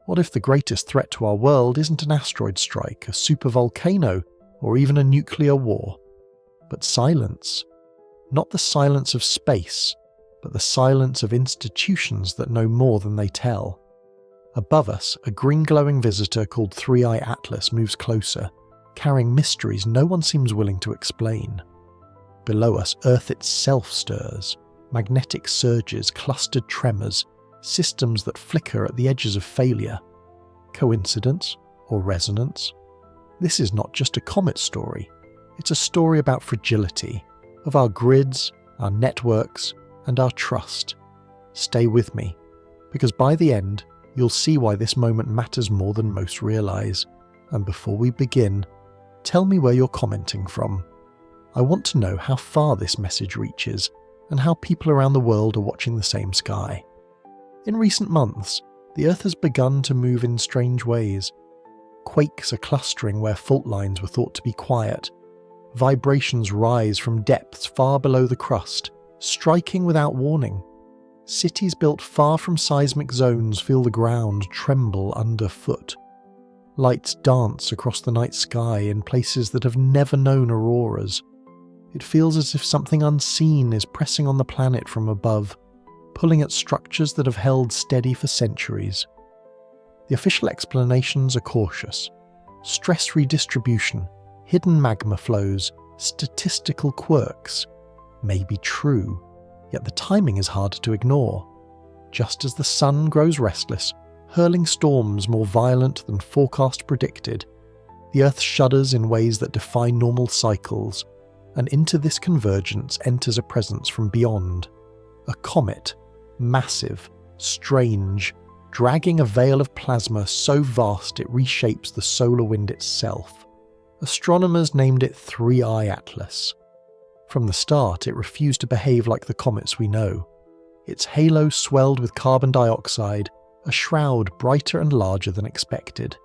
What if the greatest threat to our world isn't an asteroid strike, a supervolcano, or even a nuclear war, but silence? Not the silence of space, but the silence of institutions that know more than they tell. Above us, a green-glowing visitor called 3I Atlas moves closer, carrying mysteries no one seems willing to explain. Below us, Earth itself stirs. Magnetic surges, clustered tremors, systems that flicker at the edges of failure. Coincidence or resonance? This is not just a comet story. It's a story about fragility, of our grids, our networks, and our trust. Stay with me, because by the end, you'll see why this moment matters more than most realize. And before we begin, tell me where you're commenting from. I want to know how far this message reaches and how people around the world are watching the same sky. In recent months, the Earth has begun to move in strange ways. Quakes are clustering where fault lines were thought to be quiet. Vibrations rise from depths far below the crust, striking without warning. Cities built far from seismic zones feel the ground tremble underfoot. Lights dance across the night sky in places that have never known auroras. It feels as if something unseen is pressing on the planet from above, pulling at structures that have held steady for centuries. The official explanations are cautious. Stress redistribution, hidden magma flows, statistical quirks. May be true, yet the timing is hard to ignore. Just as the sun grows restless, hurling storms more violent than forecast predicted, the Earth shudders in ways that defy normal cycles, and into this convergence enters a presence from beyond. A comet, massive, strange, dragging a veil of plasma so vast it reshapes the solar wind itself. Astronomers named it 3I Atlas. From the start, it refused to behave like the comets we know. Its halo swelled with carbon dioxide, a shroud brighter and larger than expected.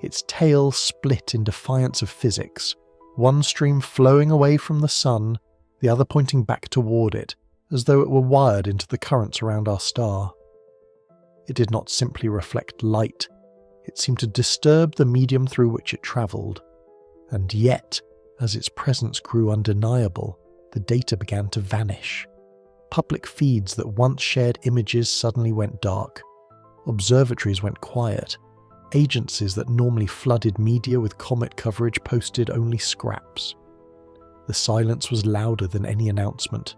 Its tail split in defiance of physics, one stream flowing away from the sun, the other pointing back toward it, as though it were wired into the currents around our star. It did not simply reflect light, it seemed to disturb the medium through which it travelled. And yet, as its presence grew undeniable, the data began to vanish. Public feeds that once shared images suddenly went dark. Observatories went quiet. Agencies that normally flooded media with comet coverage posted only scraps. The silence was louder than any announcement.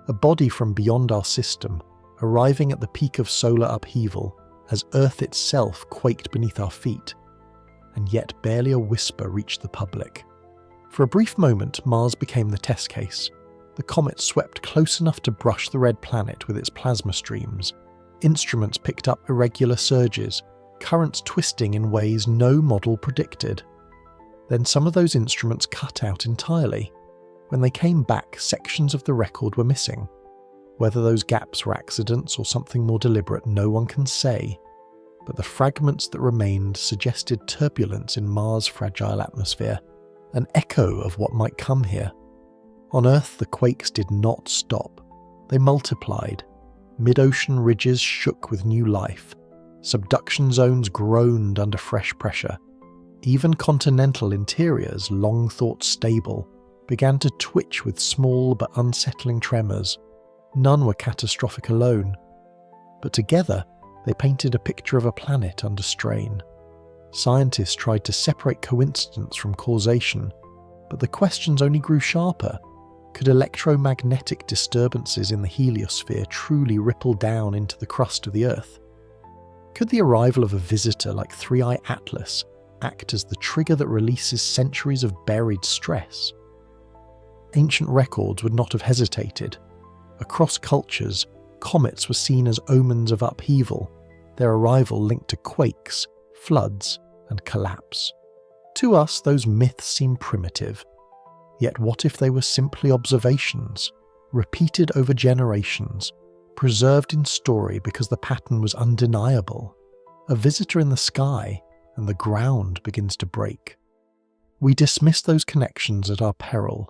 A body from beyond our system, arriving at the peak of solar upheaval, as Earth itself quaked beneath our feet. And yet barely a whisper reached the public. For a brief moment, Mars became the test case. The comet swept close enough to brush the red planet with its plasma streams. Instruments picked up irregular surges, currents twisting in ways no model predicted. Then some of those instruments cut out entirely. When they came back, sections of the record were missing. Whether those gaps were accidents or something more deliberate, no one can say. But the fragments that remained suggested turbulence in Mars' fragile atmosphere, an echo of what might come here. On Earth, the quakes did not stop. They multiplied. Mid-ocean ridges shook with new life. Subduction zones groaned under fresh pressure. Even continental interiors, long thought stable, began to twitch with small but unsettling tremors. None were catastrophic alone. But together, they painted a picture of a planet under strain. Scientists tried to separate coincidence from causation, but the questions only grew sharper. Could electromagnetic disturbances in the heliosphere truly ripple down into the crust of the Earth? Could the arrival of a visitor like 3I Atlas act as the trigger that releases centuries of buried stress? Ancient records would not have hesitated. Across cultures, comets were seen as omens of upheaval, their arrival linked to quakes, floods, and collapse. To us, those myths seem primitive. Yet what if they were simply observations, repeated over generations, preserved in story because the pattern was undeniable? A visitor in the sky, and the ground begins to break. We dismiss those connections at our peril,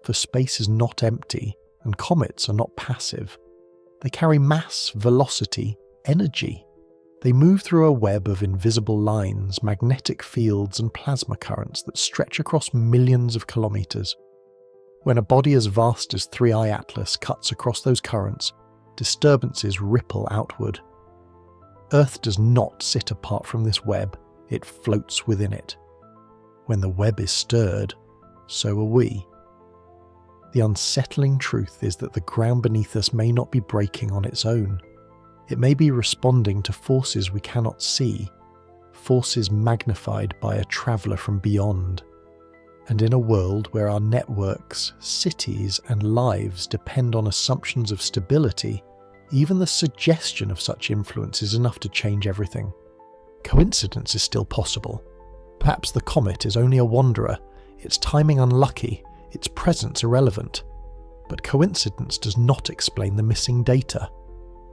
for space is not empty, and comets are not passive. They carry mass, velocity, energy. They move through a web of invisible lines, magnetic fields and plasma currents that stretch across millions of kilometers. When a body as vast as 3I Atlas cuts across those currents, disturbances ripple outward. Earth does not sit apart from this web, it floats within it. When the web is stirred, so are we. The unsettling truth is that the ground beneath us may not be breaking on its own. It may be responding to forces we cannot see, forces magnified by a traveller from beyond. And in a world where our networks, cities and lives depend on assumptions of stability, even the suggestion of such influence is enough to change everything. Coincidence is still possible. Perhaps the comet is only a wanderer, its timing unlucky, its presence irrelevant. But coincidence does not explain the missing data.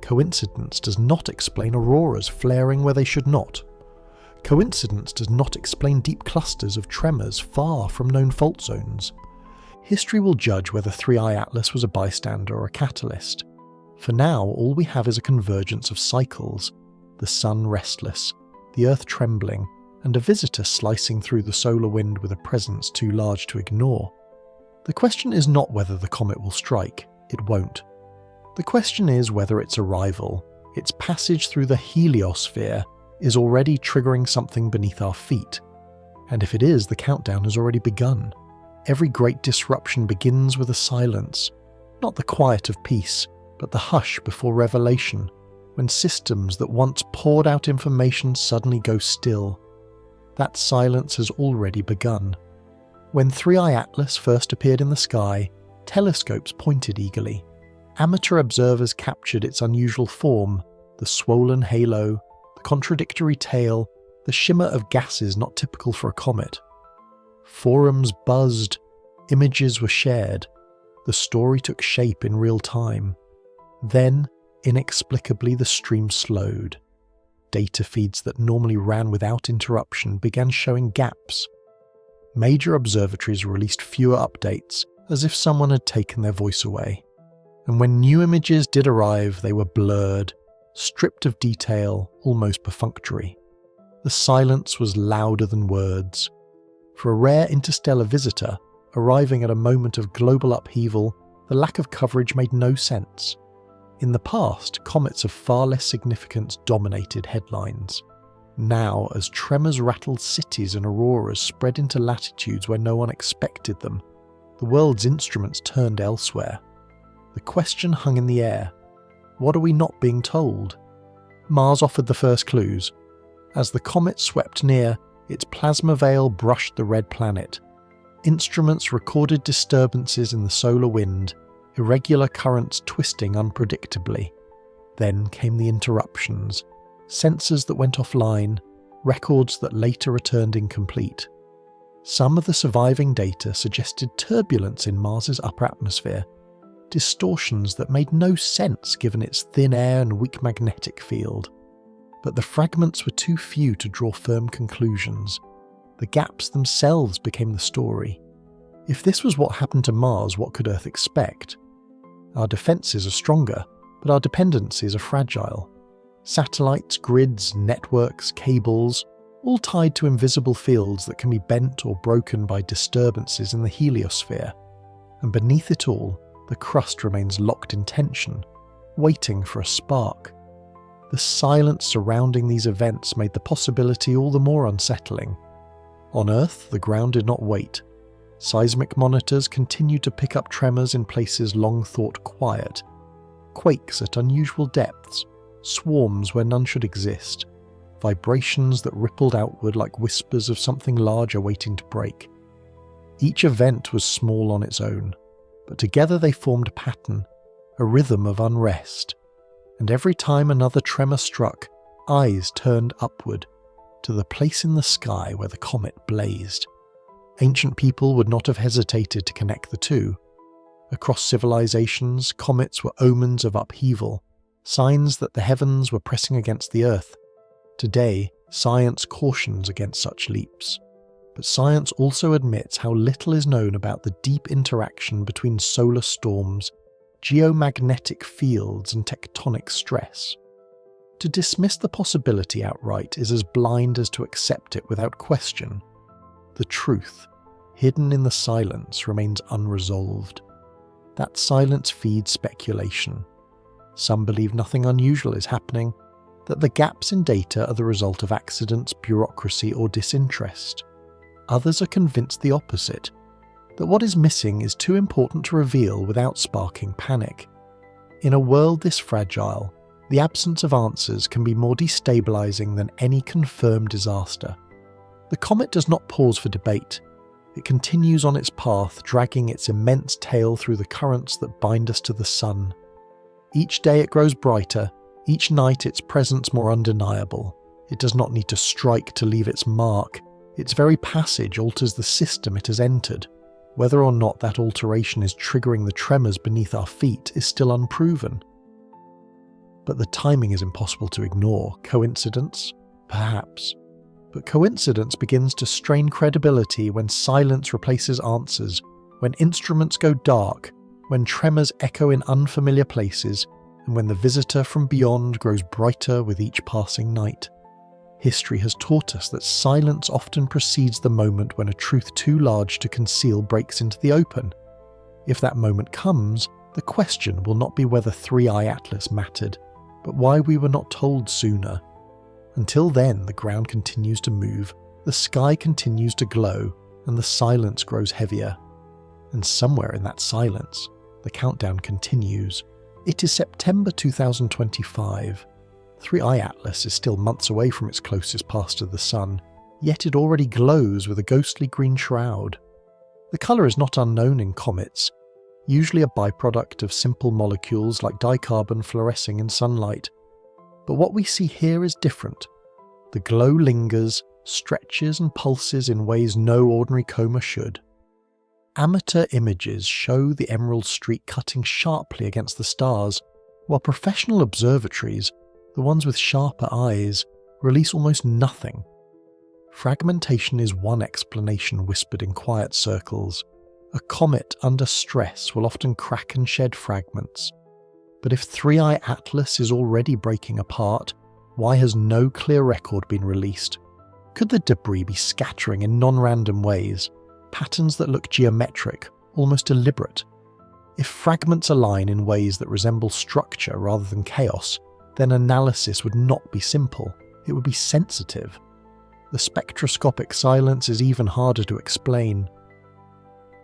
Coincidence does not explain auroras flaring where they should not. Coincidence does not explain deep clusters of tremors far from known fault zones. History will judge whether 3I Atlas was a bystander or a catalyst. For now, all we have is a convergence of cycles, the sun restless, the earth trembling, and a visitor slicing through the solar wind with a presence too large to ignore. The question is not whether the comet will strike, it won't. The question is whether its arrival, its passage through the heliosphere, is already triggering something beneath our feet. And if it is, the countdown has already begun. Every great disruption begins with a silence, not the quiet of peace, but the hush before revelation, when systems that once poured out information suddenly go still. That silence has already begun. When 3I Atlas first appeared in the sky, telescopes pointed eagerly. Amateur observers captured its unusual form, the swollen halo, the contradictory tail, the shimmer of gases not typical for a comet. Forums buzzed, images were shared, the story took shape in real time. Then, inexplicably, the stream slowed. Data feeds that normally ran without interruption began showing gaps. Major observatories released fewer updates, as if someone had taken their voice away. And when new images did arrive, they were blurred, stripped of detail, almost perfunctory. The silence was louder than words. For a rare interstellar visitor, arriving at a moment of global upheaval, the lack of coverage made no sense. In the past, comets of far less significance dominated headlines. Now, as tremors rattled cities and auroras spread into latitudes where no one expected them, the world's instruments turned elsewhere. The question hung in the air. What are we not being told? Mars offered the first clues. As the comet swept near, its plasma veil brushed the red planet. Instruments recorded disturbances in the solar wind, irregular currents twisting unpredictably. Then came the interruptions, sensors that went offline, records that later returned incomplete. Some of the surviving data suggested turbulence in Mars's upper atmosphere, distortions that made no sense given its thin air and weak magnetic field. But the fragments were too few to draw firm conclusions. The gaps themselves became the story. If this was what happened to Mars, what could Earth expect? Our defences are stronger, but our dependencies are fragile. Satellites, grids, networks, cables, all tied to invisible fields that can be bent or broken by disturbances in the heliosphere. And beneath it all, the crust remains locked in tension, waiting for a spark. The silence surrounding these events made the possibility all the more unsettling. On Earth, the ground did not wait. Seismic monitors continued to pick up tremors in places long thought quiet. Quakes at unusual depths, swarms where none should exist, vibrations that rippled outward like whispers of something larger waiting to break. Each event was small on its own, but together they formed a pattern, a rhythm of unrest. And every time another tremor struck, eyes turned upward, to the place in the sky where the comet blazed. Ancient people would not have hesitated to connect the two. Across civilizations, comets were omens of upheaval, signs that the heavens were pressing against the earth. Today, science cautions against such leaps. But science also admits how little is known about the deep interaction between solar storms, geomagnetic fields, and tectonic stress. To dismiss the possibility outright is as blind as to accept it without question. The truth, hidden in the silence, remains unresolved. That silence feeds speculation. Some believe nothing unusual is happening, that the gaps in data are the result of accidents, bureaucracy, or disinterest. Others are convinced the opposite, that what is missing is too important to reveal without sparking panic. In a world this fragile, the absence of answers can be more destabilizing than any confirmed disaster. The comet does not pause for debate. It continues on its path, dragging its immense tail through the currents that bind us to the sun. Each day it grows brighter, each night its presence more undeniable. It does not need to strike to leave its mark. Its very passage alters the system it has entered. Whether or not that alteration is triggering the tremors beneath our feet is still unproven. But the timing is impossible to ignore. Coincidence? Perhaps. But coincidence begins to strain credibility when silence replaces answers, when instruments go dark, when tremors echo in unfamiliar places, and when the visitor from beyond grows brighter with each passing night. History has taught us that silence often precedes the moment when a truth too large to conceal breaks into the open. If that moment comes, the question will not be whether 3I Atlas mattered, but why we were not told sooner. Until then, the ground continues to move, the sky continues to glow, and the silence grows heavier. And somewhere in that silence, the countdown continues. It is September 2025. 3I Atlas is still months away from its closest pass to the Sun, yet it already glows with a ghostly green shroud. The colour is not unknown in comets, usually a byproduct of simple molecules like dicarbon fluorescing in sunlight. But what we see here is different. The glow lingers, stretches and pulses in ways no ordinary coma should. Amateur images show the emerald streak cutting sharply against the stars, while professional observatories, the ones with sharper eyes, release almost nothing. Fragmentation is one explanation whispered in quiet circles. A comet under stress will often crack and shed fragments. But if 3I Atlas is already breaking apart, why has no clear record been released? Could the debris be scattering in non-random ways, patterns that look geometric, almost deliberate? If fragments align in ways that resemble structure rather than chaos, then analysis would not be simple, it would be sensitive. The spectroscopic silence is even harder to explain.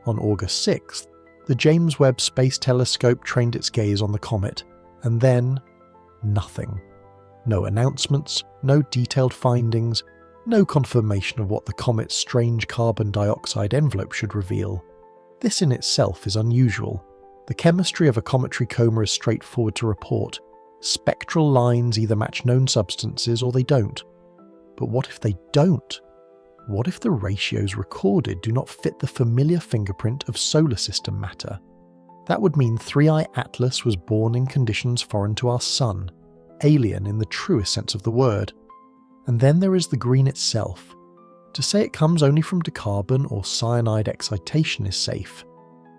On August 6th, the James Webb Space Telescope trained its gaze on the comet, and then nothing. No announcements, no detailed findings, no confirmation of what the comet's strange carbon dioxide envelope should reveal. This in itself is unusual. The chemistry of a cometary coma is straightforward to report. Spectral lines either match known substances or they don't. But what if they don't? What if the ratios recorded do not fit the familiar fingerprint of solar system matter? That would mean 3I Atlas was born in conditions foreign to our Sun, alien in the truest sense of the word. And then there is the green itself. To say it comes only from dicarbon or cyanide excitation is safe,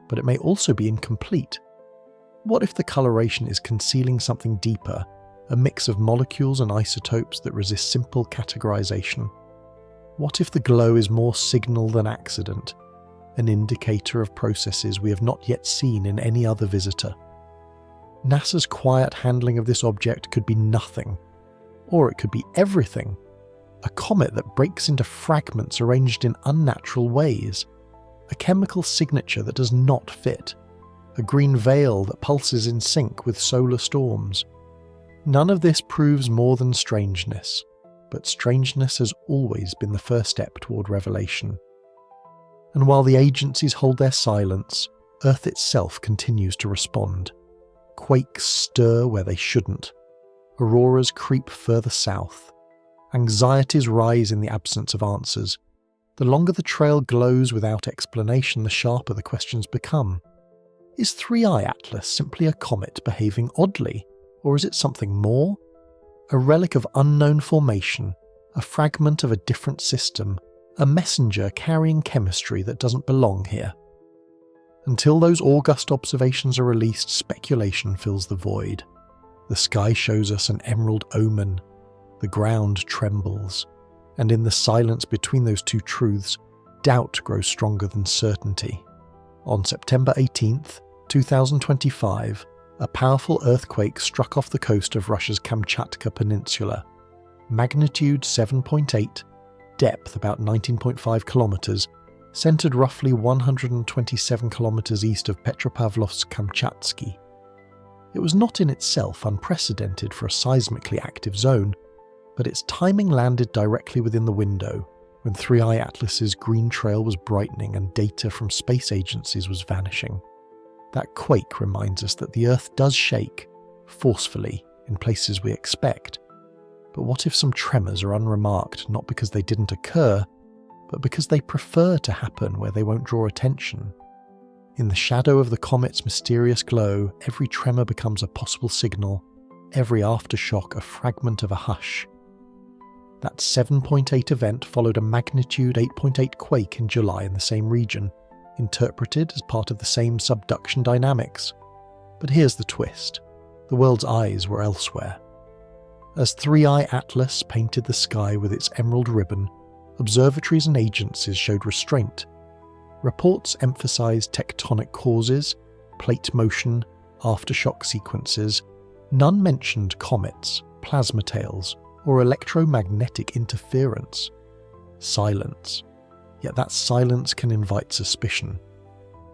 but it may also be incomplete. What if the coloration is concealing something deeper, a mix of molecules and isotopes that resist simple categorization? What if the glow is more signal than accident, an indicator of processes we have not yet seen in any other visitor? NASA's quiet handling of this object could be nothing, or it could be everything. A comet that breaks into fragments arranged in unnatural ways, a chemical signature that does not fit, a green veil that pulses in sync with solar storms. None of this proves more than strangeness, but strangeness has always been the first step toward revelation. And while the agencies hold their silence, Earth itself continues to respond. Quakes stir where they shouldn't. Auroras creep further south. Anxieties rise in the absence of answers. The longer the trail glows without explanation, the sharper the questions become. Is 3I Atlas simply a comet behaving oddly, or is it something more? A relic of unknown formation, a fragment of a different system, a messenger carrying chemistry that doesn't belong here. Until those august observations are released, speculation fills the void. The sky shows us an emerald omen. The ground trembles. And in the silence between those two truths, doubt grows stronger than certainty. On September 18th, 2025, a powerful earthquake struck off the coast of Russia's Kamchatka Peninsula. Magnitude 7.8, depth about 19.5 kilometers, centered roughly 127 kilometers east of Petropavlovsk-Kamchatsky. It was not in itself unprecedented for a seismically active zone, but its timing landed directly within the window when 3i Atlas's green trail was brightening and data from space agencies was vanishing. That quake reminds us that the Earth does shake, forcefully, in places we expect. But what if some tremors are unremarked not because they didn't occur, but because they prefer to happen where they won't draw attention? In the shadow of the comet's mysterious glow, every tremor becomes a possible signal, every aftershock a fragment of a hush. That 7.8 event followed a magnitude 8.8 quake in July in the same region, interpreted as part of the same subduction dynamics. But here's the twist. The world's eyes were elsewhere. As 3i Atlas painted the sky with its emerald ribbon, observatories and agencies showed restraint. Reports emphasized tectonic causes, plate motion, aftershock sequences. None mentioned comets, plasma tails, or electromagnetic interference. Silence. Yet that silence can invite suspicion.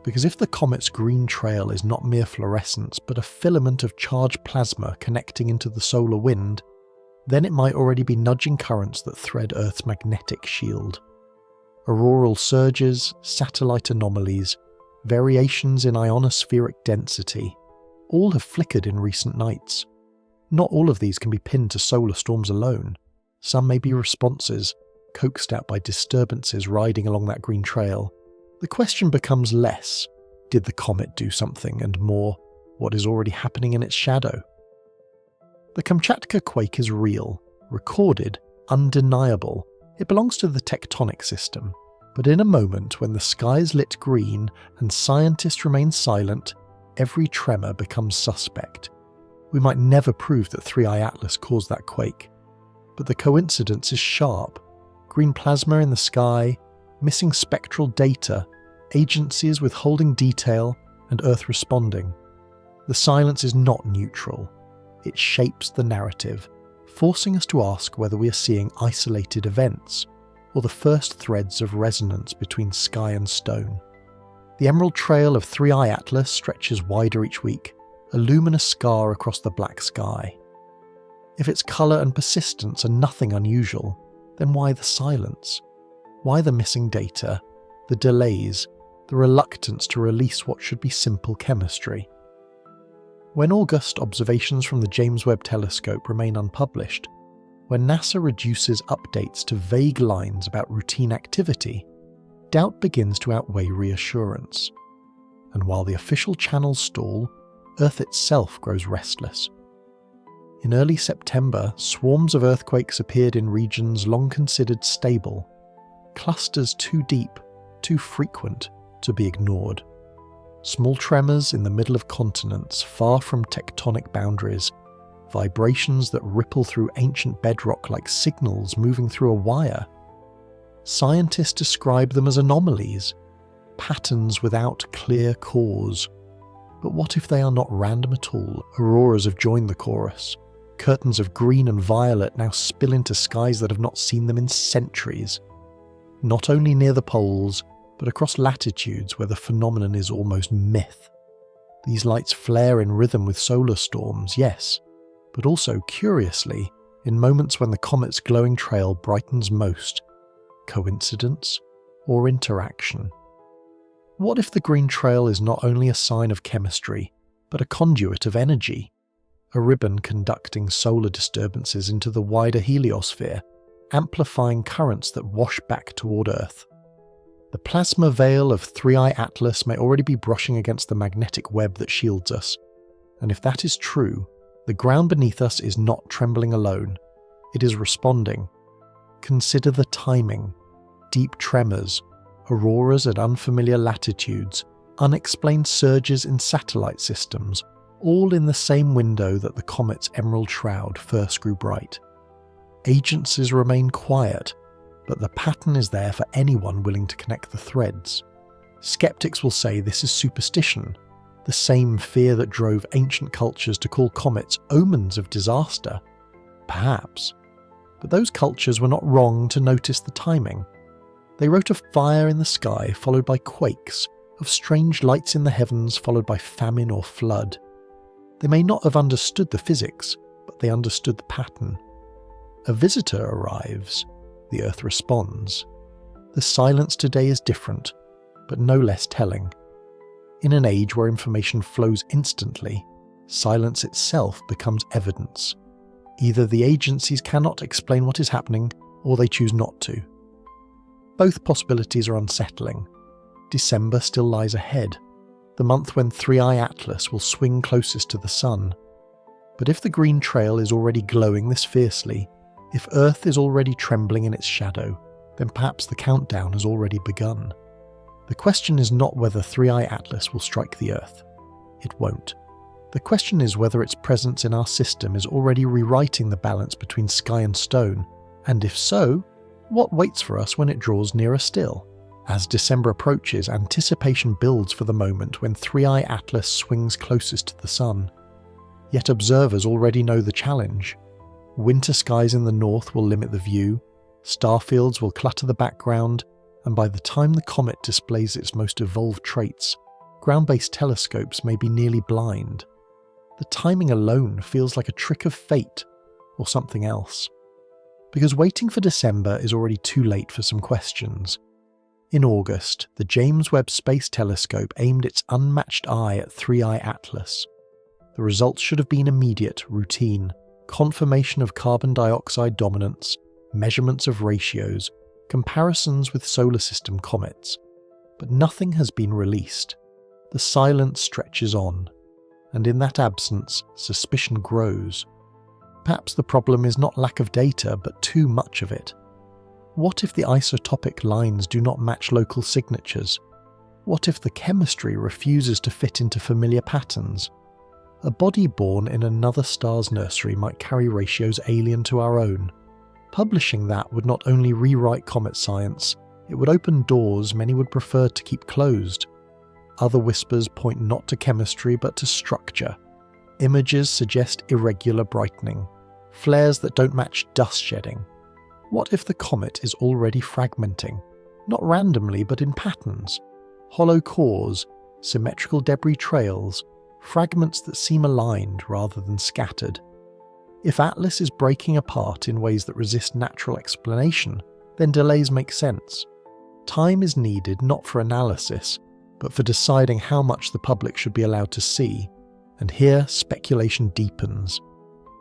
Because if the comet's green trail is not mere fluorescence but a filament of charged plasma connecting into the solar wind, then it might already be nudging currents that thread Earth's magnetic shield. Auroral surges, satellite anomalies, variations in ionospheric density, all have flickered in recent nights. Not all of these can be pinned to solar storms alone. Some may be responses, coaxed out by disturbances riding along that green trail. The question becomes less, did the comet do something, and more, what is already happening in its shadow? The Kamchatka quake is real, recorded, undeniable. It belongs to the tectonic system. But in a moment when the sky is lit green and scientists remain silent, every tremor becomes suspect. We might never prove that 3i Atlas caused that quake, but the coincidence is sharp. Green plasma in the sky, missing spectral data, agencies withholding detail, and Earth responding. The silence is not neutral. It shapes the narrative, forcing us to ask whether we are seeing isolated events, or the first threads of resonance between sky and stone. The emerald trail of 3i Atlas stretches wider each week, a luminous scar across the black sky. If its colour and persistence are nothing unusual, then why the silence? Why the missing data, the delays, the reluctance to release what should be simple chemistry? When August observations from the James Webb Telescope remain unpublished, when NASA reduces updates to vague lines about routine activity, doubt begins to outweigh reassurance. And while the official channels stall, Earth itself grows restless. In early September, swarms of earthquakes appeared in regions long considered stable, clusters too deep, too frequent to be ignored. Small tremors in the middle of continents far from tectonic boundaries, vibrations that ripple through ancient bedrock like signals moving through a wire. Scientists describe them as anomalies, patterns without clear cause. But what if they are not random at all? Auroras have joined the chorus. Curtains of green and violet now spill into skies that have not seen them in centuries. Not only near the poles, but across latitudes where the phenomenon is almost myth. These lights flare in rhythm with solar storms, yes, but also, curiously, in moments when the comet's glowing trail brightens most. Coincidence or interaction? What if the green trail is not only a sign of chemistry, but a conduit of energy? A ribbon conducting solar disturbances into the wider heliosphere, amplifying currents that wash back toward Earth. The plasma veil of 3i Atlas may already be brushing against the magnetic web that shields us. And if that is true, the ground beneath us is not trembling alone. It is responding. Consider the timing. Deep tremors, auroras at unfamiliar latitudes, unexplained surges in satellite systems, all in the same window that the comet's emerald shroud first grew bright. Agencies remain quiet, but the pattern is there for anyone willing to connect the threads. Skeptics will say this is superstition, the same fear that drove ancient cultures to call comets omens of disaster. Perhaps. But those cultures were not wrong to notice the timing. They wrote of fire in the sky followed by quakes, of strange lights in the heavens followed by famine or flood. They may not have understood the physics, but they understood the pattern. A visitor arrives, the Earth responds. The silence today is different, but no less telling. In an age where information flows instantly, silence itself becomes evidence. Either the agencies cannot explain what is happening, or they choose not to. Both possibilities are unsettling. December still lies ahead, the month when 3I Atlas will swing closest to the Sun. But if the green trail is already glowing this fiercely, if Earth is already trembling in its shadow, then perhaps the countdown has already begun. The question is not whether 3I Atlas will strike the Earth. It won't. The question is whether its presence in our system is already rewriting the balance between sky and stone, and if so, what waits for us when it draws nearer still? As December approaches, anticipation builds for the moment when 3I Atlas swings closest to the Sun. Yet observers already know the challenge. Winter skies in the north will limit the view, starfields will clutter the background, and by the time the comet displays its most evolved traits, ground-based telescopes may be nearly blind. The timing alone feels like a trick of fate, or something else. Because waiting for December is already too late for some questions. In August, the James Webb Space Telescope aimed its unmatched eye at 3I Atlas. The results should have been immediate, routine, confirmation of carbon dioxide dominance, measurements of ratios, comparisons with solar system comets. But nothing has been released. The silence stretches on, and in that absence, suspicion grows. Perhaps the problem is not lack of data, but too much of it. What if the isotopic lines do not match local signatures? What if the chemistry refuses to fit into familiar patterns? A body born in another star's nursery might carry ratios alien to our own. Publishing that would not only rewrite comet science, it would open doors many would prefer to keep closed. Other whispers point not to chemistry but to structure. Images suggest irregular brightening, flares that don't match dust shedding. What if the comet is already fragmenting? Not randomly, but in patterns. Hollow cores, symmetrical debris trails, fragments that seem aligned rather than scattered. If Atlas is breaking apart in ways that resist natural explanation, then delays make sense. Time is needed not for analysis, but for deciding how much the public should be allowed to see. And here, speculation deepens.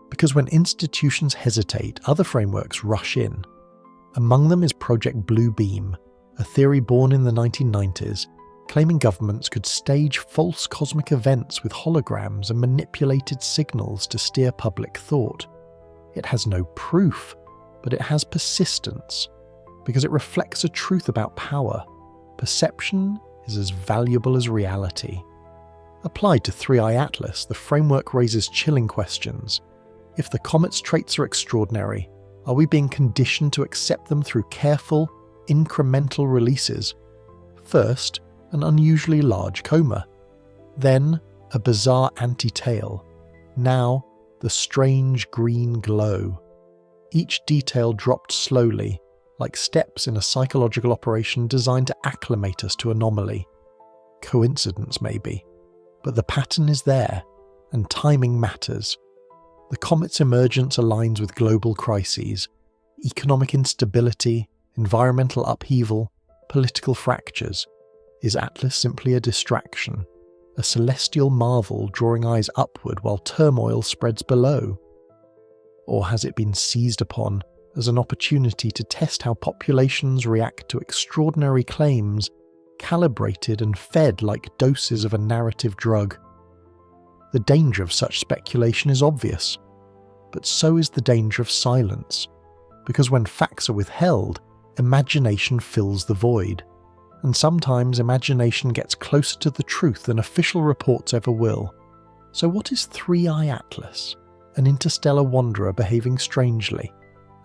Because when institutions hesitate, other frameworks rush in. Among them is Project Blue Beam, a theory born in the 1990s, claiming governments could stage false cosmic events with holograms and manipulated signals to steer public thought. It has no proof, but it has persistence, because it reflects a truth about power. Perception is as valuable as reality. Applied to 3I Atlas, the framework raises chilling questions. If the comet's traits are extraordinary, are we being conditioned to accept them through careful, incremental releases? First, an unusually large coma. Then, a bizarre anti-tail. Now, the strange green glow. Each detail dropped slowly, like steps in a psychological operation designed to acclimate us to anomaly. Coincidence, maybe. But the pattern is there, and timing matters. The comet's emergence aligns with global crises, economic instability, environmental upheaval, political fractures. Is Atlas simply a distraction, a celestial marvel drawing eyes upward while turmoil spreads below? Or has it been seized upon as an opportunity to test how populations react to extraordinary claims, calibrated and fed like doses of a narrative drug? The danger of such speculation is obvious, but so is the danger of silence, because when facts are withheld, imagination fills the void, and sometimes imagination gets closer to the truth than official reports ever will. So what is 3I Atlas? An interstellar wanderer behaving strangely?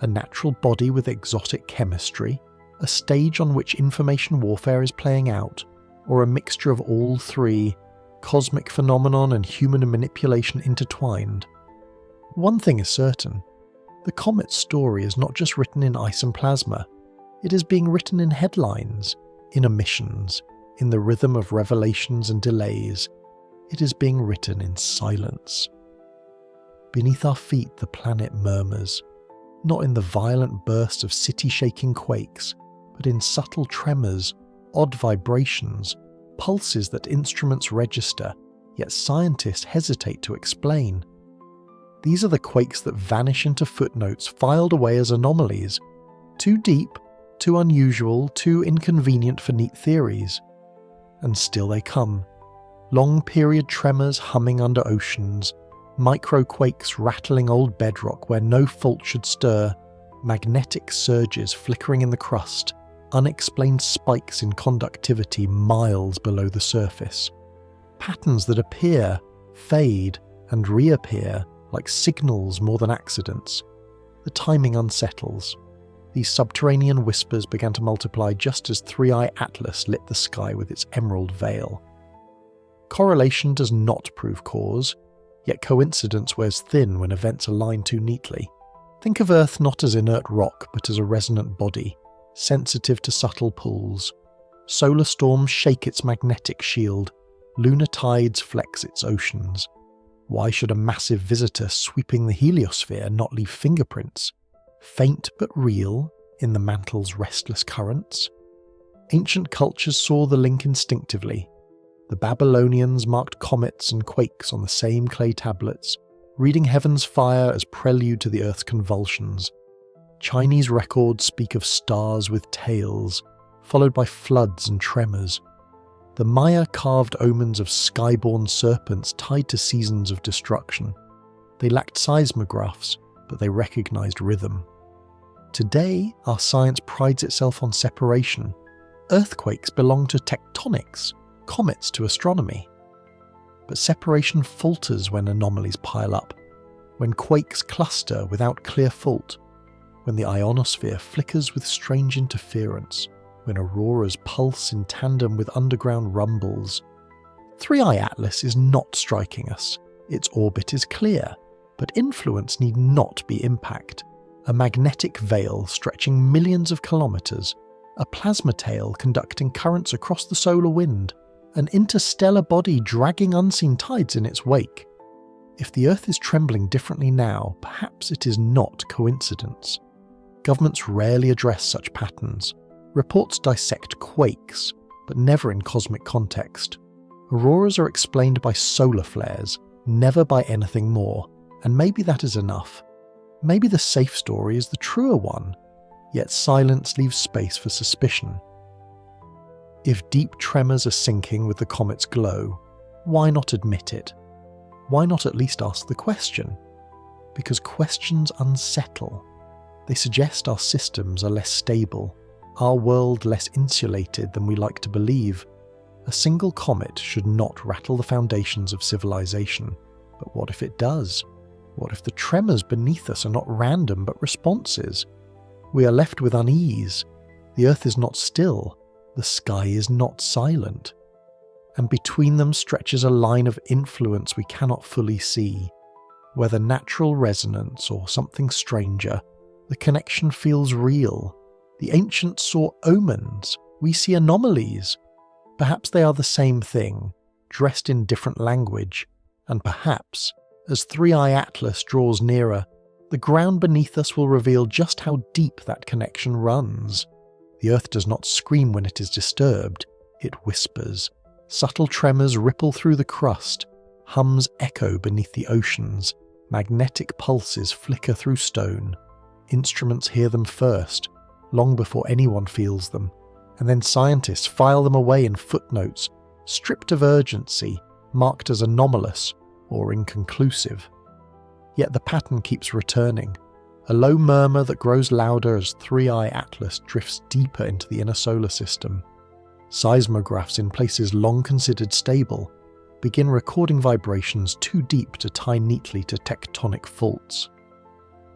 A natural body with exotic chemistry? A stage on which information warfare is playing out? Or a mixture of all three, cosmic phenomenon and human manipulation intertwined? One thing is certain. The comet's story is not just written in ice and plasma. It is being written in headlines, in omissions, in the rhythm of revelations and delays. It is being written in silence. Beneath our feet the planet murmurs, not in the violent bursts of city-shaking quakes, but in subtle tremors, odd vibrations, pulses that instruments register, yet scientists hesitate to explain. These are the quakes that vanish into footnotes filed away as anomalies, too deep, too unusual, too inconvenient for neat theories. And still they come. Long-period tremors humming under oceans, microquakes rattling old bedrock where no fault should stir, magnetic surges flickering in the crust, unexplained spikes in conductivity miles below the surface. Patterns that appear, fade, and reappear like signals more than accidents. The timing unsettles. These subterranean whispers began to multiply just as 3I Atlas lit the sky with its emerald veil. Correlation does not prove cause, yet coincidence wears thin when events align too neatly. Think of Earth not as inert rock but as a resonant body, sensitive to subtle pulls. Solar storms shake its magnetic shield, lunar tides flex its oceans. Why should a massive visitor sweeping the heliosphere not leave fingerprints, faint but real, in the mantle's restless currents? Ancient cultures saw the link instinctively. The Babylonians marked comets and quakes on the same clay tablets, reading heaven's fire as prelude to the earth's convulsions. Chinese records speak of stars with tails, followed by floods and tremors. The Maya carved omens of skyborne serpents tied to seasons of destruction. They lacked seismographs, but they recognized rhythm. Today, our science prides itself on separation. Earthquakes belong to tectonics, comets to astronomy. But separation falters when anomalies pile up, when quakes cluster without clear fault, when the ionosphere flickers with strange interference, when auroras pulse in tandem with underground rumbles. 3I Atlas is not striking us. Its orbit is clear, but influence need not be impact. A magnetic veil stretching millions of kilometers, a plasma tail conducting currents across the solar wind, an interstellar body dragging unseen tides in its wake. If the Earth is trembling differently now, perhaps it is not coincidence. Governments rarely address such patterns. Reports dissect quakes, but never in cosmic context. Auroras are explained by solar flares, never by anything more, and maybe that is enough. Maybe the safe story is the truer one, yet silence leaves space for suspicion. If deep tremors are sinking with the comet's glow, why not admit it? Why not at least ask the question? Because questions unsettle. They suggest our systems are less stable, our world less insulated than we like to believe. A single comet should not rattle the foundations of civilization. But what if it does? What if the tremors beneath us are not random but responses? We are left with unease. The Earth is not still. The sky is not silent. And between them stretches a line of influence we cannot fully see. Whether natural resonance or something stranger, the connection feels real. The ancients saw omens. We see anomalies. Perhaps they are the same thing, dressed in different language. And perhaps, as 3I Atlas draws nearer, the ground beneath us will reveal just how deep that connection runs. The Earth does not scream when it is disturbed, it whispers. Subtle tremors ripple through the crust, hums echo beneath the oceans, magnetic pulses flicker through stone. Instruments hear them first, long before anyone feels them, and then scientists file them away in footnotes, stripped of urgency, marked as anomalous or inconclusive. Yet the pattern keeps returning, a low murmur that grows louder as 3I Atlas drifts deeper into the inner solar system. Seismographs in places long considered stable, begin recording vibrations too deep to tie neatly to tectonic faults.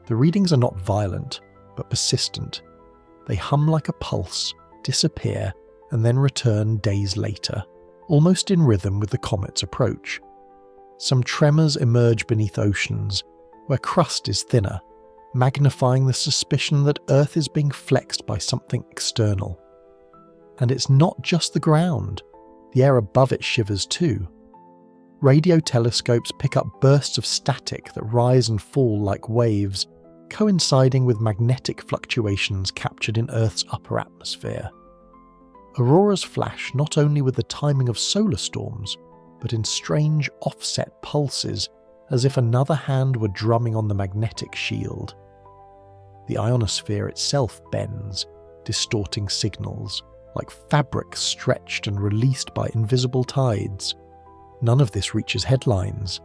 The readings are not violent, but persistent. They hum like a pulse, disappear, and then return days later, almost in rhythm with the comet's approach. Some tremors emerge beneath oceans, where crust is thinner, magnifying the suspicion that Earth is being flexed by something external. And it's not just the ground. The air above it shivers too. Radio telescopes pick up bursts of static that rise and fall like waves, coinciding with magnetic fluctuations captured in Earth's upper atmosphere. Auroras flash not only with the timing of solar storms, but in strange offset pulses, as if another hand were drumming on the magnetic shield. The ionosphere itself bends, distorting signals, like fabric stretched and released by invisible tides. None of this reaches headlines.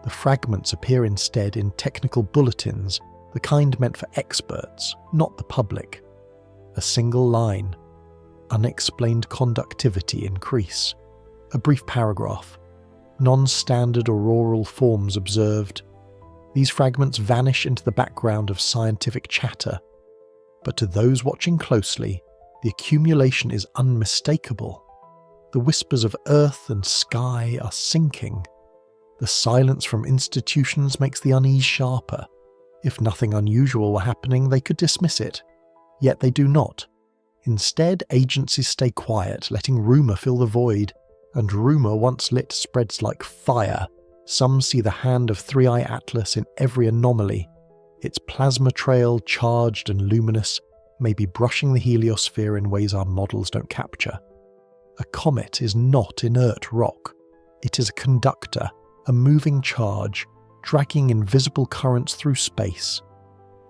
The fragments appear instead in technical bulletins, the kind meant for experts, not the public. A single line. Unexplained conductivity increase. A brief paragraph. Non-standard auroral forms observed. These fragments vanish into the background of scientific chatter. But to those watching closely, the accumulation is unmistakable. The whispers of earth and sky are sinking. The silence from institutions makes the unease sharper. If nothing unusual were happening, they could dismiss it. Yet they do not. Instead, agencies stay quiet, letting rumour fill the void, and rumour once lit spreads like fire. Some see the hand of 3i Atlas in every anomaly. Its plasma trail, charged and luminous, may be brushing the heliosphere in ways our models don't capture. A comet is not inert rock. It is a conductor, a moving charge, dragging invisible currents through space.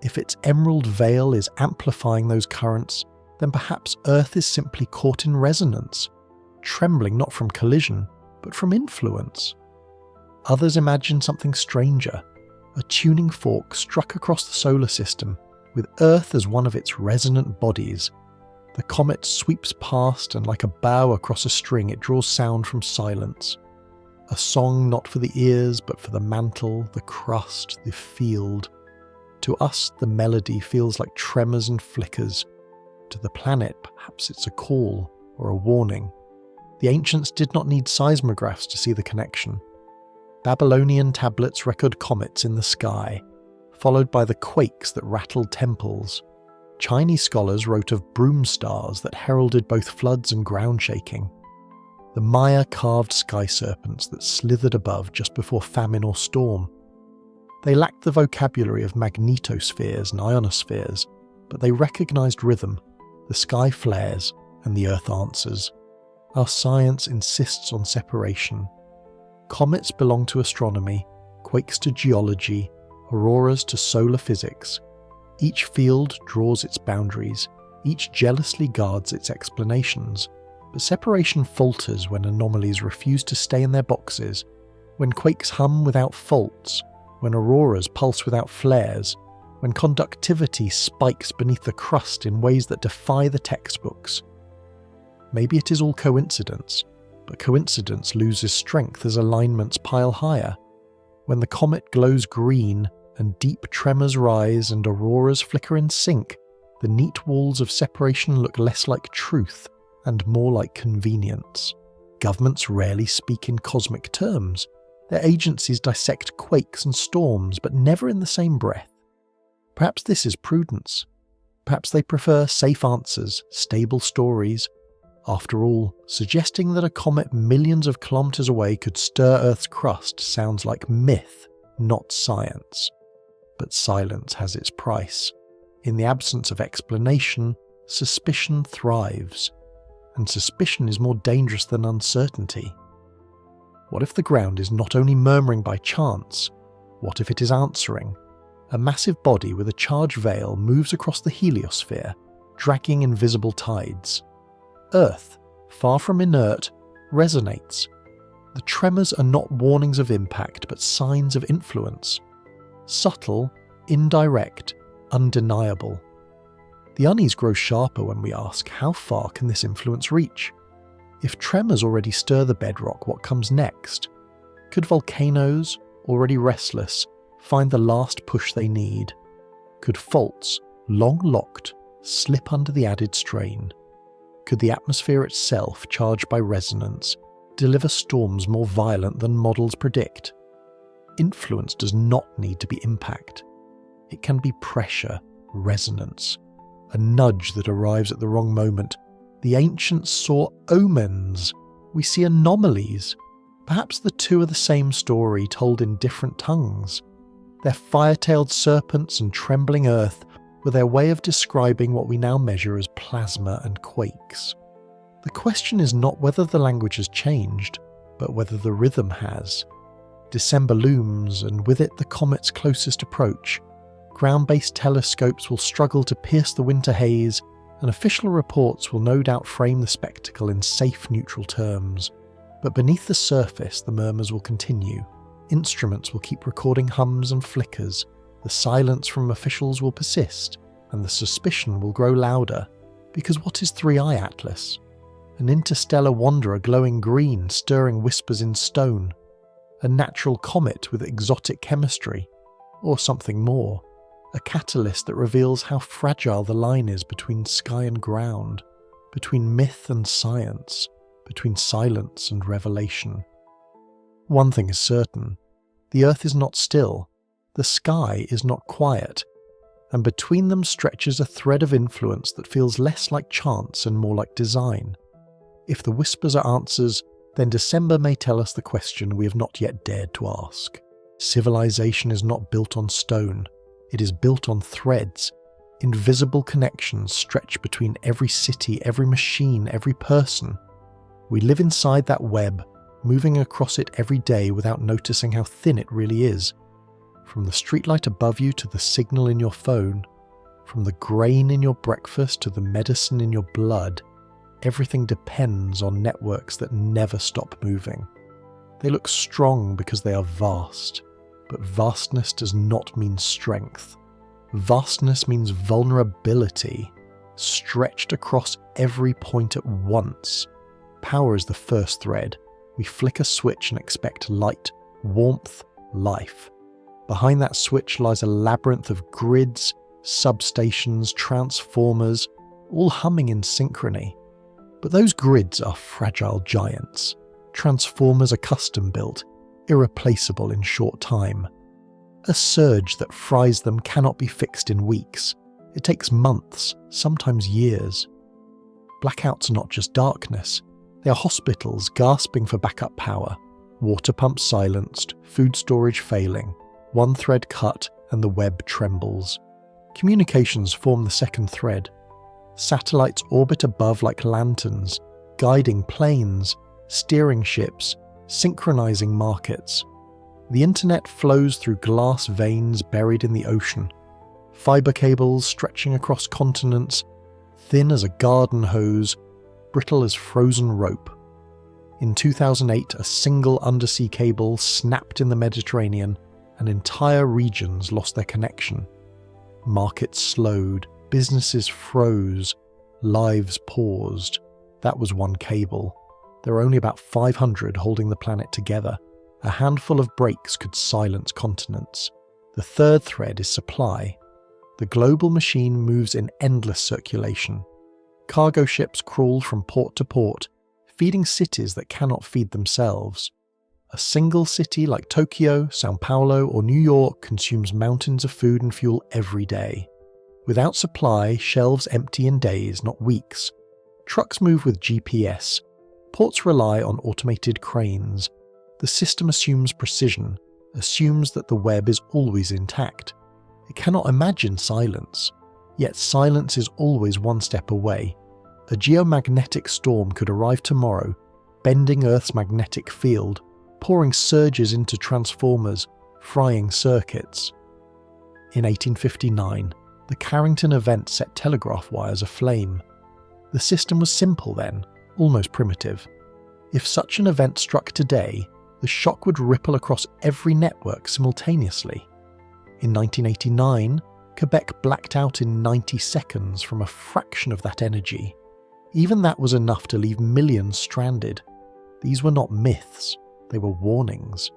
If its emerald veil is amplifying those currents, then perhaps Earth is simply caught in resonance, trembling not from collision, but from influence. Others imagine something stranger, a tuning fork struck across the solar system, with Earth as one of its resonant bodies. The comet sweeps past, and like a bow across a string, it draws sound from silence. A song not for the ears, but for the mantle, the crust, the field. To us, the melody feels like tremors and flickers. To the planet, perhaps it's a call or a warning. The ancients did not need seismographs to see the connection. Babylonian tablets record comets in the sky, followed by the quakes that rattled temples. Chinese scholars wrote of broom stars that heralded both floods and ground shaking. The Maya carved sky serpents that slithered above just before famine or storm. They lacked the vocabulary of magnetospheres and ionospheres, but they recognized rhythm. The sky flares, and the earth answers. Our science insists on separation. Comets belong to astronomy, quakes to geology, auroras to solar physics. Each field draws its boundaries, each jealously guards its explanations. But separation falters when anomalies refuse to stay in their boxes, when quakes hum without faults, when auroras pulse without flares, when conductivity spikes beneath the crust in ways that defy the textbooks. Maybe it is all coincidence, but coincidence loses strength as alignments pile higher. When the comet glows green and deep tremors rise and auroras flicker in sync, the neat walls of separation look less like truth and more like convenience. Governments rarely speak in cosmic terms. Their agencies dissect quakes and storms, but never in the same breath. Perhaps this is prudence. Perhaps they prefer safe answers, stable stories. After all, suggesting that a comet millions of kilometers away could stir Earth's crust sounds like myth, not science. But silence has its price. In the absence of explanation, suspicion thrives. And suspicion is more dangerous than uncertainty. What if the ground is not only murmuring by chance? What if it is answering? A massive body with a charged veil moves across the heliosphere, dragging invisible tides. Earth, far from inert, resonates. The tremors are not warnings of impact, but signs of influence. Subtle, indirect, undeniable. The unease grows sharper when we ask, how far can this influence reach? If tremors already stir the bedrock, what comes next? Could volcanoes, already restless, find the last push they need? Could faults, long locked, slip under the added strain? Could the atmosphere itself, charged by resonance, deliver storms more violent than models predict? Influence does not need to be impact. It can be pressure, resonance, a nudge that arrives at the wrong moment. The ancients saw omens. We see anomalies. Perhaps the two are the same story told in different tongues. Their fire-tailed serpents and trembling earth were their way of describing what we now measure as plasma and quakes. The question is not whether the language has changed, but whether the rhythm has. December looms, and with it the comet's closest approach. Ground-based telescopes will struggle to pierce the winter haze, and official reports will no doubt frame the spectacle in safe, neutral terms. But beneath the surface, the murmurs will continue. Instruments will keep recording hums and flickers. The silence from officials will persist, and the suspicion will grow louder. Because what is 3i Atlas? An interstellar wanderer glowing green, stirring whispers in stone? A natural comet with exotic chemistry? Or something more? A catalyst that reveals how fragile the line is between sky and ground, between myth and science, between silence and revelation. One thing is certain: the Earth is not still, the sky is not quiet, and between them stretches a thread of influence that feels less like chance and more like design. If the whispers are answers, then December may tell us the question we have not yet dared to ask. Civilization is not built on stone. It is built on threads. Invisible connections stretch between every city, every machine, every person. We live inside that web, moving across it every day without noticing how thin it really is. From the streetlight above you to the signal in your phone, from the grain in your breakfast to the medicine in your blood, everything depends on networks that never stop moving. They look strong because they are vast, but vastness does not mean strength. Vastness means vulnerability, stretched across every point at once. Power is the first thread. We flick a switch and expect light, warmth, life. Behind that switch lies a labyrinth of grids, substations, transformers, all humming in synchrony. But those grids are fragile giants. Transformers are custom-built, irreplaceable in short time. A surge that fries them cannot be fixed in weeks. It takes months, sometimes years. Blackouts are not just darkness. They are hospitals gasping for backup power, water pumps silenced, food storage failing, one thread cut and the web trembles. Communications form the second thread. Satellites orbit above like lanterns, guiding planes, steering ships, synchronizing markets. The internet flows through glass veins buried in the ocean. Fiber cables stretching across continents, thin as a garden hose, brittle as frozen rope. In 2008, a single undersea cable snapped in the Mediterranean, and entire regions lost their connection. Markets slowed, businesses froze, lives paused. That was one cable. There were only about 500 holding the planet together. A handful of breaks could silence continents. The third thread is supply. The global machine moves in endless circulation. Cargo ships crawl from port to port, feeding cities that cannot feed themselves. A single city like Tokyo, Sao Paulo, or New York consumes mountains of food and fuel every day. Without supply, shelves empty in days, not weeks. Trucks move with GPS. Ports rely on automated cranes. The system assumes precision, assumes that the web is always intact. It cannot imagine silence, yet silence is always one step away. A geomagnetic storm could arrive tomorrow, bending Earth's magnetic field, pouring surges into transformers, frying circuits. In 1859, the Carrington event set telegraph wires aflame. The system was simple then, almost primitive. If such an event struck today, the shock would ripple across every network simultaneously. In 1989, Quebec blacked out in 90 seconds from a fraction of that energy. Even that was enough to leave millions stranded. These were not myths, they were warnings.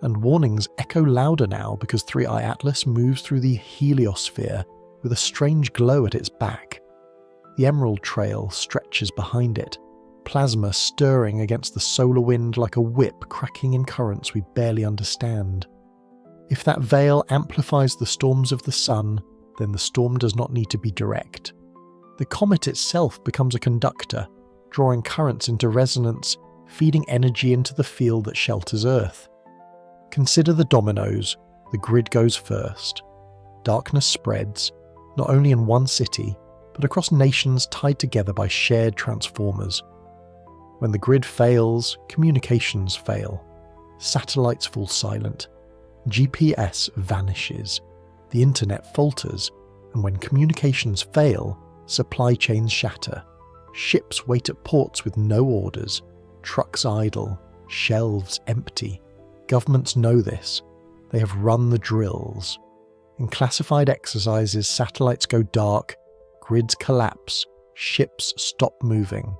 and warnings echo louder now because 3I Atlas moves through the heliosphere with a strange glow at its back. The Emerald Trail stretches behind it, plasma stirring against the solar wind like a whip cracking in currents we barely understand. If that veil amplifies the storms of the sun, then the storm does not need to be direct. The comet itself becomes a conductor, drawing currents into resonance, feeding energy into the field that shelters Earth. Consider the dominoes. The grid goes first. Darkness spreads, not only in one city, but across nations tied together by shared transformers. When the grid fails, communications fail. Satellites fall silent. GPS vanishes. The internet falters, and when communications fail, supply chains shatter. Ships wait at ports with no orders. Trucks idle. Shelves empty. Governments know this. They have run the drills. In classified exercises, satellites go dark, grids collapse, ships stop moving.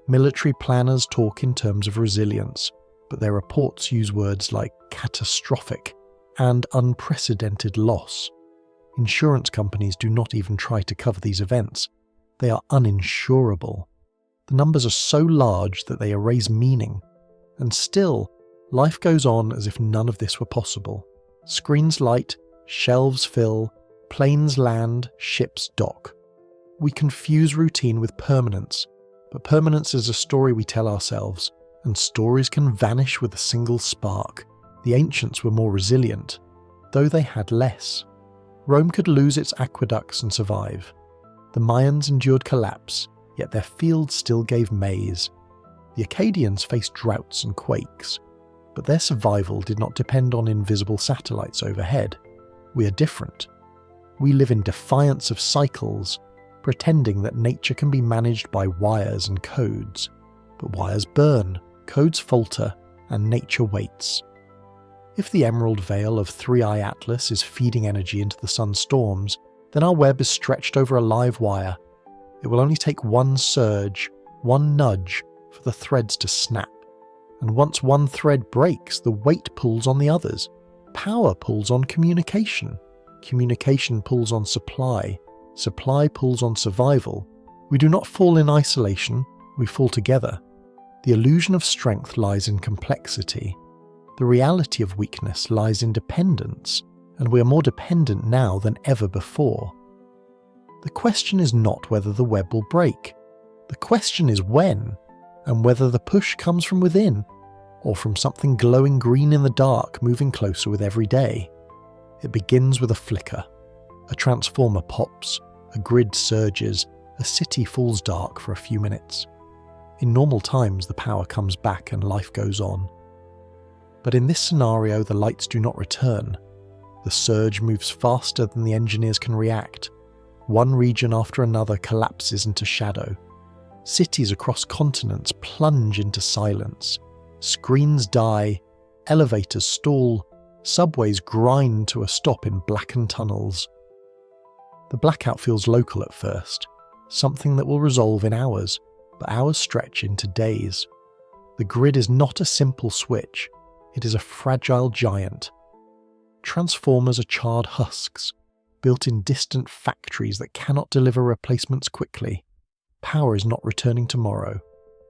Military planners talk in terms of resilience, but their reports use words like catastrophic and unprecedented loss. Insurance companies do not even try to cover these events. They are uninsurable. The numbers are so large that they erase meaning. And still, life goes on as if none of this were possible. Screens light, shelves fill, planes land, ships dock. We confuse routine with permanence, but permanence is a story we tell ourselves, and stories can vanish with a single spark. The ancients were more resilient, though they had less. Rome could lose its aqueducts and survive. The Mayans endured collapse, yet their fields still gave maize. The Akkadians faced droughts and quakes, but their survival did not depend on invisible satellites overhead. We are different. We live in defiance of cycles, pretending that nature can be managed by wires and codes. But wires burn, codes falter, and nature waits. If the emerald veil of 3I Atlas is feeding energy into the sun's storms, then our web is stretched over a live wire. It will only take one surge, one nudge, for the threads to snap. And once one thread breaks, the weight pulls on the others. Power pulls on communication. Communication pulls on supply. Supply pulls on survival. We do not fall in isolation, we fall together. The illusion of strength lies in complexity. The reality of weakness lies in dependence, and we are more dependent now than ever before. The question is not whether the web will break. The question is when, and whether the push comes from within, or from something glowing green in the dark moving closer with every day. It begins with a flicker. A transformer pops, a grid surges, a city falls dark for a few minutes. In normal times, the power comes back and life goes on. But in this scenario, the lights do not return. The surge moves faster than the engineers can react. One region after another collapses into shadow. Cities across continents plunge into silence. Screens die, elevators stall, subways grind to a stop in blackened tunnels. The blackout feels local at first, something that will resolve in hours, but hours stretch into days. The grid is not a simple switch, it is a fragile giant. Transformers are charred husks, built in distant factories that cannot deliver replacements quickly. Power is not returning tomorrow,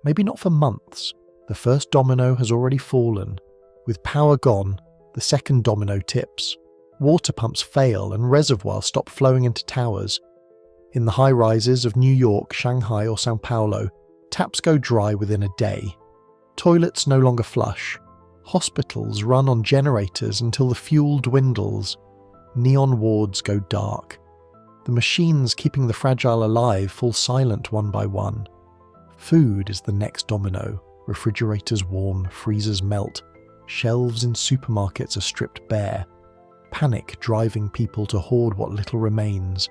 maybe not for months. The first domino has already fallen. With power gone, the second domino tips. Water pumps fail and reservoirs stop flowing into towers. In the high-rises of New York, Shanghai or Sao Paulo, taps go dry within a day. Toilets no longer flush. Hospitals run on generators until the fuel dwindles. Neon wards go dark. The machines keeping the fragile alive fall silent one by one. Food is the next domino. Refrigerators warm, freezers melt. Shelves in supermarkets are stripped bare. Panic driving people to hoard what little remains.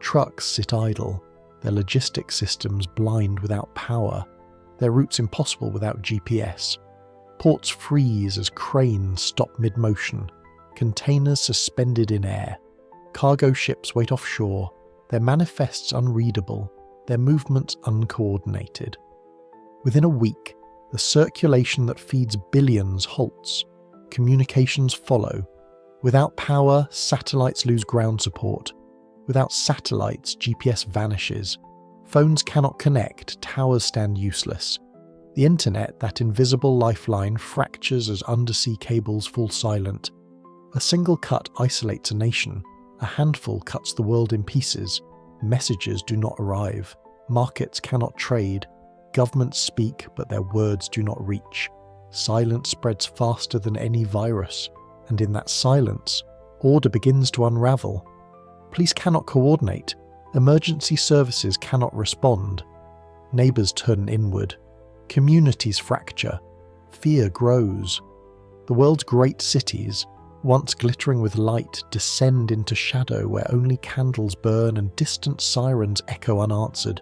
Trucks sit idle, their logistics systems blind without power, their routes impossible without GPS. Ports freeze as cranes stop mid-motion, containers suspended in air. Cargo ships wait offshore, their manifests unreadable, their movements uncoordinated. Within a week, the circulation that feeds billions halts. communications follow. Without power, satellites lose ground support. Without satellites, GPS vanishes. Phones cannot connect, towers stand useless. The internet, that invisible lifeline, fractures as undersea cables fall silent. A single cut isolates a nation. A handful cuts the world in pieces. Messages do not arrive. Markets cannot trade. Governments speak, but their words do not reach. Silence spreads faster than any virus, and in that silence, order begins to unravel. Police cannot coordinate. Emergency services cannot respond. Neighbours turn inward. Communities fracture. Fear grows. The world's great cities, once glittering with light, descend into shadow where only candles burn and distant sirens echo unanswered.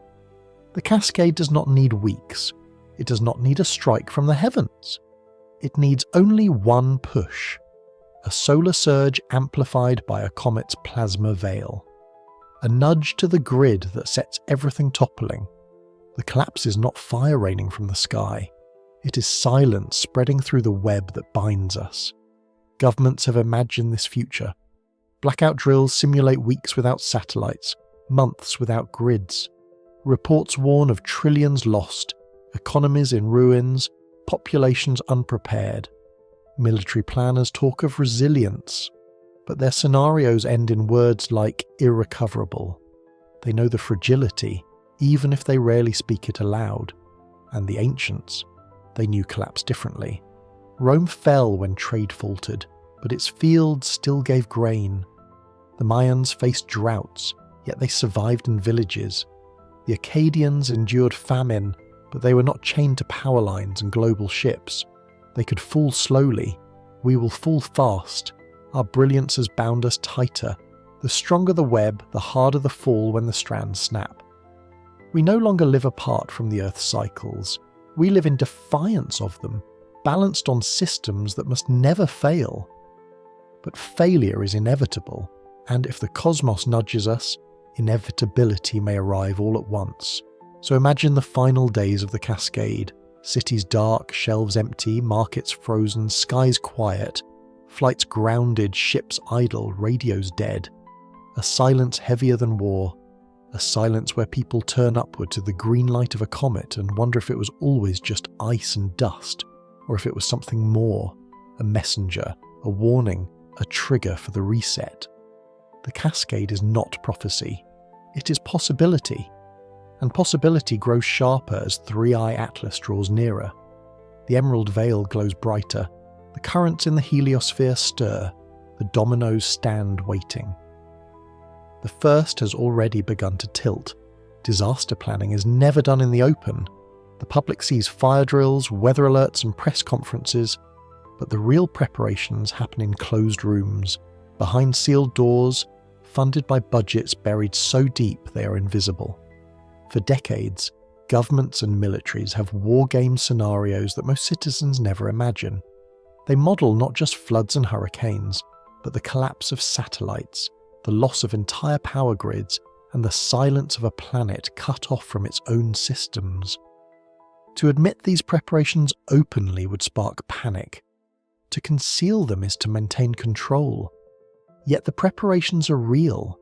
The cascade does not need weeks. It does not need a strike from the heavens. It needs only one push. A solar surge amplified by a comet's plasma veil. A nudge to the grid that sets everything toppling. The collapse is not fire raining from the sky. It is silence spreading through the web that binds us. Governments have imagined this future. Blackout drills simulate weeks without satellites, months without grids. Reports warn of trillions lost, economies in ruins, populations unprepared. Military planners talk of resilience, but their scenarios end in words like irrecoverable. They know the fragility, even if they rarely speak it aloud. And the ancients, they knew collapse differently. Rome fell when trade faltered, but its fields still gave grain. The Mayans faced droughts, yet they survived in villages. The Akkadians endured famine, but they were not chained to power lines and global ships. They could fall slowly. We will fall fast. Our brilliance has bound us tighter. The stronger the web, the harder the fall when the strands snap. We no longer live apart from the Earth's cycles. We live in defiance of them, balanced on systems that must never fail. But failure is inevitable, and if the cosmos nudges us, inevitability may arrive all at once. So imagine the final days of the cascade. Cities dark, shelves empty, markets frozen, skies quiet, flights grounded, ships idle, radios dead. A silence heavier than war. A silence where people turn upward to the green light of a comet and wonder if it was always just ice and dust, or if it was something more, a messenger, a warning, a trigger for the reset. The cascade is not prophecy. It is possibility. And possibility grows sharper as 3i Atlas draws nearer. The emerald veil glows brighter. The currents in the heliosphere stir. The dominoes stand waiting. The first has already begun to tilt. Disaster planning is never done in the open. The public sees fire drills, weather alerts and press conferences, but the real preparations happen in closed rooms, behind sealed doors, funded by budgets buried so deep they are invisible. For decades, governments and militaries have war game scenarios that most citizens never imagine. They model not just floods and hurricanes, but the collapse of satellites, the loss of entire power grids, and the silence of a planet cut off from its own systems. To admit these preparations openly would spark panic. To conceal them is to maintain control. Yet the preparations are real,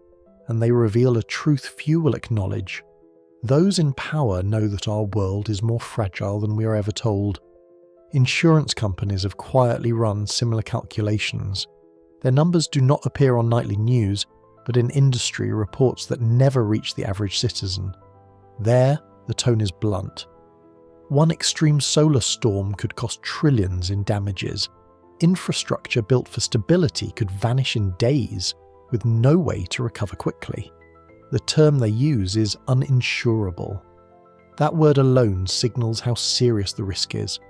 and they reveal a truth few will acknowledge. Those in power know that our world is more fragile than we are ever told. Insurance companies have quietly run similar calculations. Their numbers do not appear on nightly news, but in industry reports that never reach the average citizen. There, the tone is blunt. One extreme solar storm could cost trillions in damages. Infrastructure built for stability could vanish in days, with no way to recover quickly. The term they use is uninsurable. That word alone signals how serious the risk is.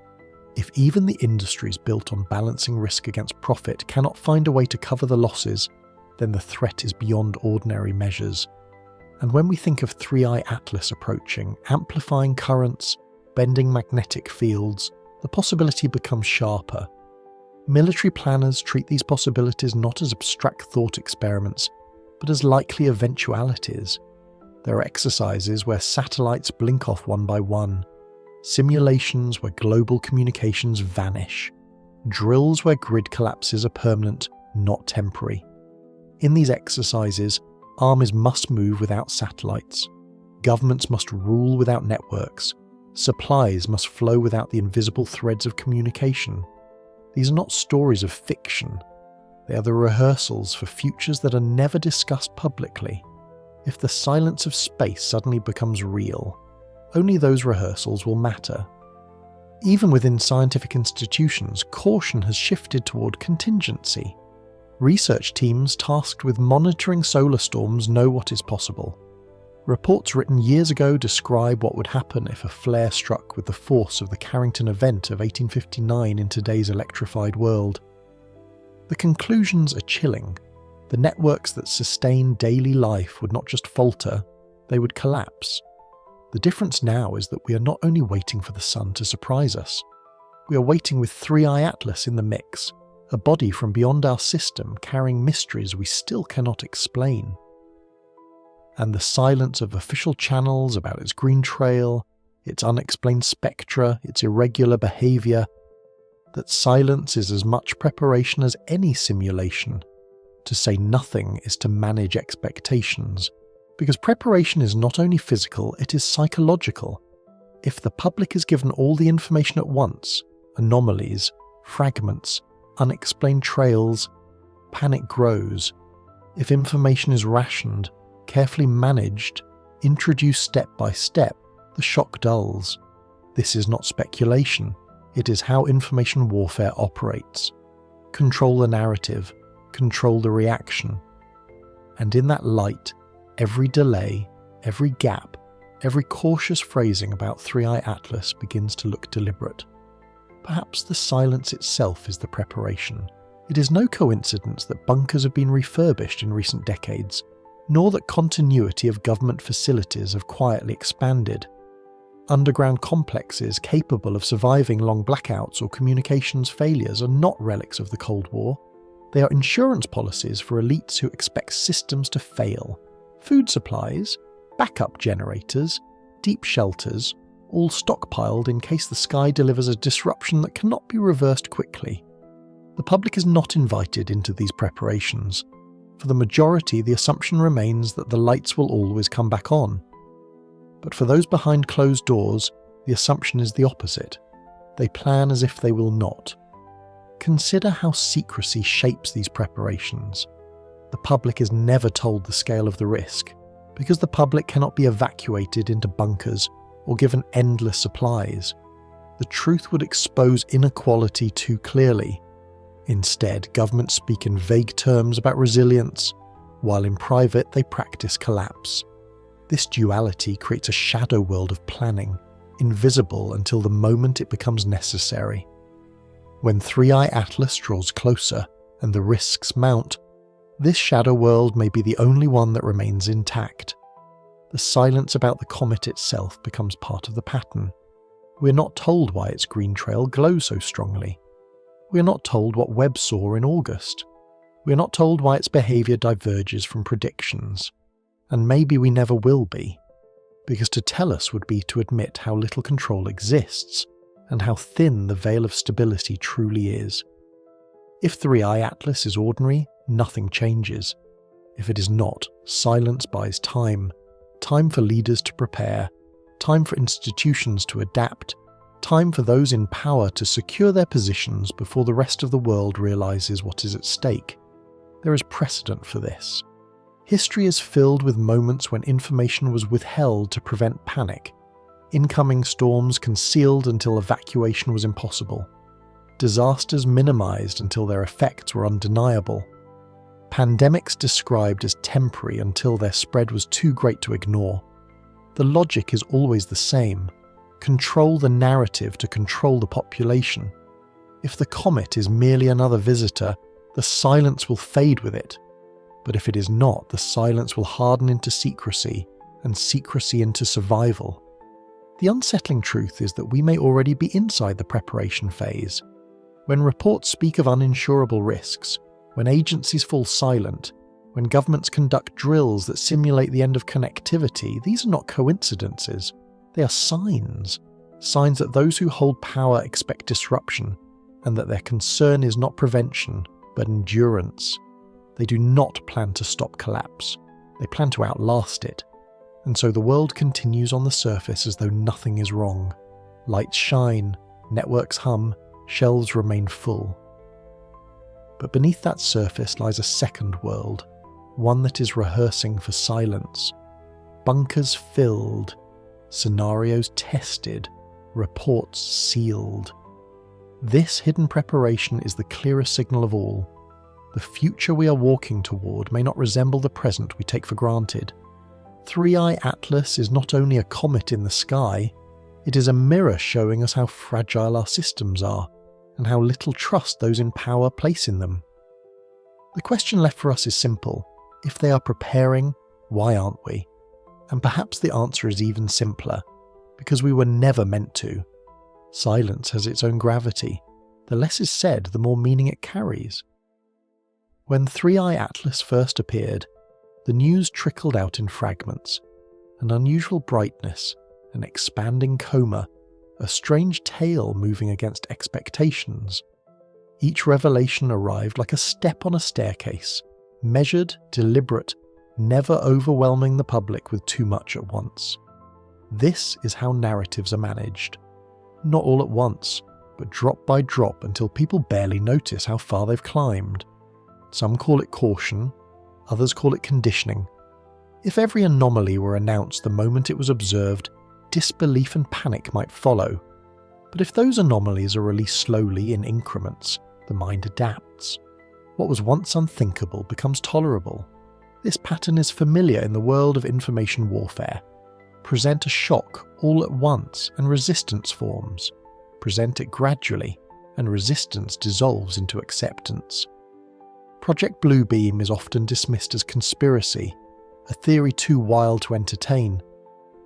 If even the industries built on balancing risk against profit cannot find a way to cover the losses, then the threat is beyond ordinary measures. And when we think of 3i Atlas approaching, amplifying currents, bending magnetic fields, the possibility becomes sharper. Military planners treat these possibilities not as abstract thought experiments, but as likely eventualities. There are exercises where satellites blink off one by one, simulations where global communications vanish, drills where grid collapses are permanent, not temporary. In these exercises, armies must move without satellites, governments must rule without networks, supplies must flow without the invisible threads of communication. These are not stories of fiction. They are the rehearsals for futures that are never discussed publicly. If the silence of space suddenly becomes real, only those rehearsals will matter. Even within scientific institutions, caution has shifted toward contingency. Research teams tasked with monitoring solar storms know what is possible. Reports written years ago describe what would happen if a flare struck with the force of the Carrington event of 1859 in today's electrified world. The conclusions are chilling. The networks that sustain daily life would not just falter, they would collapse. The difference now is that we are not only waiting for the sun to surprise us, we are waiting with 3i Atlas in the mix, a body from beyond our system carrying mysteries we still cannot explain. And the silence of official channels about its green trail, its unexplained spectra, its irregular behaviour, that silence is as much preparation as any simulation. To say nothing is to manage expectations, because preparation is not only physical, it is psychological. If the public is given all the information at once, anomalies, fragments, unexplained trails, panic grows. If information is rationed, carefully managed, introduced step by step, the shock dulls. This is not speculation, it is how information warfare operates. Control the narrative, control the reaction. And in that light, every delay, every gap, every cautious phrasing about 3i Atlas begins to look deliberate. Perhaps the silence itself is the preparation. It is no coincidence that bunkers have been refurbished in recent decades, nor that continuity of government facilities have quietly expanded. Underground complexes capable of surviving long blackouts or communications failures are not relics of the Cold War. They are insurance policies for elites who expect systems to fail. Food supplies, backup generators, deep shelters, all stockpiled in case the sky delivers a disruption that cannot be reversed quickly. The public is not invited into these preparations. For the majority, the assumption remains that the lights will always come back on. But for those behind closed doors, the assumption is the opposite. They plan as if they will not. Consider how secrecy shapes these preparations. The public is never told the scale of the risk, because the public cannot be evacuated into bunkers or given endless supplies. The truth would expose inequality too clearly. Instead, governments speak in vague terms about resilience, while in private they practice collapse. This duality creates a shadow world of planning, invisible until the moment it becomes necessary. When 3i Atlas draws closer and the risks mount, this shadow world may be the only one that remains intact. The silence about the comet itself becomes part of the pattern. We're not told why its green trail glows so strongly. We're not told what Webb saw in August. We're not told why its behaviour diverges from predictions. And maybe we never will be, because to tell us would be to admit how little control exists and how thin the veil of stability truly is. If 3i Atlas is ordinary, nothing changes. If it is not, silence buys time. Time for leaders to prepare, time for institutions to adapt, time for those in power to secure their positions before the rest of the world realises what is at stake. There is precedent for this. History is filled with moments when information was withheld to prevent panic, incoming storms concealed until evacuation was impossible, disasters minimised until their effects were undeniable, pandemics described as temporary until their spread was too great to ignore. The logic is always the same. Control the narrative to control the population. If the comet is merely another visitor, the silence will fade with it. But if it is not, the silence will harden into secrecy, and secrecy into survival. The unsettling truth is that we may already be inside the preparation phase. When reports speak of uninsurable risks, when agencies fall silent, when governments conduct drills that simulate the end of connectivity, these are not coincidences. They are signs. Signs that those who hold power expect disruption, and that their concern is not prevention, but endurance. They do not plan to stop collapse. They plan to outlast it. And so the world continues on the surface as though nothing is wrong. Lights shine, networks hum, shelves remain full. But beneath that surface lies a second world, one that is rehearsing for silence. Bunkers filled, scenarios tested, reports sealed. This hidden preparation is the clearest signal of all. The future we are walking toward may not resemble the present we take for granted. 3i Atlas is not only a comet in the sky, it is a mirror showing us how fragile our systems are, and how little trust those in power place in them. The question left for us is simple. If they are preparing, why aren't we? And perhaps the answer is even simpler. Because we were never meant to. Silence has its own gravity. The less is said, the more meaning it carries. When 3i Atlas first appeared, the news trickled out in fragments. An unusual brightness, an expanding coma, a strange tale moving against expectations. Each revelation arrived like a step on a staircase, measured, deliberate, never overwhelming the public with too much at once. This is how narratives are managed. Not all at once, but drop by drop until people barely notice how far they've climbed. Some call it caution, others call it conditioning. If every anomaly were announced the moment it was observed, disbelief and panic might follow. But if those anomalies are released slowly in increments, the mind adapts. What was once unthinkable becomes tolerable. This pattern is familiar in the world of information warfare. Present a shock all at once and resistance forms. Present it gradually and resistance dissolves into acceptance. Project Bluebeam is often dismissed as conspiracy, a theory too wild to entertain.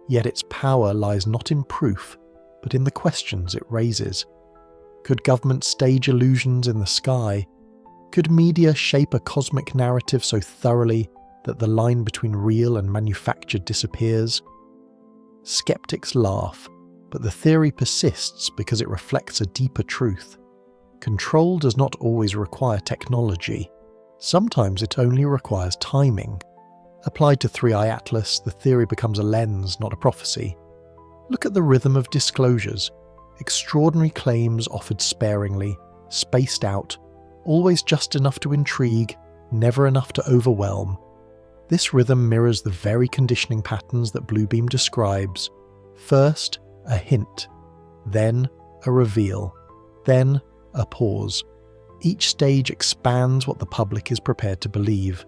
Yet its power lies not in proof, but in the questions it raises. Could governments stage illusions in the sky? Could media shape a cosmic narrative so thoroughly that the line between real and manufactured disappears? Skeptics laugh, but the theory persists because it reflects a deeper truth. Control does not always require technology. Sometimes it only requires timing. Applied to 3i Atlas, the theory becomes a lens, not a prophecy. Look at the rhythm of disclosures. Extraordinary claims offered sparingly, spaced out, always just enough to intrigue, never enough to overwhelm. This rhythm mirrors the very conditioning patterns that Bluebeam describes. First, a hint, then a reveal, then a pause. Each stage expands what the public is prepared to believe.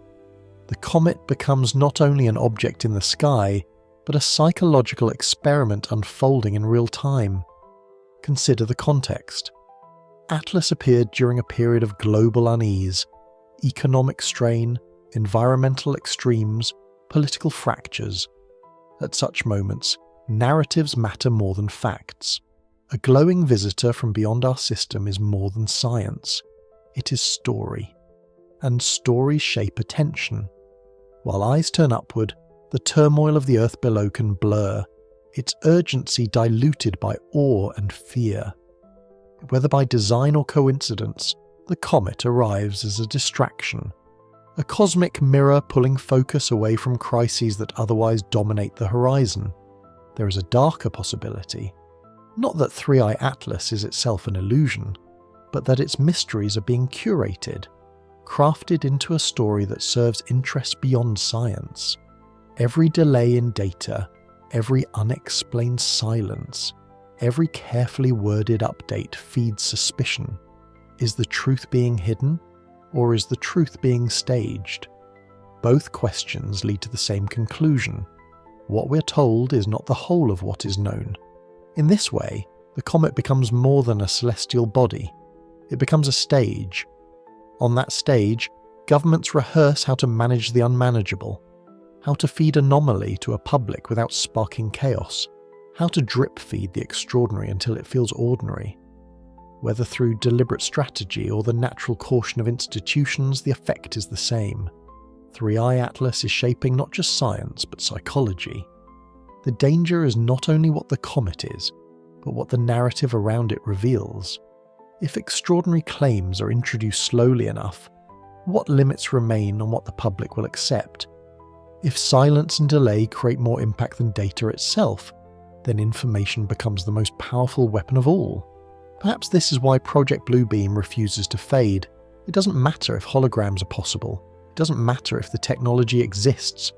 The comet becomes not only an object in the sky, but a psychological experiment unfolding in real time. Consider the context. Atlas appeared during a period of global unease, economic strain, environmental extremes, political fractures. At such moments, narratives matter more than facts. A glowing visitor from beyond our system is more than science. It is story. And stories shape attention. While eyes turn upward, the turmoil of the earth below can blur, its urgency diluted by awe and fear. Whether by design or coincidence, the comet arrives as a distraction. A cosmic mirror pulling focus away from crises that otherwise dominate the horizon. There is a darker possibility. Not that 3i Atlas is itself an illusion, but that its mysteries are being curated, crafted into a story that serves interests beyond science. Every delay in data, every unexplained silence, every carefully worded update feeds suspicion. Is the truth being hidden, or is the truth being staged? Both questions lead to the same conclusion. What we're told is not the whole of what is known. In this way, the comet becomes more than a celestial body. It becomes a stage. On that stage, governments rehearse how to manage the unmanageable, how to feed anomaly to a public without sparking chaos, how to drip feed the extraordinary until it feels ordinary. Whether through deliberate strategy or the natural caution of institutions, the effect is the same. 3i Atlas is shaping not just science, but psychology. The danger is not only what the comet is, but what the narrative around it reveals. If extraordinary claims are introduced slowly enough, what limits remain on what the public will accept? If silence and delay create more impact than data itself, then information becomes the most powerful weapon of all. Perhaps this is why Project Bluebeam refuses to fade. It doesn't matter if holograms are possible. It doesn't matter if the technology exists.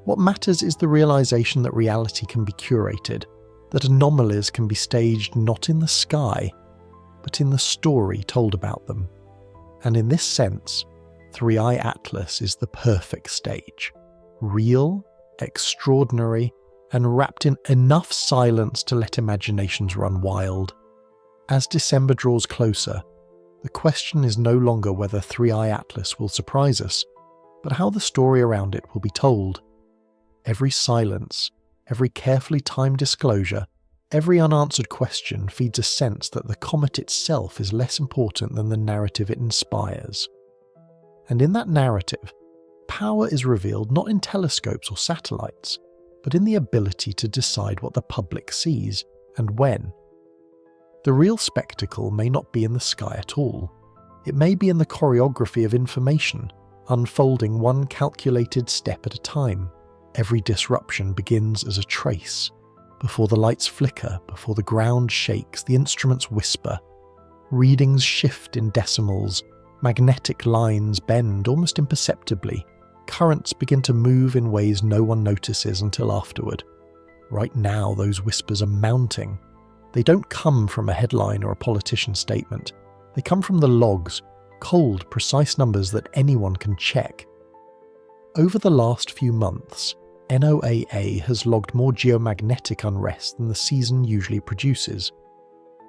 What matters is the realization that reality can be curated, that anomalies can be staged not in the sky, but in the story told about them. And in this sense, 3i Atlas is the perfect stage. Real, extraordinary, and wrapped in enough silence to let imaginations run wild. As December draws closer, the question is no longer whether 3i Atlas will surprise us, but how the story around it will be told. Every silence, every carefully timed disclosure, every unanswered question feeds a sense that the comet itself is less important than the narrative it inspires. And in that narrative, power is revealed not in telescopes or satellites, but in the ability to decide what the public sees and when. The real spectacle may not be in the sky at all. It may be in the choreography of information, unfolding one calculated step at a time. Every disruption begins as a trace. Before the lights flicker, before the ground shakes, the instruments whisper. Readings shift in decimals, magnetic lines bend almost imperceptibly. Currents begin to move in ways no one notices until afterward. Right now, those whispers are mounting. They don't come from a headline or a politician's statement. They come from the logs, cold, precise numbers that anyone can check. Over the last few months, NOAA has logged more geomagnetic unrest than the season usually produces.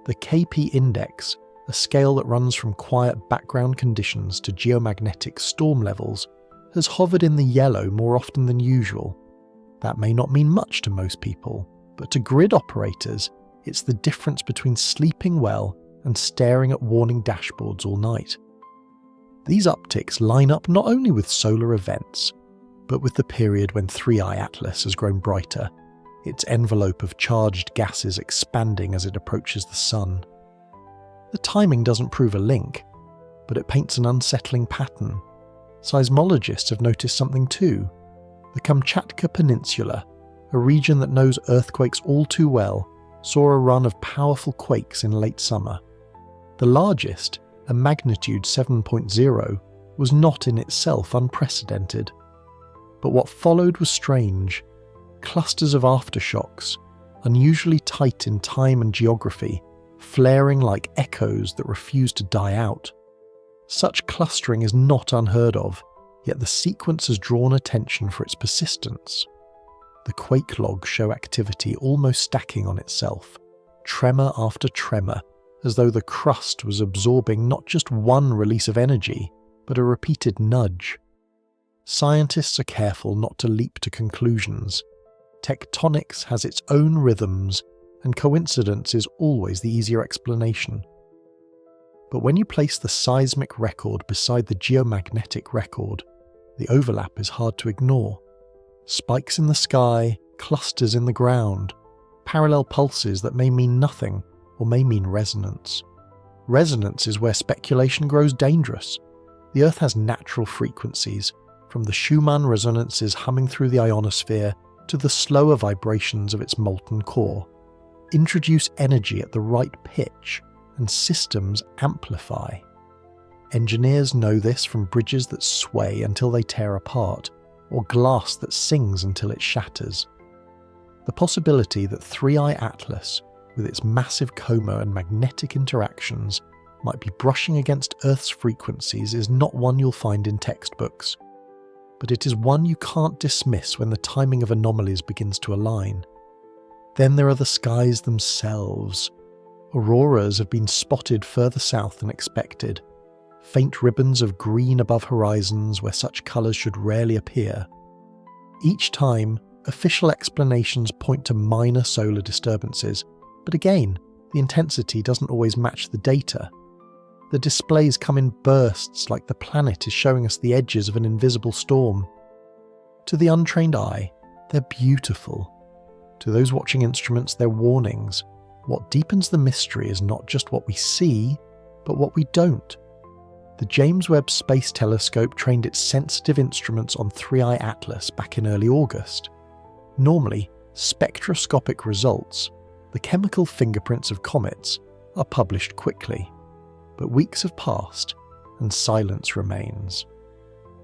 The KP index, a scale that runs from quiet background conditions to geomagnetic storm levels, has hovered in the yellow more often than usual. That may not mean much to most people, but to grid operators, it's the difference between sleeping well and staring at warning dashboards all night. These upticks line up not only with solar events, but with the period when 3i Atlas has grown brighter, its envelope of charged gases expanding as it approaches the sun. The timing doesn't prove a link, but it paints an unsettling pattern. Seismologists have noticed something too. The Kamchatka Peninsula, a region that knows earthquakes all too well, saw a run of powerful quakes in late summer. The largest, a magnitude 7.0, was not in itself unprecedented. But what followed was strange. Clusters of aftershocks, unusually tight in time and geography, flaring like echoes that refuse to die out. Such clustering is not unheard of, yet the sequence has drawn attention for its persistence. The quake logs show activity almost stacking on itself, tremor after tremor, as though the crust was absorbing not just one release of energy, but a repeated nudge. Scientists are careful not to leap to conclusions. Tectonics has its own rhythms, and coincidence is always the easier explanation. But when you place the seismic record beside the geomagnetic record, the overlap is hard to ignore. Spikes in the sky, clusters in the ground, parallel pulses that may mean nothing or may mean resonance. Resonance is where speculation grows dangerous. The Earth has natural frequencies, from the Schumann resonances humming through the ionosphere to the slower vibrations of its molten core. Introduce energy at the right pitch, and systems amplify. Engineers know this from bridges that sway until they tear apart, or glass that sings until it shatters. The possibility that 3i Atlas, with its massive coma and magnetic interactions, might be brushing against Earth's frequencies is not one you'll find in textbooks. But it is one you can't dismiss when the timing of anomalies begins to align. Then there are the skies themselves. Auroras have been spotted further south than expected, faint ribbons of green above horizons where such colours should rarely appear. Each time, official explanations point to minor solar disturbances, but again, the intensity doesn't always match the data. The displays come in bursts like the planet is showing us the edges of an invisible storm. To the untrained eye, they're beautiful. To those watching instruments, they're warnings. What deepens the mystery is not just what we see, but what we don't. The James Webb Space Telescope trained its sensitive instruments on 3I Atlas back in early August. Normally, spectroscopic results, the chemical fingerprints of comets, are published quickly. But weeks have passed, and silence remains.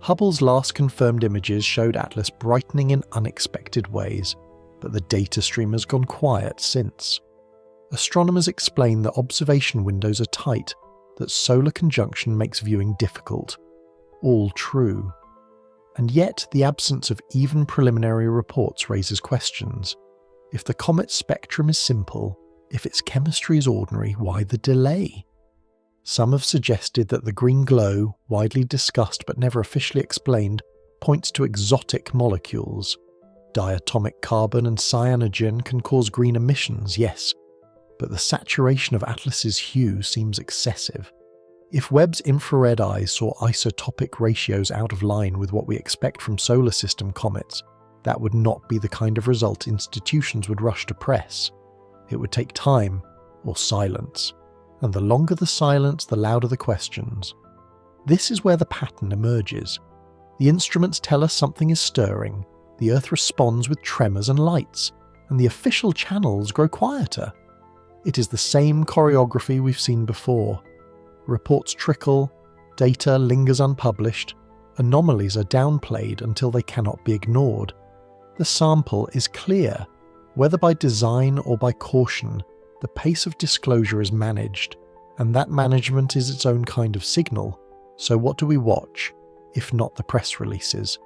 Hubble's last confirmed images showed Atlas brightening in unexpected ways, but the data stream has gone quiet since. Astronomers explain that observation windows are tight, that solar conjunction makes viewing difficult. All true. And yet, the absence of even preliminary reports raises questions. If the comet's spectrum is simple, if its chemistry is ordinary, why the delay? Some have suggested that the green glow, widely discussed but never officially explained, points to exotic molecules. Diatomic carbon and cyanogen can cause green emissions, yes, but the saturation of Atlas's hue seems excessive. If Webb's infrared eyes saw isotopic ratios out of line with what we expect from solar system comets, that would not be the kind of result institutions would rush to press. It would take time, or silence. And the longer the silence, the louder the questions. This is where the pattern emerges. The instruments tell us something is stirring, the Earth responds with tremors and lights, and the official channels grow quieter. It is the same choreography we've seen before. Reports trickle, data lingers unpublished, anomalies are downplayed until they cannot be ignored. The sample is clear. Whether by design or by caution, the pace of disclosure is managed, and that management is its own kind of signal. So what do we watch, if not the press releases?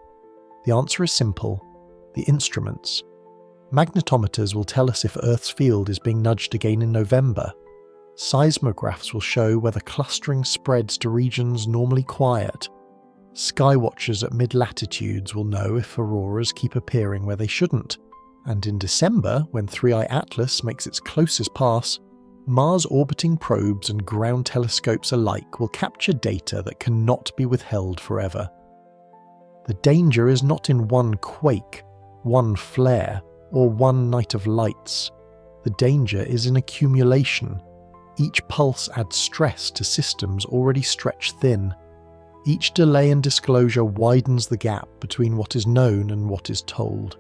The answer is simple: the instruments. Magnetometers will tell us if Earth's field is being nudged again in November. Seismographs will show whether clustering spreads to regions normally quiet. Skywatchers at mid-latitudes will know if auroras keep appearing where they shouldn't. And in December, when 3I Atlas makes its closest pass, Mars-orbiting probes and ground telescopes alike will capture data that cannot be withheld forever. The danger is not in one quake, one flare, or one night of lights. The danger is in accumulation. Each pulse adds stress to systems already stretched thin. Each delay and disclosure widens the gap between what is known and what is told.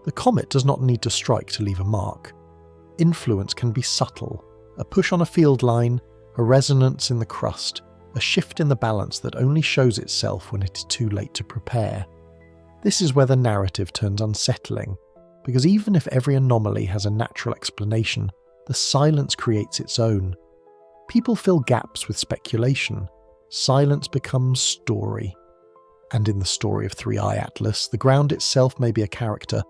The comet does not need to strike to leave a mark. Influence can be subtle: a push on a field line, a resonance in the crust, a shift in the balance that only shows itself when it is too late to prepare. This is where the narrative turns unsettling, because even if every anomaly has a natural explanation, the silence creates its own. People fill gaps with speculation. Silence becomes story. And in the story of 3I Atlas, the ground itself may be a character,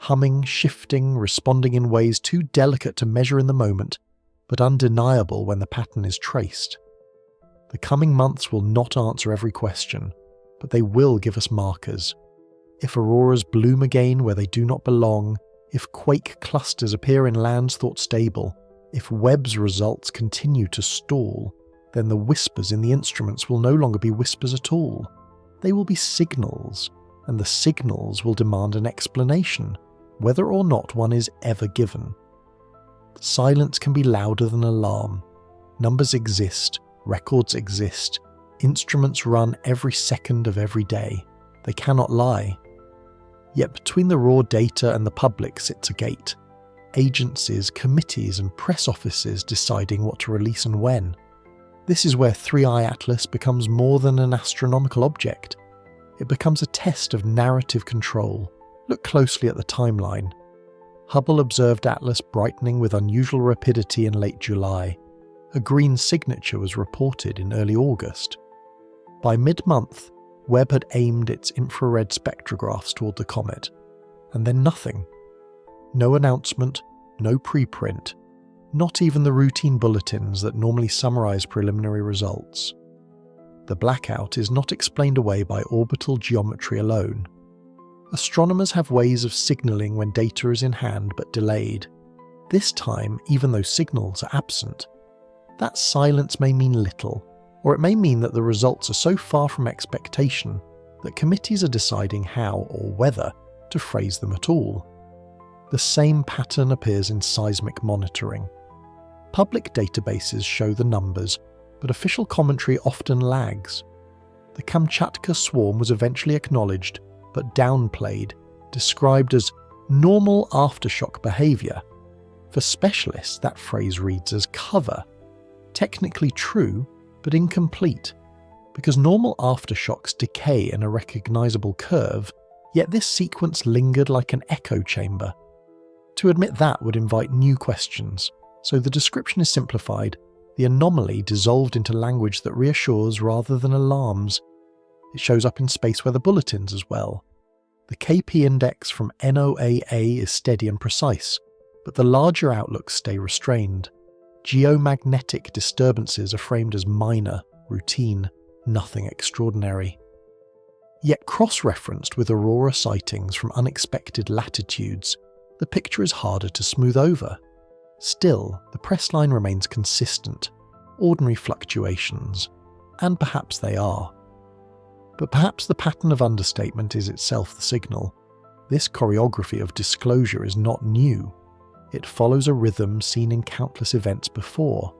humming, shifting, responding in ways too delicate to measure in the moment, but undeniable when the pattern is traced. The coming months will not answer every question, but they will give us markers. If auroras bloom again where they do not belong, if quake clusters appear in lands thought stable, if Webb's results continue to stall, then the whispers in the instruments will no longer be whispers at all. They will be signals, and the signals will demand an explanation, whether or not one is ever given. Silence can be louder than alarm. Numbers exist, records exist, instruments run every second of every day. They cannot lie. Yet between the raw data and the public sits a gate. Agencies, committees and press offices deciding what to release and when. This is where 3I Atlas becomes more than an astronomical object. It becomes a test of narrative control. Look closely at the timeline. Hubble observed Atlas brightening with unusual rapidity in late July. A green signature was reported in early August. By mid-month, Webb had aimed its infrared spectrographs toward the comet, and then nothing. No announcement, no preprint, not even the routine bulletins that normally summarize preliminary results. The blackout is not explained away by orbital geometry alone. Astronomers have ways of signaling when data is in hand but delayed. This time, even though signals are absent. That silence may mean little, or it may mean that the results are so far from expectation that committees are deciding how or whether to phrase them at all. The same pattern appears in seismic monitoring. Public databases show the numbers, but official commentary often lags. The Kamchatka swarm was eventually acknowledged, but downplayed, described as normal aftershock behaviour. For specialists, that phrase reads as cover. Technically true, but incomplete, because normal aftershocks decay in a recognisable curve, yet this sequence lingered like an echo chamber. To admit that would invite new questions, so the description is simplified, the anomaly dissolved into language that reassures rather than alarms. It shows up in space weather bulletins as well. The KP index from NOAA is steady and precise, but the larger outlooks stay restrained. Geomagnetic disturbances are framed as minor, routine, nothing extraordinary. Yet cross-referenced with aurora sightings from unexpected latitudes, the picture is harder to smooth over. Still, the press line remains consistent, ordinary fluctuations, and perhaps they are. But perhaps the pattern of understatement is itself the signal. This choreography of disclosure is not new. It follows a rhythm seen in countless events before.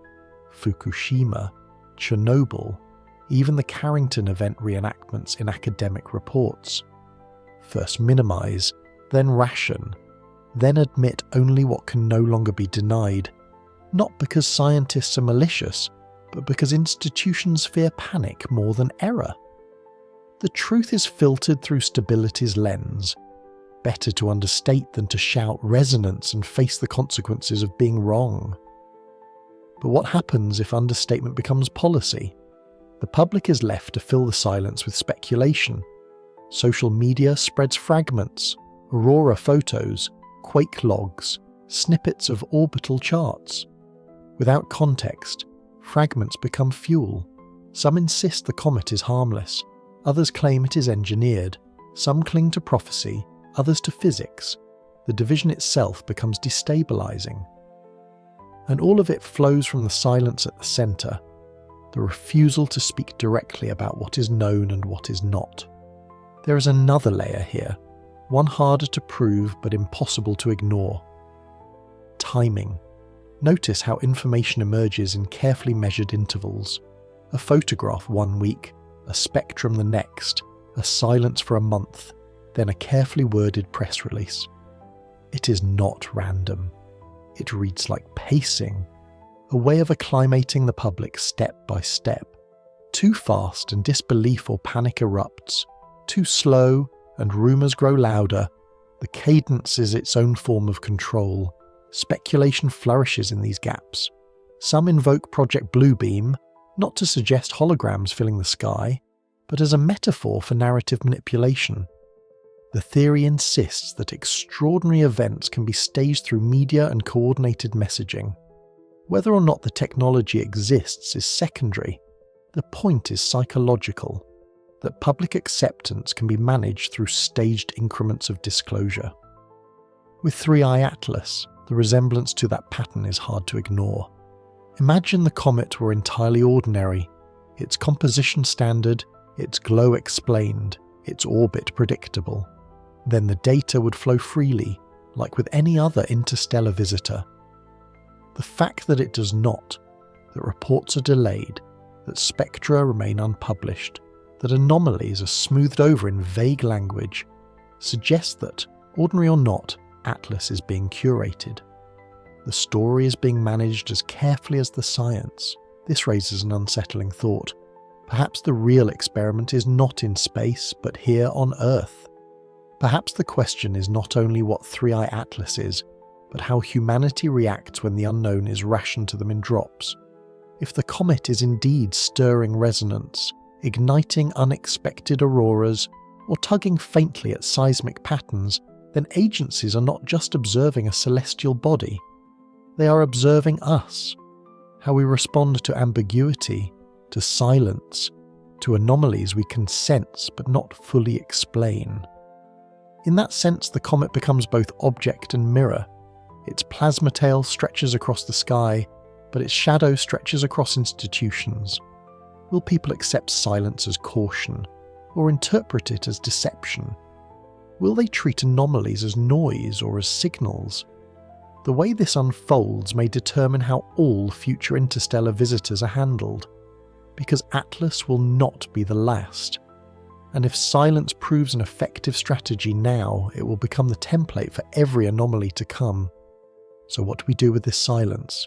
Fukushima, Chernobyl, even the Carrington event reenactments in academic reports. First minimize, then ration, then admit only what can no longer be denied, not because scientists are malicious, but because institutions fear panic more than error. The truth is filtered through stability's lens. Better to understate than to shout resonance and face the consequences of being wrong. But what happens if understatement becomes policy? The public is left to fill the silence with speculation. Social media spreads fragments, aurora photos, quake logs, snippets of orbital charts. Without context, fragments become fuel. Some insist the comet is harmless, others claim it is engineered, some cling to prophecy, others to physics. The division itself becomes destabilizing. And all of it flows from the silence at the center, the refusal to speak directly about what is known and what is not. There is another layer here, one harder to prove but impossible to ignore. Timing. Notice how information emerges in carefully measured intervals. A photograph 1 week, a spectrum the next, a silence for a month, then a carefully worded press release. It is not random. It reads like pacing, a way of acclimating the public step by step. Too fast and disbelief or panic erupts. Too slow and rumours grow louder. The cadence is its own form of control. Speculation flourishes in these gaps. Some invoke Project Bluebeam, not to suggest holograms filling the sky, but as a metaphor for narrative manipulation. The theory insists that extraordinary events can be staged through media and coordinated messaging. Whether or not the technology exists is secondary. The point is psychological, that public acceptance can be managed through staged increments of disclosure. With 3i Atlas, the resemblance to that pattern is hard to ignore. Imagine the comet were entirely ordinary, its composition standard, its glow explained, its orbit predictable. Then the data would flow freely, like with any other interstellar visitor. The fact that it does not, that reports are delayed, that spectra remain unpublished, that anomalies are smoothed over in vague language, suggests that, ordinary or not, Atlas is being curated. The story is being managed as carefully as the science. This raises an unsettling thought. Perhaps the real experiment is not in space, but here on Earth. Perhaps the question is not only what 3i Atlas is, but how humanity reacts when the unknown is rationed to them in drops. If the comet is indeed stirring resonance, igniting unexpected auroras, or tugging faintly at seismic patterns, then agencies are not just observing a celestial body. They are observing us, how we respond to ambiguity, to silence, to anomalies we can sense but not fully explain. In that sense, the comet becomes both object and mirror. Its plasma tail stretches across the sky, but its shadow stretches across institutions. Will people accept silence as caution, or interpret it as deception? Will they treat anomalies as noise or as signals? The way this unfolds may determine how all future interstellar visitors are handled. because Atlas will not be the last. And if silence proves an effective strategy now, it will become the template for every anomaly to come. So what do we do with this silence?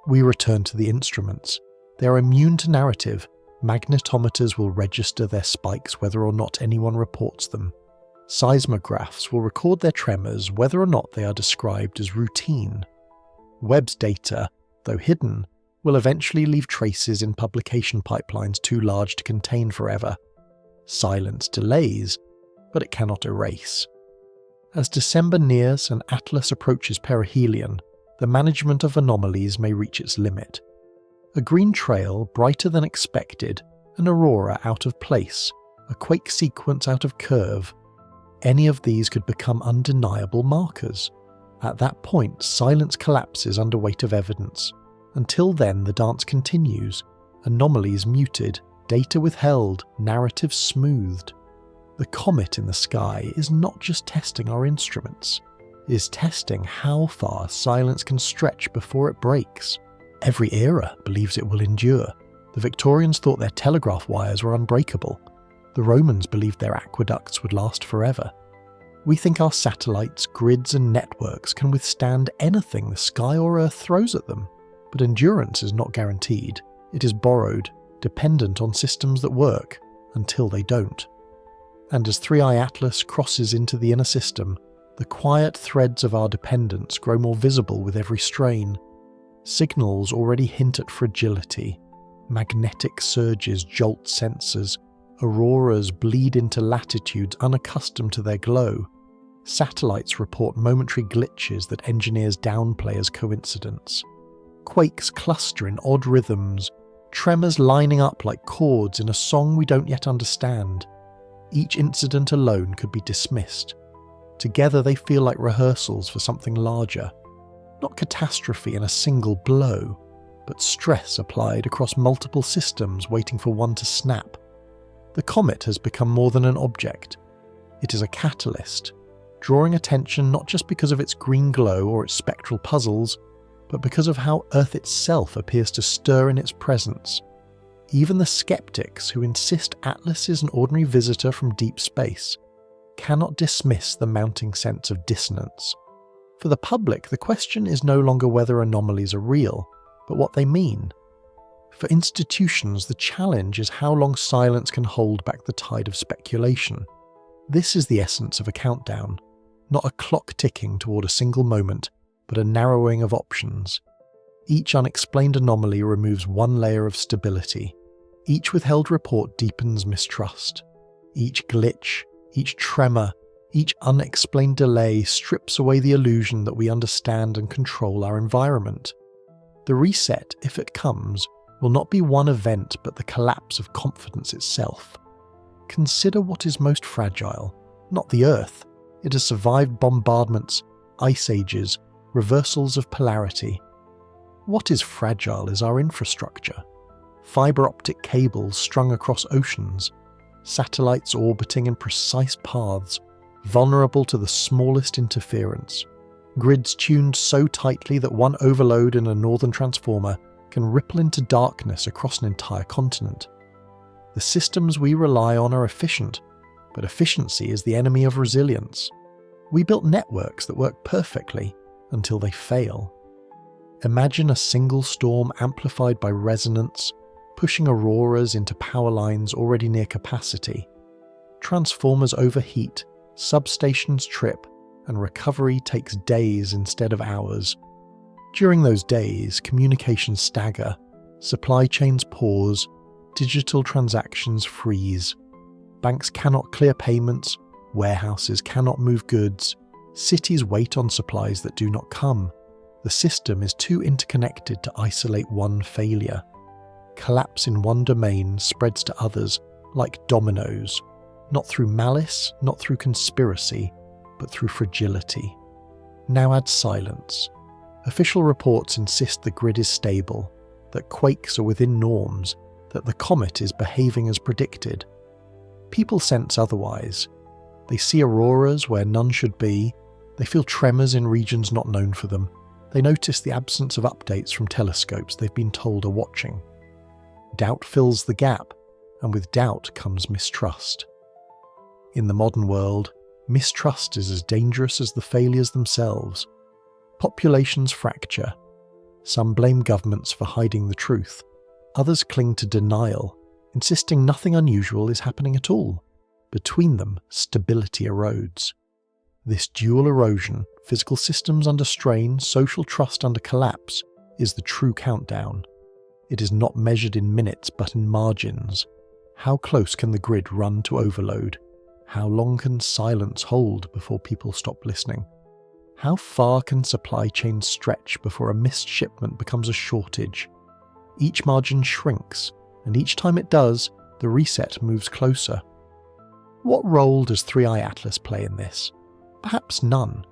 We return to the instruments. They are immune to narrative. Magnetometers will register their spikes whether or not anyone reports them. Seismographs will record their tremors whether or not they are described as routine. Webb's data, though hidden, will eventually leave traces in publication pipelines too large to contain forever. Silence delays, but it cannot erase. As December nears and Atlas approaches perihelion, the management of anomalies may reach its limit. A green trail brighter than expected, an aurora out of place, a quake sequence out of curve. Any of these could become undeniable markers. At that point, silence collapses under weight of evidence. Until then, the dance continues, anomalies muted, data withheld, narrative smoothed. The comet in the sky is not just testing our instruments, it is testing how far silence can stretch before it breaks. Every era believes it will endure. The Victorians thought their telegraph wires were unbreakable. The Romans believed their aqueducts would last forever. We think our satellites, grids and networks can withstand anything the sky or Earth throws at them, but endurance is not guaranteed. It is borrowed, dependent on systems that work, until they don't. And as 3i Atlas crosses into the inner system, the quiet threads of our dependence grow more visible with every strain. Signals already hint at fragility. Magnetic surges jolt sensors. Auroras bleed into latitudes unaccustomed to their glow. Satellites report momentary glitches that engineers downplay as coincidence. Quakes cluster in odd rhythms, tremors lining up like chords in a song we don't yet understand. Each incident alone could be dismissed. Together they feel like rehearsals for something larger. Not catastrophe in a single blow, but stress applied across multiple systems waiting for one to snap. The comet has become more than an object. It is a catalyst, drawing attention not just because of its green glow or its spectral puzzles, but because of how Earth itself appears to stir in its presence. Even the skeptics who insist Atlas is an ordinary visitor from deep space cannot dismiss the mounting sense of dissonance. For the public, the question is no longer whether anomalies are real, but what they mean. For institutions, the challenge is how long silence can hold back the tide of speculation. This is the essence of a countdown, not a clock ticking toward a single moment, but a narrowing of options. Each unexplained anomaly removes one layer of stability. Each withheld report deepens mistrust. Each glitch, each tremor, each unexplained delay strips away the illusion that we understand and control our environment. The reset, if it comes, will not be one event but the collapse of confidence itself. Consider what is most fragile, not the Earth. It has survived bombardments, ice ages, reversals of polarity. What is fragile is our infrastructure. Fiber optic cables strung across oceans, satellites orbiting in precise paths, vulnerable to the smallest interference, grids tuned so tightly that one overload in a northern transformer can ripple into darkness across an entire continent. The systems we rely on are efficient, but efficiency is the enemy of resilience. We built networks that work perfectly until they fail. Imagine a single storm amplified by resonance, pushing auroras into power lines already near capacity. Transformers overheat, substations trip, and recovery takes days instead of hours. During those days, communications stagger, supply chains pause, digital transactions freeze. Banks cannot clear payments, warehouses cannot move goods, cities wait on supplies that do not come. The system is too interconnected to isolate one failure. Collapse in one domain spreads to others like dominoes, not through malice, not through conspiracy, but through fragility. Now add silence. Official reports insist the grid is stable, that quakes are within norms, that the comet is behaving as predicted. People sense otherwise. They see auroras where none should be, they feel tremors in regions not known for them, they notice the absence of updates from telescopes they've been told are watching. Doubt fills the gap, and with doubt comes mistrust. In the modern world, mistrust is as dangerous as the failures themselves. Populations fracture. Some blame governments for hiding the truth. Others cling to denial, insisting nothing unusual is happening at all. Between them, stability erodes. This dual erosion, physical systems under strain, social trust under collapse, is the true countdown. It is not measured in minutes but in margins. How close can the grid run to overload? How long can silence hold before people stop listening? How far can supply chains stretch before a missed shipment becomes a shortage? Each margin shrinks, and each time it does, the reset moves closer. What role does 3i Atlas play in this? Perhaps none.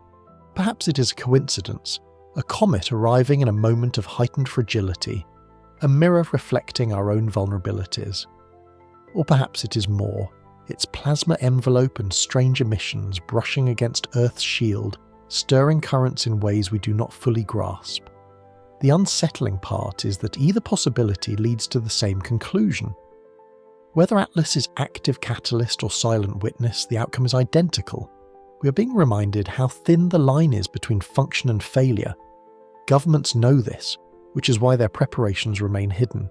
Perhaps it is a coincidence, a comet arriving in a moment of heightened fragility, a mirror reflecting our own vulnerabilities. Or perhaps it is more, its plasma envelope and strange emissions brushing against Earth's shield, stirring currents in ways we do not fully grasp. The unsettling part is that either possibility leads to the same conclusion. Whether Atlas is active catalyst or silent witness, the outcome is identical. We are being reminded how thin the line is between function and failure. Governments know this, which is why their preparations remain hidden.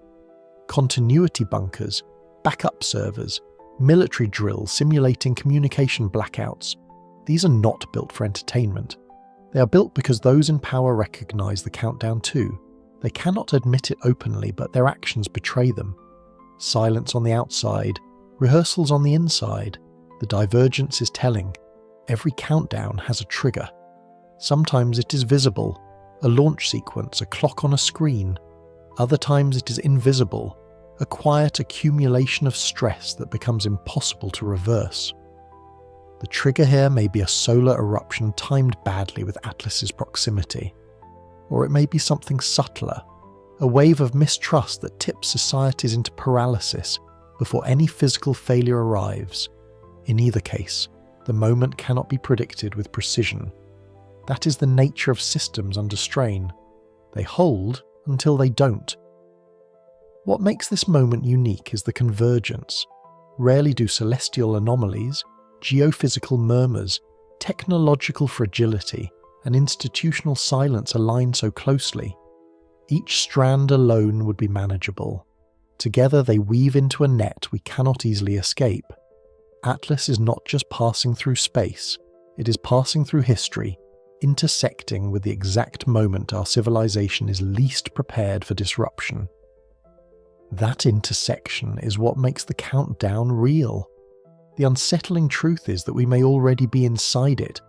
Continuity bunkers, backup servers, military drills simulating communication blackouts. These are not built for entertainment. They are built because those in power recognize the countdown too. They cannot admit it openly, but their actions betray them. Silence on the outside, rehearsals on the inside. The divergence is telling. Every countdown has a trigger. Sometimes it is visible, a launch sequence, a clock on a screen. Other times it is invisible, a quiet accumulation of stress that becomes impossible to reverse. The trigger here may be a solar eruption timed badly with Atlas's proximity. Or it may be something subtler, a wave of mistrust that tips societies into paralysis before any physical failure arrives. In either case, the moment cannot be predicted with precision. That is the nature of systems under strain. They hold until they don't. What makes this moment unique is the convergence. Rarely do celestial anomalies, geophysical murmurs, technological fragility, and institutional silence align so closely. Each strand alone would be manageable. Together they weave into a net we cannot easily escape. Atlas is not just passing through space, it is passing through history, intersecting with the exact moment our civilization is least prepared for disruption. That intersection is what makes the countdown real. The unsettling truth is that we may already be inside it.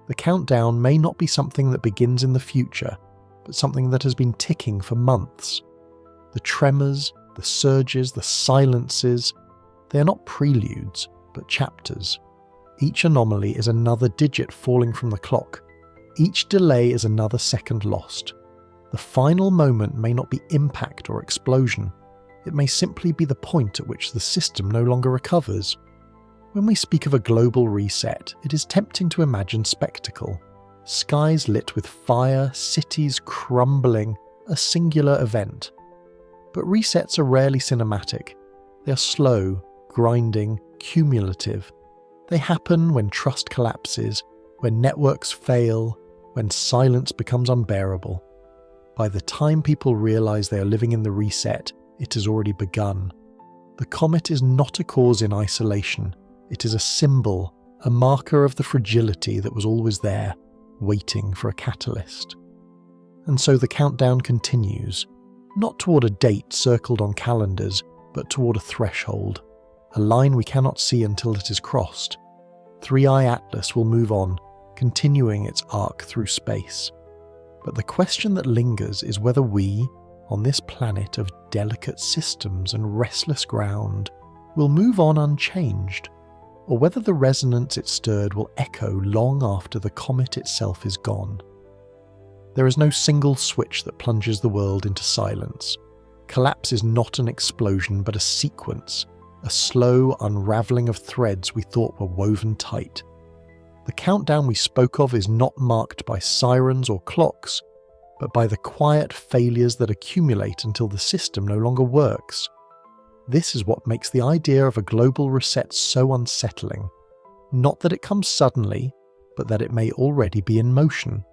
The countdown may not be something that begins in the future, but something that has been ticking for months. The tremors, the surges, the silences, they are not preludes, but chapters. Each anomaly is another digit falling from the clock. Each delay is another second lost. The final moment may not be impact or explosion. It may simply be the point at which the system no longer recovers. When we speak of a global reset, it is tempting to imagine spectacle. Skies lit with fire, cities crumbling, a singular event. But resets are rarely cinematic. They are slow, grinding, cumulative. They happen when trust collapses, when networks fail, when silence becomes unbearable. By the time people realize they are living in the reset, it has already begun. The comet is not a cause in isolation. It is a symbol, a marker of the fragility that was always there, waiting for a catalyst. And so the countdown continues, not toward a date circled on calendars, but toward a threshold, a line we cannot see until it is crossed. 3i Atlas will move on, continuing its arc through space. But the question that lingers is whether we, on this planet of delicate systems and restless ground, will move on unchanged, or whether the resonance it stirred will echo long after the comet itself is gone. There is no single switch that plunges the world into silence. Collapse is not an explosion but a sequence, a slow unravelling of threads we thought were woven tight. The countdown we spoke of is not marked by sirens or clocks, but by the quiet failures that accumulate until the system no longer works. This is what makes the idea of a global reset so unsettling. Not that it comes suddenly, but that it may already be in motion.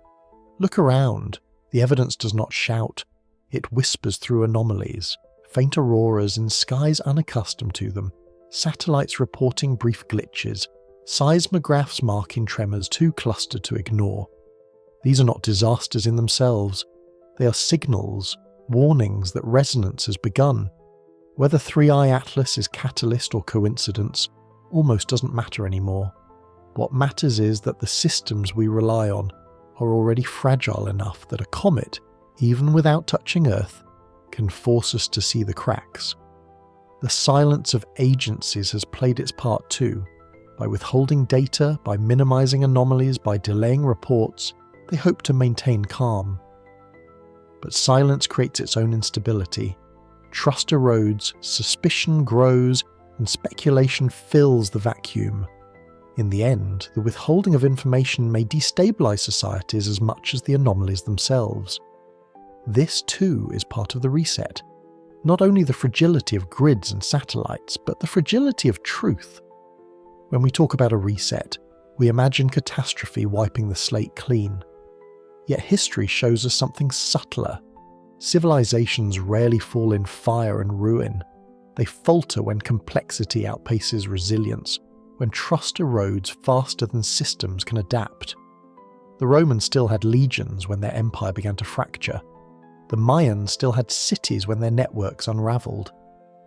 Look around. The evidence does not shout. It whispers through anomalies, faint auroras in skies unaccustomed to them, satellites reporting brief glitches, seismographs marking tremors too clustered to ignore. These are not disasters in themselves. They are signals, warnings that resonance has begun. Whether 3i Atlas is catalyst or coincidence almost doesn't matter anymore. What matters is that the systems we rely on are already fragile enough that a comet, even without touching Earth, can force us to see the cracks. The silence of agencies has played its part too. By withholding data, by minimizing anomalies, by delaying reports, they hope to maintain calm. But silence creates its own instability. Trust erodes, suspicion grows, and speculation fills the vacuum. In the end, the withholding of information may destabilize societies as much as the anomalies themselves. This too is part of the reset. Not only the fragility of grids and satellites, but the fragility of truth. When we talk about a reset, we imagine catastrophe wiping the slate clean. Yet history shows us something subtler. Civilizations rarely fall in fire and ruin. They falter when complexity outpaces resilience, when trust erodes faster than systems can adapt. The Romans still had legions when their empire began to fracture. The Mayans still had cities when their networks unraveled.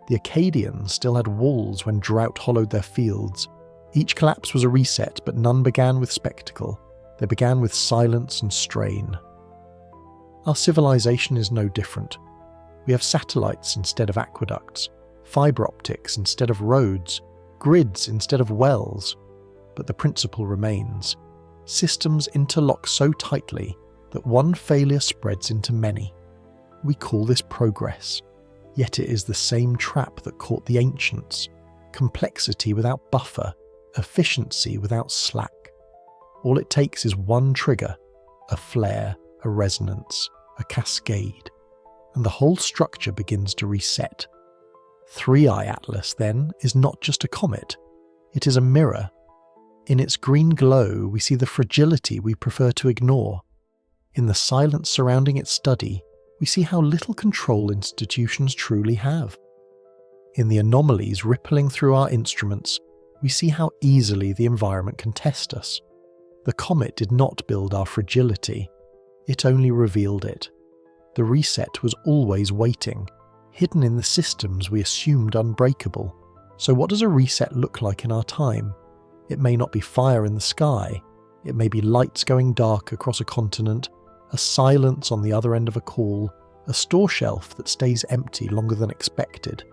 The Akkadians still had walls when drought hollowed their fields. Each collapse was a reset, but none began with spectacle. They began with silence and strain. Our civilization is no different. We have satellites instead of aqueducts, fibre optics instead of roads, grids instead of wells. But the principle remains. Systems interlock so tightly that one failure spreads into many. We call this progress, yet it is the same trap that caught the ancients: complexity without buffer, efficiency without slack. All it takes is one trigger, a flare, a resonance, a cascade, and the whole structure begins to reset. 3i Atlas, then, is not just a comet, it is a mirror. In its green glow, we see the fragility we prefer to ignore. In the silence surrounding its study, we see how little control institutions truly have. In the anomalies rippling through our instruments, we see how easily the environment can test us. The comet did not build our fragility, it only revealed it. The reset was always waiting, hidden in the systems we assumed unbreakable. So what does a reset look like in our time? It may not be fire in the sky, it may be lights going dark across a continent, a silence on the other end of a call, a store shelf that stays empty longer than expected.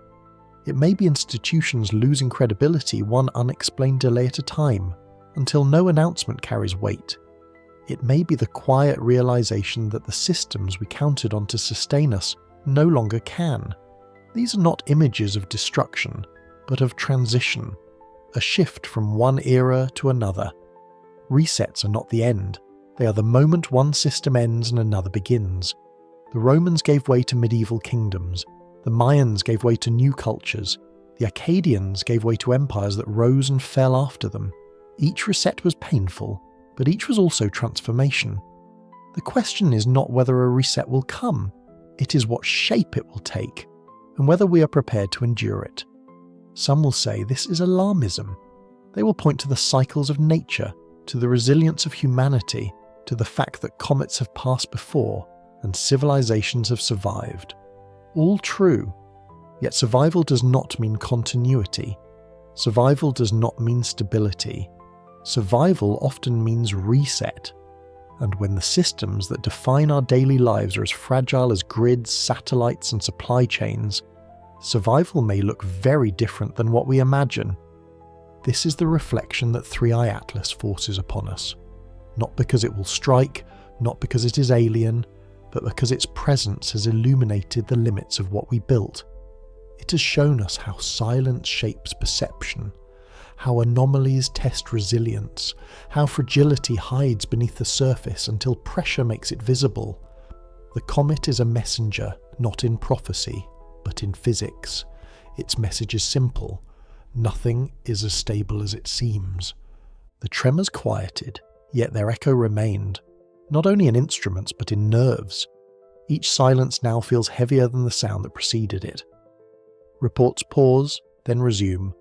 It may be institutions losing credibility one unexplained delay at a time, until no announcement carries weight. It may be the quiet realization that the systems we counted on to sustain us no longer can. These are not images of destruction, but of transition, a shift from one era to another. Resets are not the end, they are the moment one system ends and another begins. The Romans gave way to medieval kingdoms, the Mayans gave way to new cultures, the Akkadians gave way to empires that rose and fell after them. Each reset was painful, but each was also transformation. The question is not whether a reset will come, it is what shape it will take, and whether we are prepared to endure it. Some will say this is alarmism. They will point to the cycles of nature, to the resilience of humanity, to the fact that comets have passed before and civilizations have survived. All true, yet survival does not mean continuity. Survival does not mean stability. Survival often means reset. And when the systems that define our daily lives are as fragile as grids, satellites, and supply chains, survival may look very different than what we imagine. This is the reflection that 3i Atlas forces upon us. Not because it will strike, not because it is alien, but because its presence has illuminated the limits of what we built. It has shown us how silence shapes perception, how anomalies test resilience, how fragility hides beneath the surface until pressure makes it visible. The comet is a messenger, not in prophecy, but in physics, Its message is simple: nothing is as stable as it seems. The tremors quieted, yet their echo remained, not only in instruments but in nerves. Each silence now feels heavier than the sound that preceded it. Reports pause, then resume.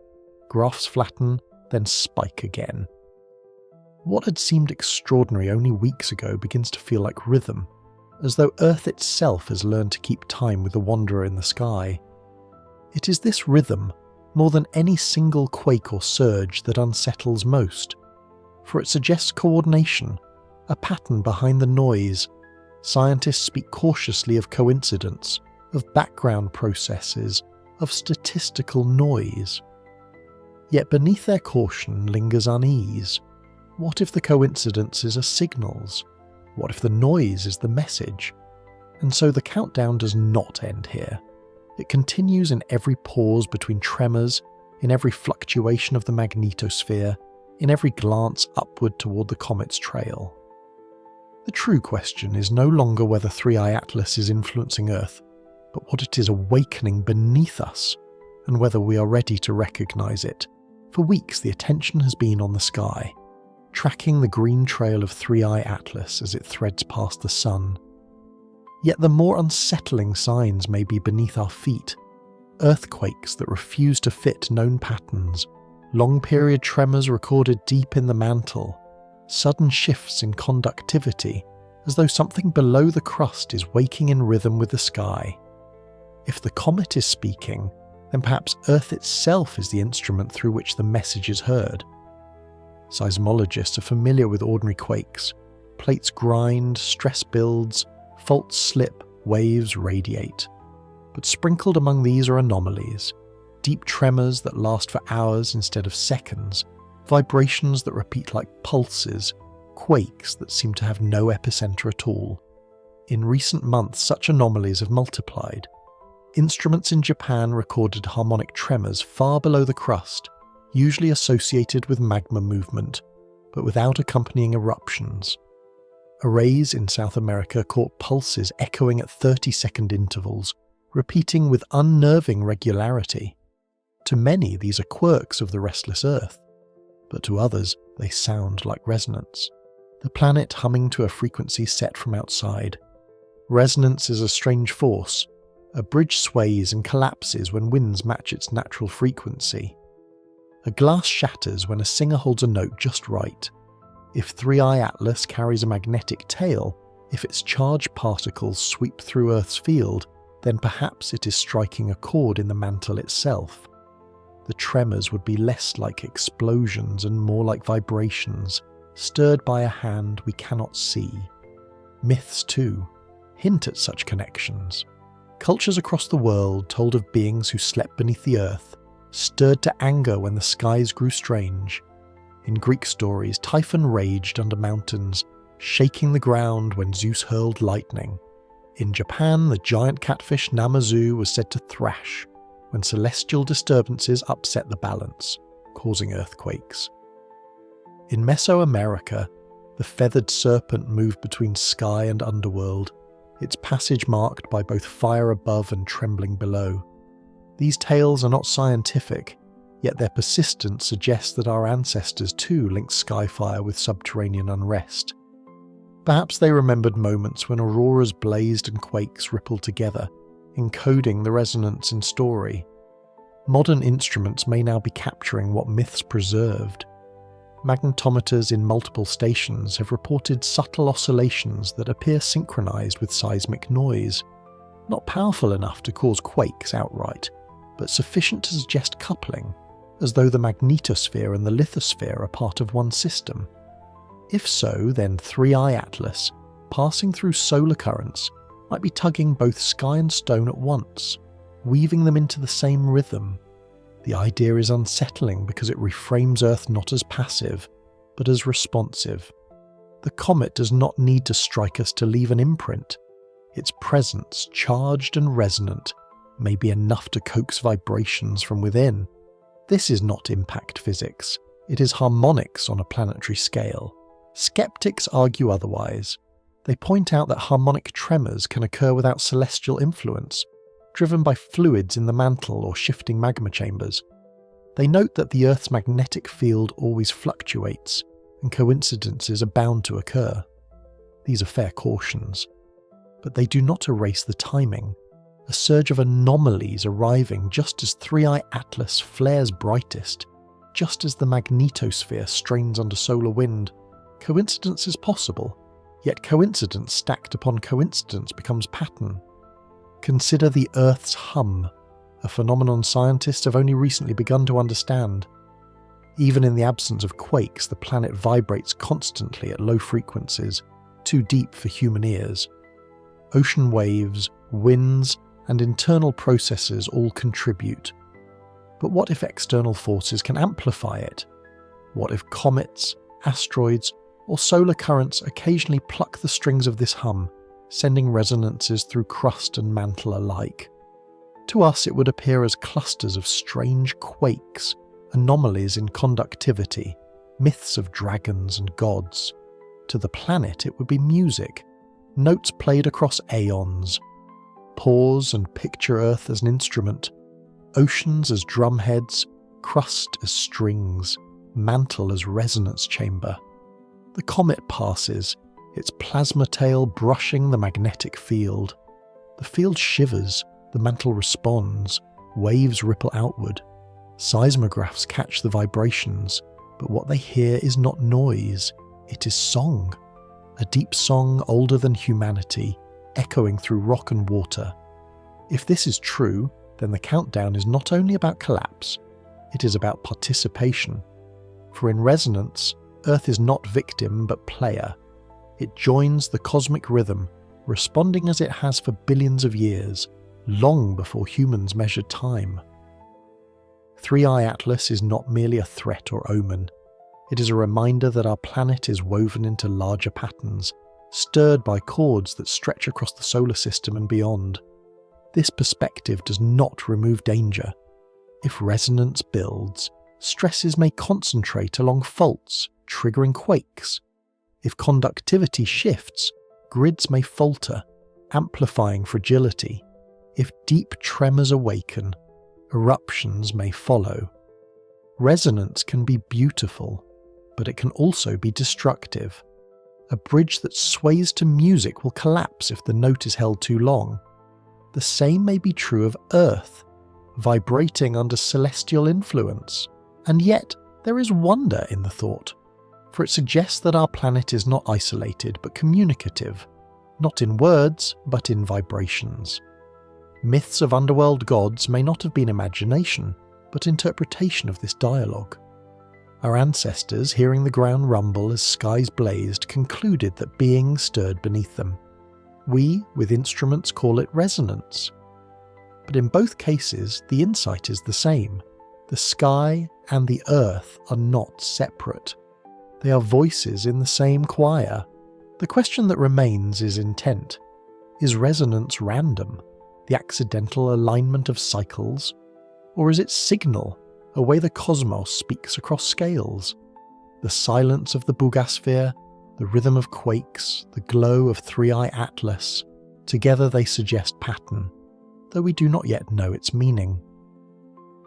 Graphs flatten, then spike again. What had seemed extraordinary only weeks ago begins to feel like rhythm, as though Earth itself has learned to keep time with the wanderer in the sky. It is this rhythm, more than any single quake or surge, that unsettles most, for it suggests coordination, a pattern behind the noise. Scientists speak cautiously of coincidence, of background processes, of statistical noise. Yet beneath their caution lingers unease. What if the coincidences are signals? What if the noise is the message? And so the countdown does not end here. It continues in every pause between tremors, in every fluctuation of the magnetosphere, in every glance upward toward the comet's trail. The true question is no longer whether 3I Atlas is influencing Earth, but what it is awakening beneath us, and whether we are ready to recognize it. For weeks the attention has been on the sky, tracking the green trail of 3I Atlas as it threads past the sun. Yet the more unsettling signs may be beneath our feet: earthquakes that refuse to fit known patterns, long-period tremors recorded deep in the mantle, sudden shifts in conductivity, as though something below the crust is waking in rhythm with the sky. If the comet is speaking, then perhaps Earth itself is the instrument through which the message is heard. Seismologists are familiar with ordinary quakes. Plates grind, stress builds, faults slip, waves radiate. But sprinkled among these are anomalies: deep tremors that last for hours instead of seconds, vibrations that repeat like pulses, quakes that seem to have no epicenter at all. In recent months, such anomalies have multiplied. Instruments in Japan recorded harmonic tremors far below the crust, usually associated with magma movement, but without accompanying eruptions. Arrays in South America caught pulses echoing at 30-second intervals, repeating with unnerving regularity. To many, these are quirks of the restless Earth, but to others, they sound like resonance. The planet humming to a frequency set from outside. Resonance is a strange force. A bridge sways and collapses when winds match its natural frequency. A glass shatters when a singer holds a note just right. If 3I Atlas carries a magnetic tail, if its charged particles sweep through Earth's field, then perhaps it is striking a chord in the mantle itself. The tremors would be less like explosions and more like vibrations, stirred by a hand we cannot see. Myths, too, hint at such connections. Cultures across the world told of beings who slept beneath the earth, stirred to anger when the skies grew strange. In Greek stories, Typhon raged under mountains, shaking the ground when Zeus hurled lightning. In Japan, the giant catfish Namazu was said to thrash when celestial disturbances upset the balance, causing earthquakes. In Mesoamerica, the feathered serpent moved between sky and underworld, its passage marked by both fire above and trembling below. These tales are not scientific, yet their persistence suggests that our ancestors too linked skyfire with subterranean unrest. Perhaps they remembered moments when auroras blazed and quakes rippled together, encoding the resonance in story. Modern instruments may now be capturing what myths preserved. Magnetometers in multiple stations have reported subtle oscillations that appear synchronized with seismic noise, not powerful enough to cause quakes outright, but sufficient to suggest coupling, as though the magnetosphere and the lithosphere are part of one system. If so, then 3I Atlas, passing through solar currents, might be tugging both sky and stone at once, weaving them into the same rhythm. The idea is unsettling because it reframes Earth not as passive, but as responsive. The comet does not need to strike us to leave an imprint. Its presence, charged and resonant, may be enough to coax vibrations from within. This is not impact physics, it is harmonics on a planetary scale. Skeptics argue otherwise. They point out that harmonic tremors can occur without celestial influence. driven by fluids in the mantle or shifting magma chambers. They note that the Earth's magnetic field always fluctuates, and coincidences are bound to occur. These are fair cautions. But they do not erase the timing. A surge of anomalies arriving just as 3I Atlas flares brightest, just as the magnetosphere strains under solar wind. Coincidence is possible, yet coincidence stacked upon coincidence becomes pattern. Consider the Earth's hum, a phenomenon scientists have only recently begun to understand. Even in the absence of quakes, the planet vibrates constantly at low frequencies, too deep for human ears. Ocean waves, winds, and internal processes all contribute. But what if external forces can amplify it? What if comets, asteroids, or solar currents occasionally pluck the strings of this hum, sending resonances through crust and mantle alike? To us it would appear as clusters of strange quakes, anomalies in conductivity, myths of dragons and gods. To the planet it would be music, notes played across aeons. Pause and picture Earth as an instrument, oceans as drumheads, crust as strings, mantle as resonance chamber. The comet passes, its plasma tail brushing the magnetic field. The field shivers, the mantle responds, waves ripple outward. Seismographs catch the vibrations, but what they hear is not noise, it is song. A deep song older than humanity, echoing through rock and water. If this is true, then the countdown is not only about collapse, it is about participation. For in resonance, Earth is not victim but player. It joins the cosmic rhythm, responding as it has for billions of years, long before humans measured time. 3I Atlas is not merely a threat or omen. It is a reminder that our planet is woven into larger patterns, stirred by chords that stretch across the solar system and beyond. This perspective does not remove danger. If resonance builds, stresses may concentrate along faults, triggering quakes. If conductivity shifts, grids may falter, amplifying fragility. If deep tremors awaken, eruptions may follow. Resonance can be beautiful, but it can also be destructive. A bridge that sways to music will collapse if the note is held too long. The same may be true of Earth, vibrating under celestial influence. And yet, there is wonder in the thought, for it suggests that our planet is not isolated but communicative, not in words but in vibrations. Myths of underworld gods may not have been imagination, but interpretation of this dialogue. Our ancestors, hearing the ground rumble as skies blazed, concluded that beings stirred beneath them. We, with instruments, call it resonance. But in both cases, the insight is the same. The sky and the earth are not separate. They are voices in the same choir. The question that remains is intent. Is resonance random, the accidental alignment of cycles? Or is it signal, a way the cosmos speaks across scales? The silence of the Bougasphere, the rhythm of quakes, the glow of 3I Atlas, together they suggest pattern, though we do not yet know its meaning.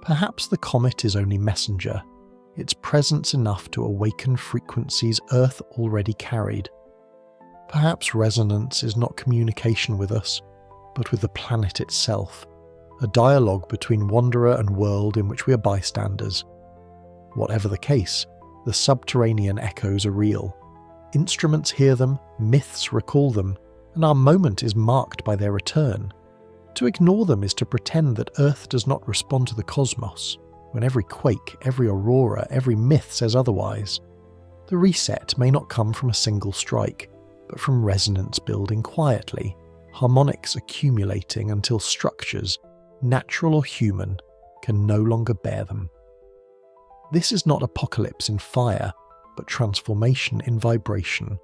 Perhaps the comet is only messenger, its presence enough to awaken frequencies Earth already carried. Perhaps resonance is not communication with us, but with the planet itself, a dialogue between wanderer and world in which we are bystanders. Whatever the case, the subterranean echoes are real. Instruments hear them, myths recall them, and our moment is marked by their return. To ignore them is to pretend that Earth does not respond to the cosmos, when every quake, every aurora, every myth says otherwise. The reset may not come from a single strike, but from resonance building quietly, harmonics accumulating until structures, natural or human, can no longer bear them. This is not apocalypse in fire, but transformation in vibration,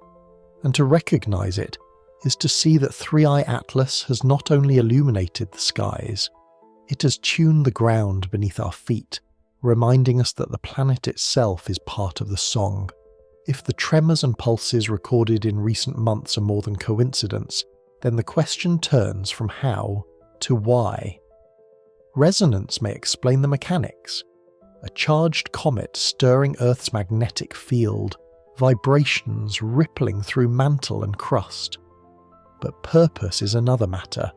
and to recognize it is to see that 3I Atlas has not only illuminated the skies, it has tuned the ground beneath our feet, reminding us that the planet itself is part of the song. If the tremors and pulses recorded in recent months are more than coincidence, then the question turns from how to why. Resonance may explain the mechanics. A charged comet stirring Earth's magnetic field, vibrations rippling through mantle and crust. But purpose is another matter.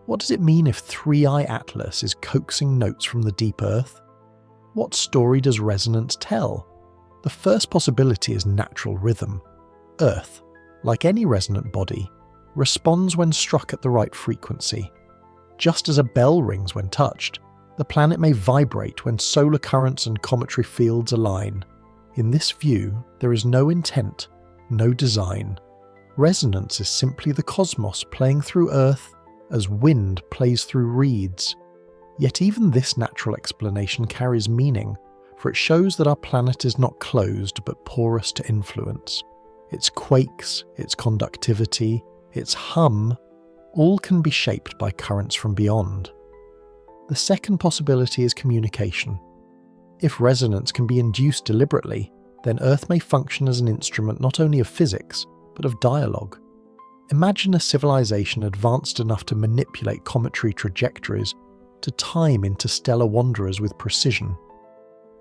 What does it mean if 3i Atlas is coaxing notes from the deep Earth? What story does resonance tell? The first possibility is natural rhythm. Earth, like any resonant body, responds when struck at the right frequency. Just as a bell rings when touched, the planet may vibrate when solar currents and cometary fields align. In this view, there is no intent, no design. Resonance is simply the cosmos playing through Earth as wind plays through reeds. Yet even this natural explanation carries meaning, for it shows that our planet is not closed but porous to influence. Its quakes, its conductivity, its hum, all can be shaped by currents from beyond. The second possibility is communication. If resonance can be induced deliberately, then Earth may function as an instrument not only of physics, but of dialogue. Imagine a civilization advanced enough to manipulate cometary trajectories to time interstellar wanderers with precision.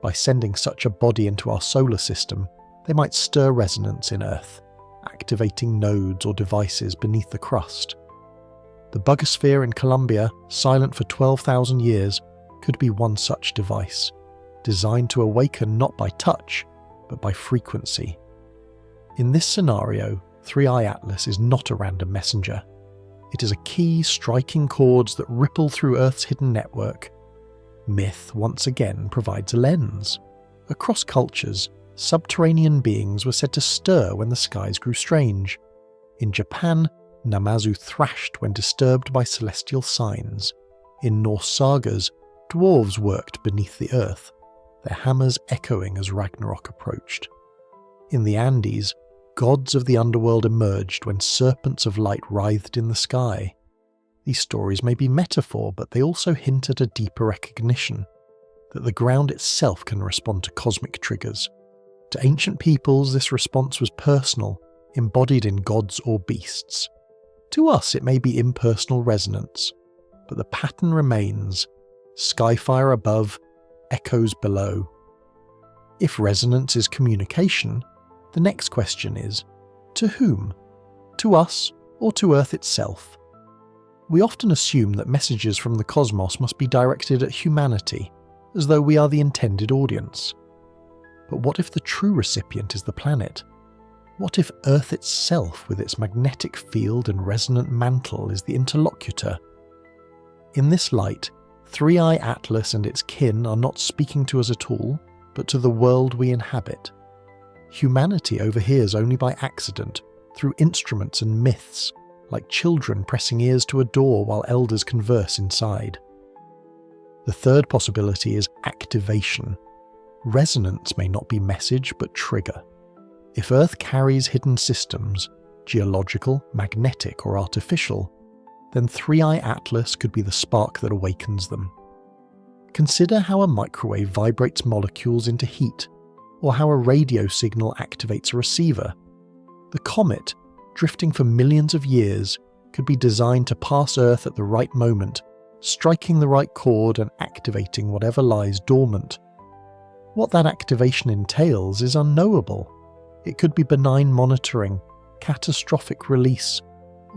By sending such a body into our solar system, they might stir resonance in Earth, activating nodes or devices beneath the crust. The Bugosphere in Colombia, silent for 12,000 years, could be one such device, designed to awaken not by touch, but by frequency. In this scenario, 3i Atlas is not a random messenger. It is a key striking chords that ripple through Earth's hidden network. Myth, once again, provides a lens. Across cultures, subterranean beings were said to stir when the skies grew strange. In Japan, Namazu thrashed when disturbed by celestial signs. In Norse sagas, dwarves worked beneath the earth, their hammers echoing as Ragnarok approached. In the Andes, gods of the underworld emerged when serpents of light writhed in the sky. These stories may be metaphor, but they also hint at a deeper recognition that the ground itself can respond to cosmic triggers. To ancient peoples, this response was personal, embodied in gods or beasts. To us, it may be impersonal resonance, but the pattern remains: skyfire above, echoes below. If resonance is communication, the next question is, to whom? To us or to Earth itself? We often assume that messages from the cosmos must be directed at humanity, as though we are the intended audience. But what if the true recipient is the planet? What if Earth itself, with its magnetic field and resonant mantle, is the interlocutor? In this light, 3i Atlas and its kin are not speaking to us at all, but to the world we inhabit. Humanity overhears only by accident, through instruments and myths, like children pressing ears to a door while elders converse inside. The third possibility is activation. Resonance may not be message, but trigger. If Earth carries hidden systems, geological, magnetic, or artificial, then 3i Atlas could be the spark that awakens them. Consider how a microwave vibrates molecules into heat, or how a radio signal activates a receiver. The comet, drifting for millions of years, could be designed to pass Earth at the right moment, striking the right chord and activating whatever lies dormant. What that activation entails is unknowable. It could be benign monitoring, catastrophic release,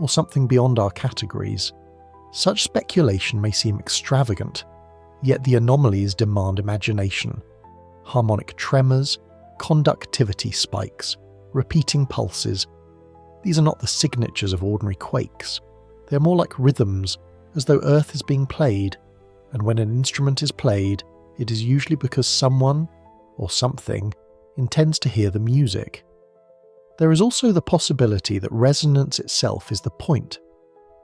or something beyond our categories. Such speculation may seem extravagant, yet the anomalies demand imagination. Harmonic tremors, conductivity spikes, repeating pulses. These are not the signatures of ordinary quakes. They are more like rhythms, as though Earth is being played, and when an instrument is played, it is usually because someone, or something, intends to hear the music. There is also the possibility that resonance itself is the point.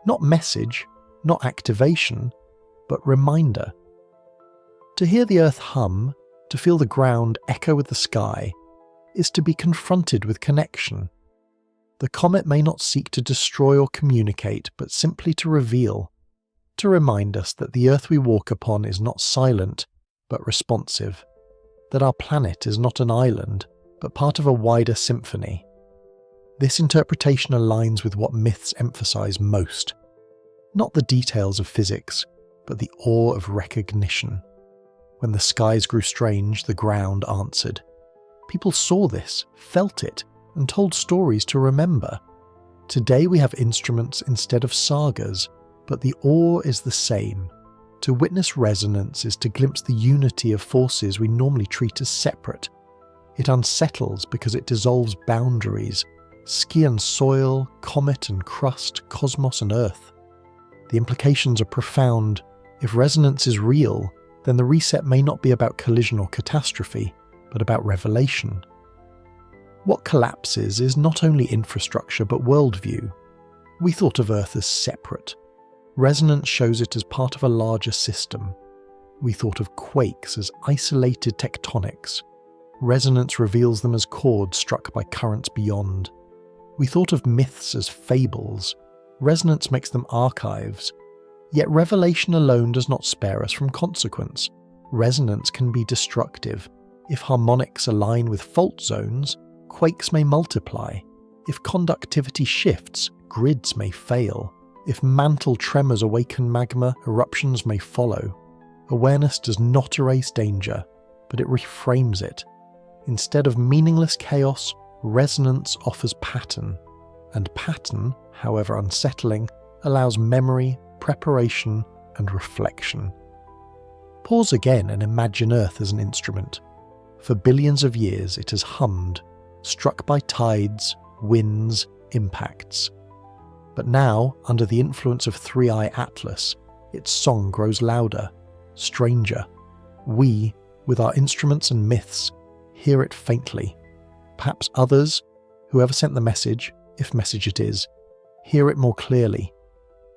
Not message, not activation, but reminder. To hear the earth hum, to feel the ground echo with the sky, is to be confronted with connection. The comet may not seek to destroy or communicate, but simply to reveal, to remind us that the earth we walk upon is not silent, but responsive, that our planet is not an island, but part of a wider symphony. This interpretation aligns with what myths emphasize most: Not the details of physics, but the awe of recognition. When the skies grew strange, the ground answered. People saw this, felt it, and told stories to remember. Today we have instruments instead of sagas, but the awe is the same. To witness resonance is to glimpse the unity of forces we normally treat as separate. It unsettles because it dissolves boundaries, ski and soil, comet and crust, cosmos and earth. The implications are profound. If resonance is real, then the reset may not be about collision or catastrophe, but about revelation. What collapses is not only infrastructure but worldview. We thought of Earth as separate. Resonance shows it as part of a larger system. We thought of quakes as isolated tectonics. Resonance reveals them as chords struck by currents beyond. We thought of myths as fables. Resonance makes them archives. Yet revelation alone does not spare us from consequence. Resonance can be destructive. If harmonics align with fault zones, quakes may multiply. If conductivity shifts, grids may fail. If mantle tremors awaken magma, eruptions may follow. Awareness does not erase danger, but it reframes it. Instead of meaningless chaos, resonance offers pattern. And pattern, however unsettling, allows memory, preparation, and reflection. Pause again and imagine Earth as an instrument. For billions of years it has hummed, struck by tides, winds, impacts. But now, under the influence of Three-Eye Atlas, its song grows louder, stranger. We, with our instruments and myths, hear it faintly. Perhaps others, whoever sent the message, if message it is, hear it more clearly.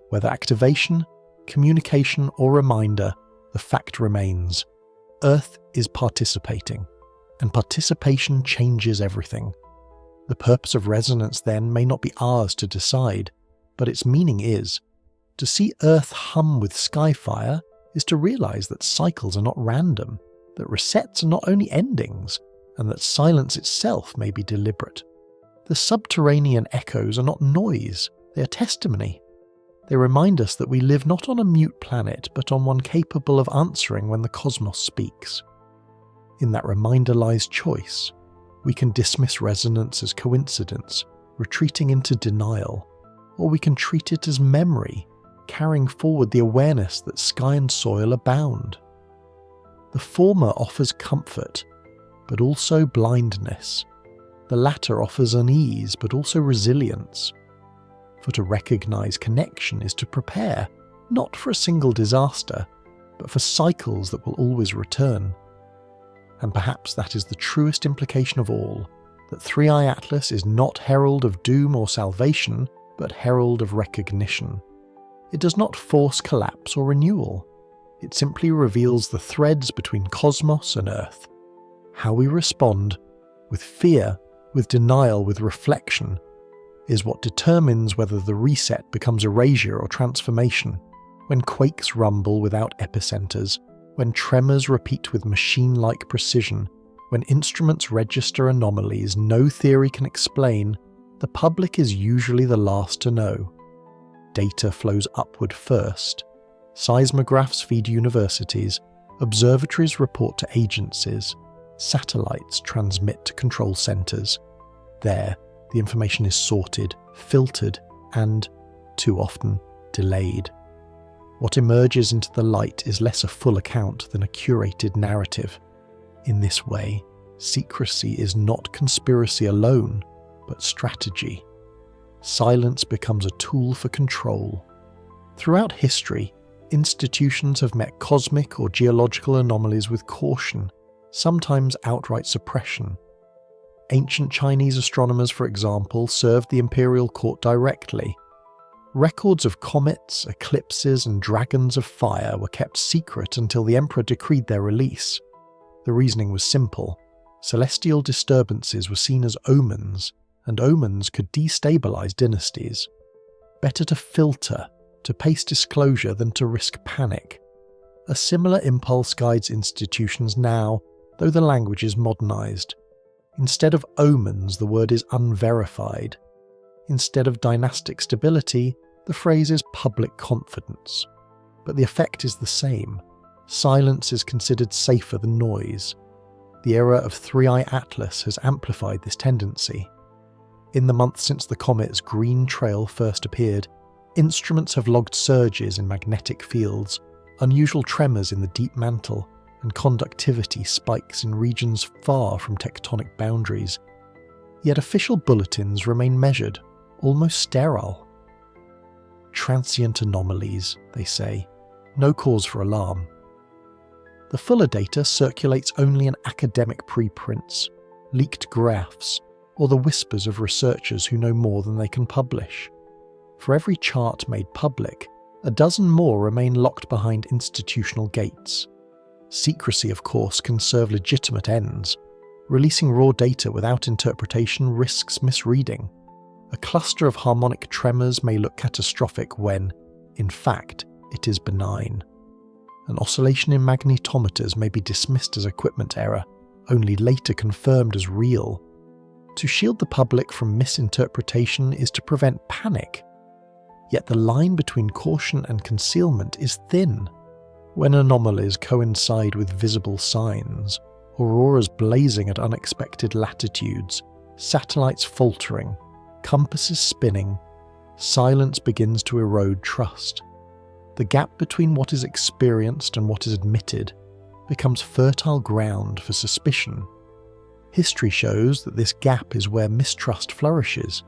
Whether activation, communication, or reminder, the fact remains. Earth is participating, and participation changes everything. The purpose of resonance then may not be ours to decide, but its meaning is. To see Earth hum with skyfire is to realize that cycles are not random, that resets are not only endings, and that silence itself may be deliberate. The subterranean echoes are not noise, they are testimony. They remind us that we live not on a mute planet, but on one capable of answering when the cosmos speaks. In that reminder lies choice. We can dismiss resonance as coincidence, retreating into denial, or we can treat it as memory, carrying forward the awareness that sky and soil are bound. The former offers comfort, but also blindness. The latter offers unease, but also resilience. For to recognize connection is to prepare, not for a single disaster, but for cycles that will always return. And perhaps that is the truest implication of all, that Three-Eye Atlas is not herald of doom or salvation, but herald of recognition. It does not force collapse or renewal. It simply reveals the threads between cosmos and Earth. How we respond, with fear, with denial, with reflection, is what determines whether the reset becomes erasure or transformation. When quakes rumble without epicenters, when tremors repeat with machine-like precision, when instruments register anomalies no theory can explain, the public is usually the last to know. Data flows upward first. Seismographs feed universities, observatories report to agencies, satellites transmit to control centers. There, the information is sorted, filtered, and, too often, delayed. What emerges into the light is less a full account than a curated narrative. In this way, secrecy is not conspiracy alone, but strategy. Silence becomes a tool for control. Throughout history, institutions have met cosmic or geological anomalies with caution, sometimes outright suppression. Ancient Chinese astronomers, for example, served the imperial court directly. Records of comets, eclipses, and dragons of fire were kept secret until the emperor decreed their release. The reasoning was simple. Celestial disturbances were seen as omens, and omens could destabilize dynasties. Better to filter, to pace disclosure than to risk panic. A similar impulse guides institutions now, though the language is modernized. Instead of omens, the word is unverified. Instead of dynastic stability, The phrase is public confidence, but the effect is the same. Silence is considered safer than noise. The era of Three-Eye Atlas has amplified this tendency. In the months since the comet's green trail first appeared, instruments have logged surges in magnetic fields, unusual tremors in the deep mantle, and conductivity spikes in regions far from tectonic boundaries. Yet official bulletins remain measured, almost sterile. Transient anomalies, they say. No cause for alarm. The fuller data circulates only in academic preprints, leaked graphs, or the whispers of researchers who know more than they can publish. For every chart made public, a dozen more remain locked behind institutional gates. Secrecy, of course, can serve legitimate ends. Releasing raw data without interpretation risks misreading. A cluster of harmonic tremors may look catastrophic when, in fact, it is benign. An oscillation in magnetometers may be dismissed as equipment error, only later confirmed as real. To shield the public from misinterpretation is to prevent panic. Yet the line between caution and concealment is thin. When anomalies coincide with visible signs, auroras blazing at unexpected latitudes, satellites faltering, compasses spinning, silence begins to erode trust. The gap between what is experienced and what is admitted becomes fertile ground for suspicion. History shows that this gap is where mistrust flourishes.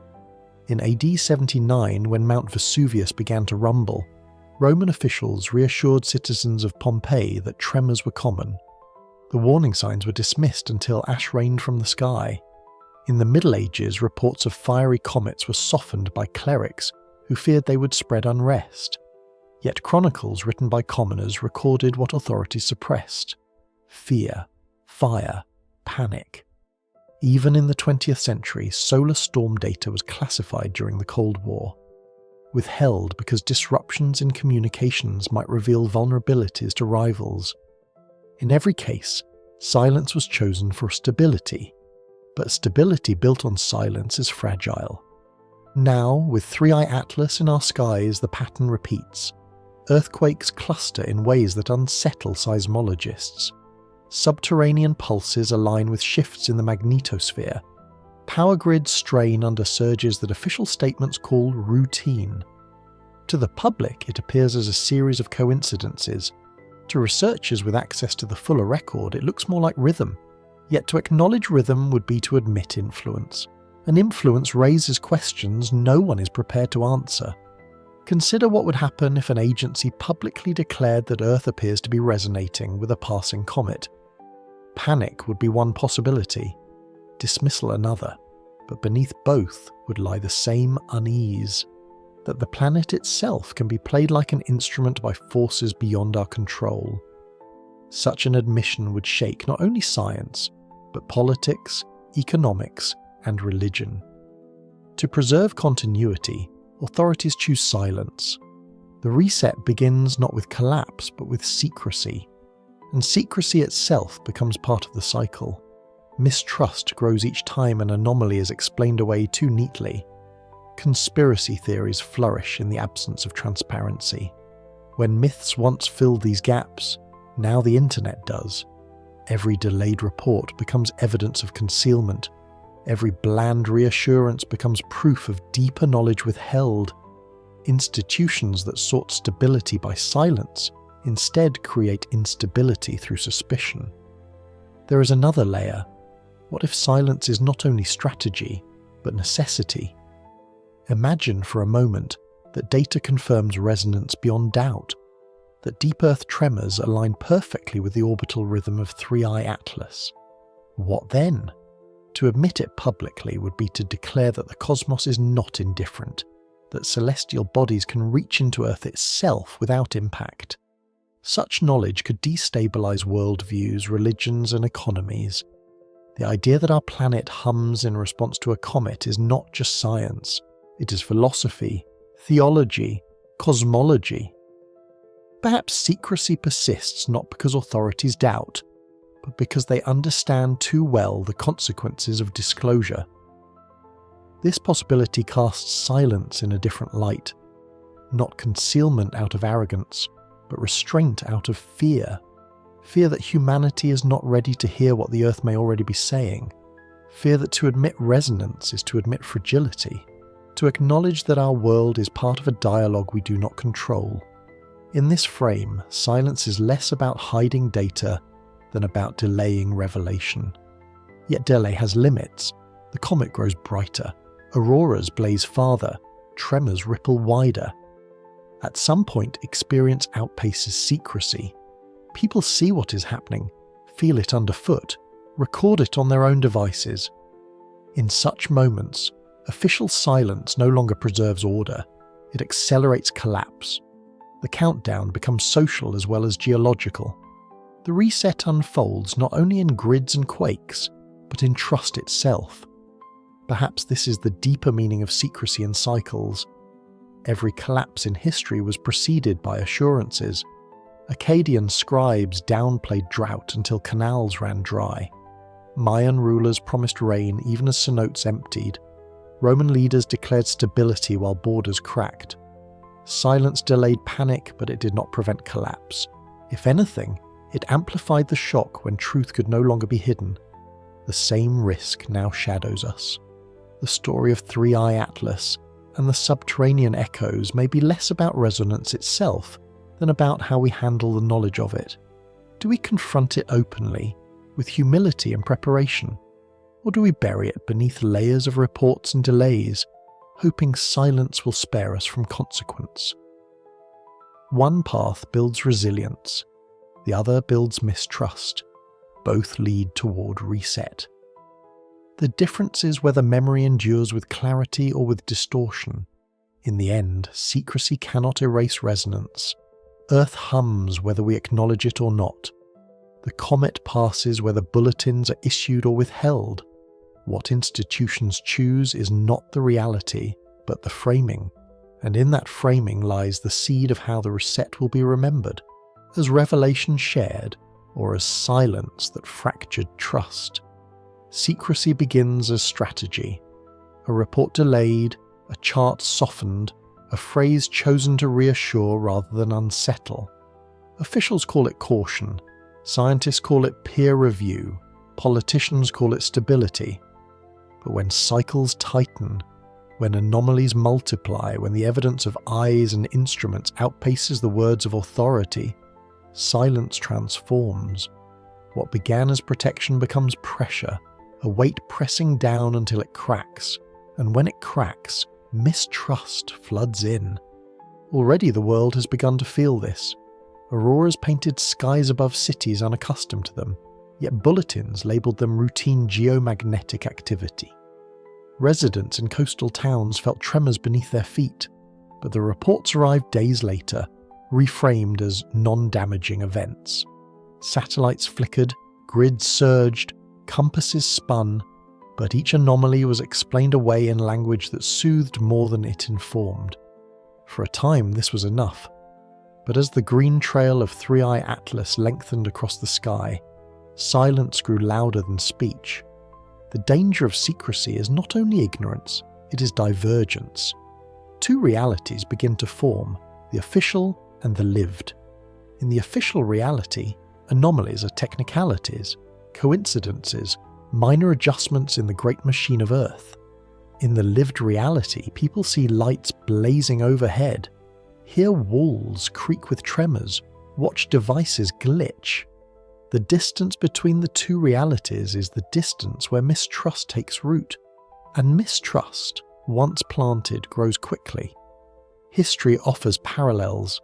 In AD 79, when Mount Vesuvius began to rumble, Roman officials reassured citizens of Pompeii that tremors were common. The warning signs were dismissed until ash rained from the sky. In the Middle Ages, reports of fiery comets were softened by clerics who feared they would spread unrest. Yet chronicles written by commoners recorded what authorities suppressed: fear, fire, panic. Even in the 20th century, solar storm data was classified during the Cold War, withheld because disruptions in communications might reveal vulnerabilities to rivals. In every case, silence was chosen for stability, but stability built on silence is fragile. Now, with Three-Eye Atlas in our skies, the pattern repeats. Earthquakes cluster in ways that unsettle seismologists. Subterranean pulses align with shifts in the magnetosphere. Power grids strain under surges that official statements call routine. To the public, it appears as a series of coincidences. To researchers with access to the fuller record, it looks more like rhythm. Yet to acknowledge rhythm would be to admit influence. And influence raises questions no one is prepared to answer. Consider what would happen if an agency publicly declared that Earth appears to be resonating with a passing comet. Panic would be one possibility, dismissal another, but beneath both would lie the same unease, that the planet itself can be played like an instrument by forces beyond our control. Such an admission would shake not only science, but politics, economics, and religion. To preserve continuity, authorities choose silence. The reset begins not with collapse, but with secrecy. And secrecy itself becomes part of the cycle. Mistrust grows each time an anomaly is explained away too neatly. Conspiracy theories flourish in the absence of transparency. When myths once filled these gaps, now the internet does. Every delayed report becomes evidence of concealment. Every bland reassurance becomes proof of deeper knowledge withheld. Institutions that sought stability by silence instead create instability through suspicion. There is another layer. What if silence is not only strategy, but necessity? Imagine for a moment that data confirms resonance beyond doubt, that deep Earth tremors align perfectly with the orbital rhythm of Three-Eye Atlas. What then? To admit it publicly would be to declare that the cosmos is not indifferent, that celestial bodies can reach into Earth itself without impact. Such knowledge could destabilize worldviews, religions, and economies. The idea that our planet hums in response to a comet is not just science, it is philosophy, theology, cosmology. Perhaps secrecy persists not because authorities doubt, but because they understand too well the consequences of disclosure. This possibility casts silence in a different light. not concealment out of arrogance, but restraint out of fear. Fear that humanity is not ready to hear what the Earth may already be saying. Fear that to admit resonance is to admit fragility, to acknowledge that our world is part of a dialogue we do not control. In this frame, silence is less about hiding data than about delaying revelation. Yet delay has limits. The comet grows brighter, auroras blaze farther, tremors ripple wider. At some point, experience outpaces secrecy. People see what is happening, feel it underfoot, record it on their own devices. In such moments, official silence no longer preserves order, it accelerates collapse. The countdown becomes social as well as geological. The reset unfolds not only in grids and quakes, but in trust itself. Perhaps this is the deeper meaning of secrecy and cycles. Every collapse in history was preceded by assurances. Akkadian scribes downplayed drought until canals ran dry. Mayan rulers promised rain even as cenotes emptied. Roman leaders declared stability while borders cracked. Silence delayed panic, but it did not prevent collapse. If anything, it amplified the shock when truth could no longer be hidden. The same risk now shadows us. The story of Three-Eye Atlas and the subterranean echoes may be less about resonance itself than about how we handle the knowledge of it. Do we confront it openly, with humility and preparation? Or do we bury it beneath layers of reports and delays, hoping silence will spare us from consequence? One path builds resilience, the other builds mistrust. Both lead toward reset. The difference is whether memory endures with clarity or with distortion. In the end, secrecy cannot erase resonance. Earth hums whether we acknowledge it or not. The comet passes whether bulletins are issued or withheld. What institutions choose is not the reality, but the framing. And in that framing lies the seed of how the reset will be remembered, as revelation shared, or as silence that fractured trust. Secrecy begins as strategy. A report delayed, a chart softened, a phrase chosen to reassure rather than unsettle. Officials call it caution, scientists call it peer review, politicians call it stability. But when cycles tighten, when anomalies multiply, when the evidence of eyes and instruments outpaces the words of authority, silence transforms. What began as protection becomes pressure, a weight pressing down until it cracks, and when it cracks, mistrust floods in. Already the world has begun to feel this. Auroras painted skies above cities unaccustomed to them, yet bulletins labelled them routine geomagnetic activity. Residents in coastal towns felt tremors beneath their feet, but the reports arrived days later, reframed as non-damaging events. Satellites flickered, grids surged, compasses spun, but each anomaly was explained away in language that soothed more than it informed. For a time this was enough, but as the green trail of Three-Eye Atlas lengthened across the sky, silence grew louder than speech. The danger of secrecy is not only ignorance, it is divergence. Two realities begin to form, the official and the lived. In the official reality, anomalies are technicalities, coincidences, minor adjustments in the great machine of Earth. In the lived reality, people see lights blazing overhead, hear walls creak with tremors, watch devices glitch. The distance between the two realities is the distance where mistrust takes root, and mistrust, once planted, grows quickly. History offers parallels.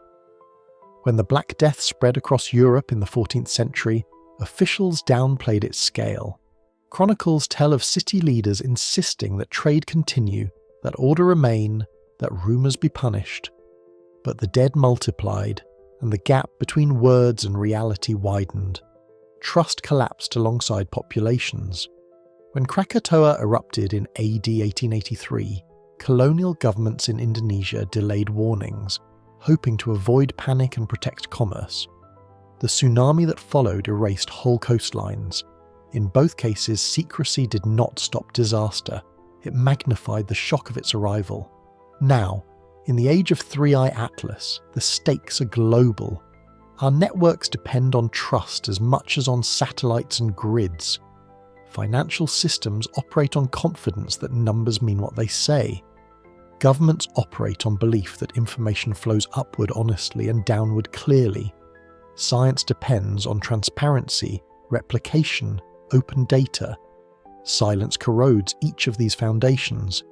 When the Black Death spread across Europe in the 14th century, officials downplayed its scale. Chronicles tell of city leaders insisting that trade continue, that order remain, that rumours be punished. But the dead multiplied, and the gap between words and reality widened. Trust collapsed alongside populations. When Krakatoa erupted in AD 1883, colonial governments in Indonesia delayed warnings, hoping to avoid panic and protect commerce. The tsunami that followed erased whole coastlines. In both cases, secrecy did not stop disaster. It magnified the shock of its arrival. Now, In the age of Three-Eye Atlas, the stakes are global. Our networks depend on trust as much as on satellites and grids. Financial systems operate on confidence that numbers mean what they say. Governments operate on belief that information flows upward honestly and downward clearly. Science depends on transparency, replication, open data. Silence corrodes each of these foundations.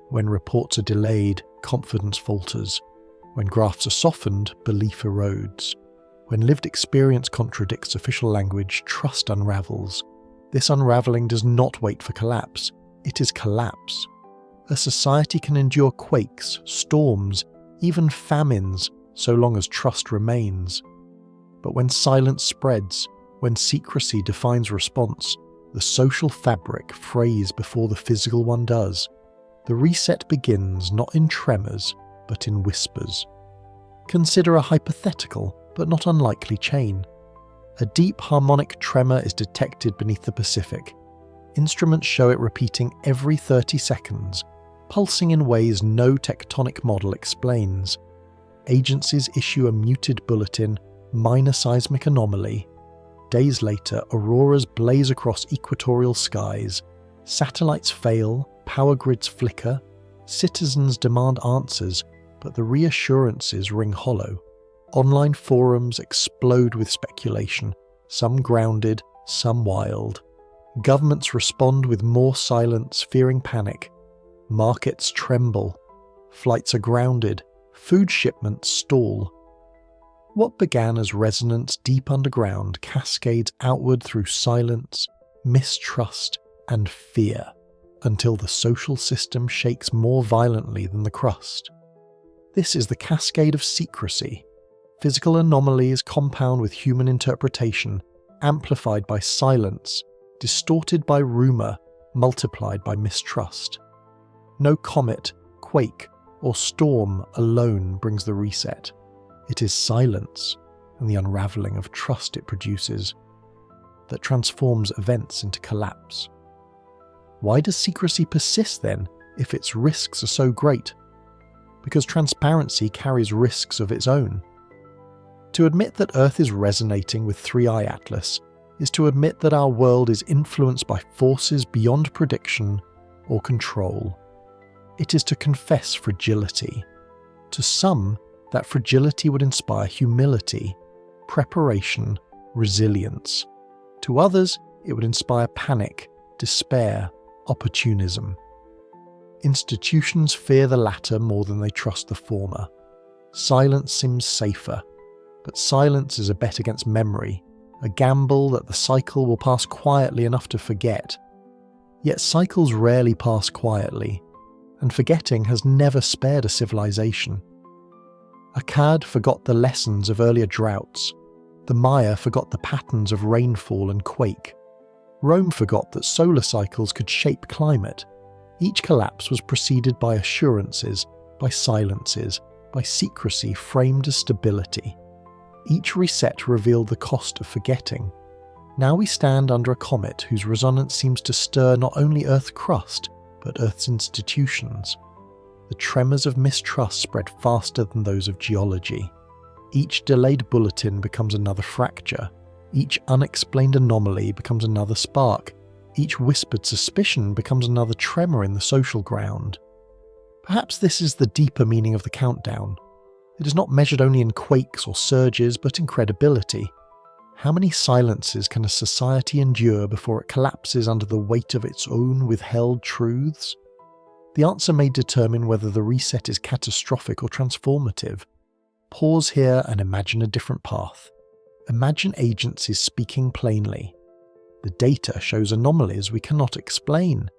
When reports are delayed, confidence falters. When graphs are softened, belief erodes. When lived experience contradicts official language, trust unravels. This unraveling does not wait for collapse, it is collapse. A society can endure quakes, storms, even famines, so long as trust remains. But when silence spreads, when secrecy defines response, the social fabric frays before the physical one does. The reset begins not in tremors, but in whispers. Consider a hypothetical, but not unlikely chain. A deep harmonic tremor is detected beneath the Pacific. Instruments show it repeating every 30 seconds, pulsing in ways no tectonic model explains. Agencies issue a muted bulletin, minor seismic anomaly. Days later, auroras blaze across equatorial skies. Satellites fail, power grids flicker. Citizens demand answers, but the reassurances ring hollow. Online forums explode with speculation, some grounded, some wild. Governments respond with more silence, fearing panic. Markets tremble. Flights are grounded. Food shipments stall. What began as resonance deep underground cascades outward through silence, mistrust, and fear, until the social system shakes more violently than the crust. This is the cascade of secrecy. Physical anomalies compound with human interpretation, amplified by silence, distorted by rumour, multiplied by mistrust. No comet, quake, or storm alone brings the reset. It is silence, and the unravelling of trust it produces, that transforms events into collapse. Why does secrecy persist then, if its risks are so great? Because transparency carries risks of its own. To admit that Earth is resonating with Three-Eye Atlas is to admit that our world is influenced by forces beyond prediction or control. It is to confess fragility. To some, that fragility would inspire humility, preparation, resilience. To others, it would inspire panic, despair, opportunism. Institutions fear the latter more than they trust the former. Silence seems safer, but silence is a bet against memory, a gamble that the cycle will pass quietly enough to forget. Yet cycles rarely pass quietly, and forgetting has never spared a civilization. Akkad forgot the lessons of earlier droughts. The Maya forgot the patterns of rainfall and quake. Rome forgot that solar cycles could shape climate. Each collapse was preceded by assurances, by silences, by secrecy framed as stability. Each reset revealed the cost of forgetting. Now we stand under a comet whose resonance seems to stir not only Earth's crust, but Earth's institutions. The tremors of mistrust spread faster than those of geology. Each delayed bulletin becomes another fracture. Each unexplained anomaly becomes another spark. Each whispered suspicion becomes another tremor in the social ground. Perhaps this is the deeper meaning of the countdown. It is not measured only in quakes or surges, but in credibility. How many silences can a society endure before it collapses under the weight of its own withheld truths? The answer may determine whether the reset is catastrophic or transformative. Pause here and imagine a different path. Imagine agencies speaking plainly. The data shows anomalies we cannot explain.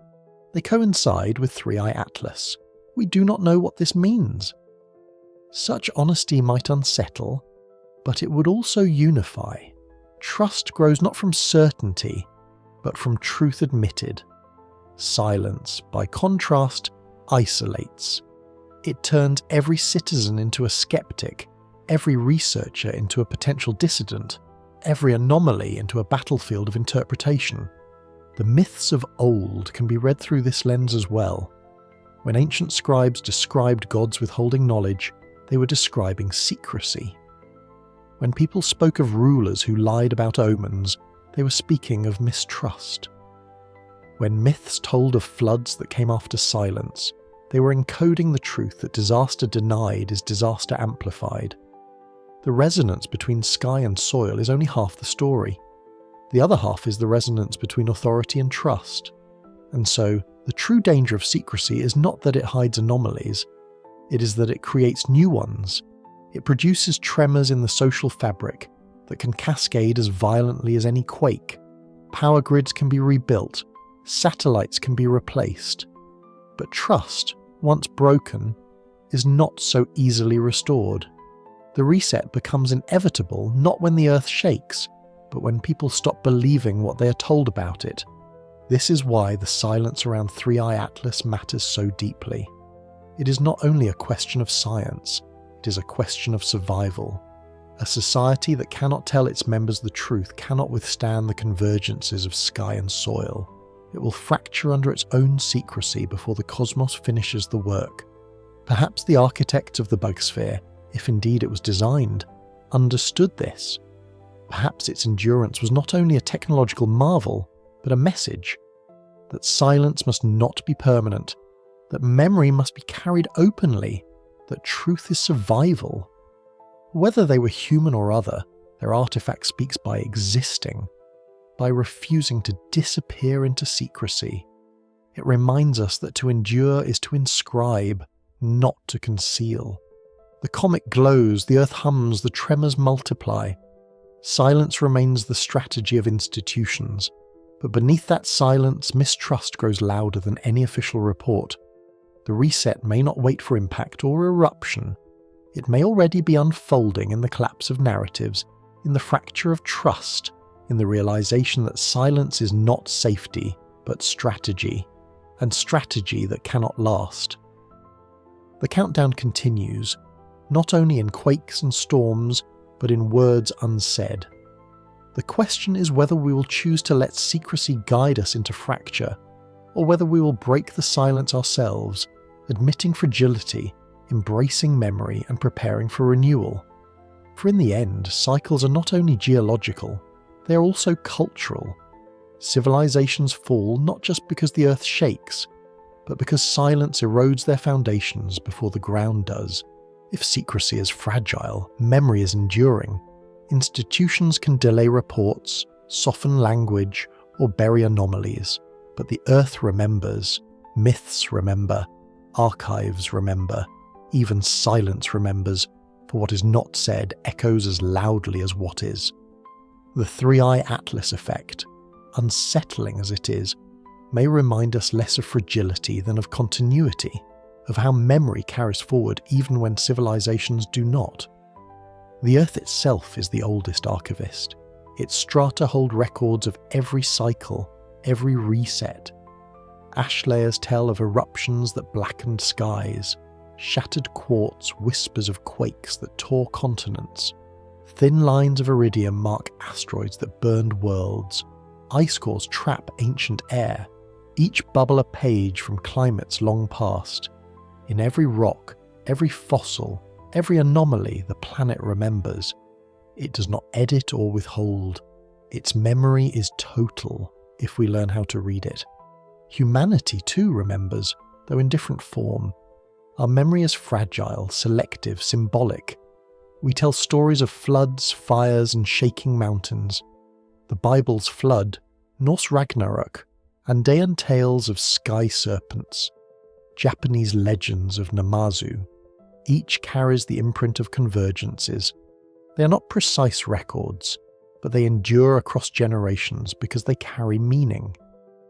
They coincide with Three-Eye Atlas. We do not know what this means. Such honesty might unsettle, but it would also unify. Trust grows not from certainty, but from truth admitted. Silence, by contrast, isolates. It turns every citizen into a skeptic, every researcher into a potential dissident, every anomaly into a battlefield of interpretation. The myths of old can be read through this lens as well. When ancient scribes described gods withholding knowledge, they were describing secrecy. When people spoke of rulers who lied about omens, they were speaking of mistrust. When myths told of floods that came after silence, they were encoding the truth that disaster denied is disaster amplified. The resonance between sky and soil is only half the story. The other half is the resonance between authority and trust. And so, the true danger of secrecy is not that it hides anomalies, it is that it creates new ones. It produces tremors in the social fabric that can cascade as violently as any quake. Power grids can be rebuilt, satellites can be replaced. But trust, once broken, is not so easily restored. The reset becomes inevitable not when the earth shakes, but when people stop believing what they are told about it. This is why the silence around Three-Eye Atlas matters so deeply. It is not only a question of science, it is a question of survival. A society that cannot tell its members the truth cannot withstand the convergences of sky and soil. It will fracture under its own secrecy before the cosmos finishes the work. Perhaps the architects of the bug sphere, if indeed it was designed, understood this. Perhaps its endurance was not only a technological marvel, but a message that silence must not be permanent, that memory must be carried openly, that truth is survival. Whether they were human or other, their artifact speaks by existing, by refusing to disappear into secrecy. It reminds us that to endure is to inscribe, not to conceal. The comet glows, the earth hums, the tremors multiply. Silence remains the strategy of institutions, but beneath that silence, mistrust grows louder than any official report. The reset may not wait for impact or eruption. It may already be unfolding in the collapse of narratives, in the fracture of trust, in the realization that silence is not safety, but strategy, and strategy that cannot last. The countdown continues, not only in quakes and storms, but in words unsaid. The question is whether we will choose to let secrecy guide us into fracture, or whether we will break the silence ourselves, admitting fragility, embracing memory, and preparing for renewal. For in the end, cycles are not only geological, they are also cultural. Civilizations fall not just because the earth shakes, but because silence erodes their foundations before the ground does. If secrecy is fragile, memory is enduring. Institutions can delay reports, soften language, or bury anomalies, but the earth remembers, myths remember, archives remember, even silence remembers, for what is not said echoes as loudly as what is. The Three-Eye Atlas effect, unsettling as it is, may remind us less of fragility than of continuity, of how memory carries forward even when civilizations do not. The Earth itself is the oldest archivist. Its strata hold records of every cycle, every reset. Ash layers tell of eruptions that blackened skies. Shattered quartz whispers of quakes that tore continents. Thin lines of iridium mark asteroids that burned worlds. Ice cores trap ancient air, each bubble a page from climates long past. In every rock, every fossil, every anomaly the planet remembers. It does not edit or withhold. Its memory is total, if we learn how to read it. Humanity too remembers, though in different form. Our memory is fragile, selective, symbolic. We tell stories of floods, fires, and shaking mountains. The Bible's flood, Norse Ragnarok, Andean tales of sky serpents, Japanese legends of Namazu. Each carries the imprint of convergences. They are not precise records, but they endure across generations because they carry meaning.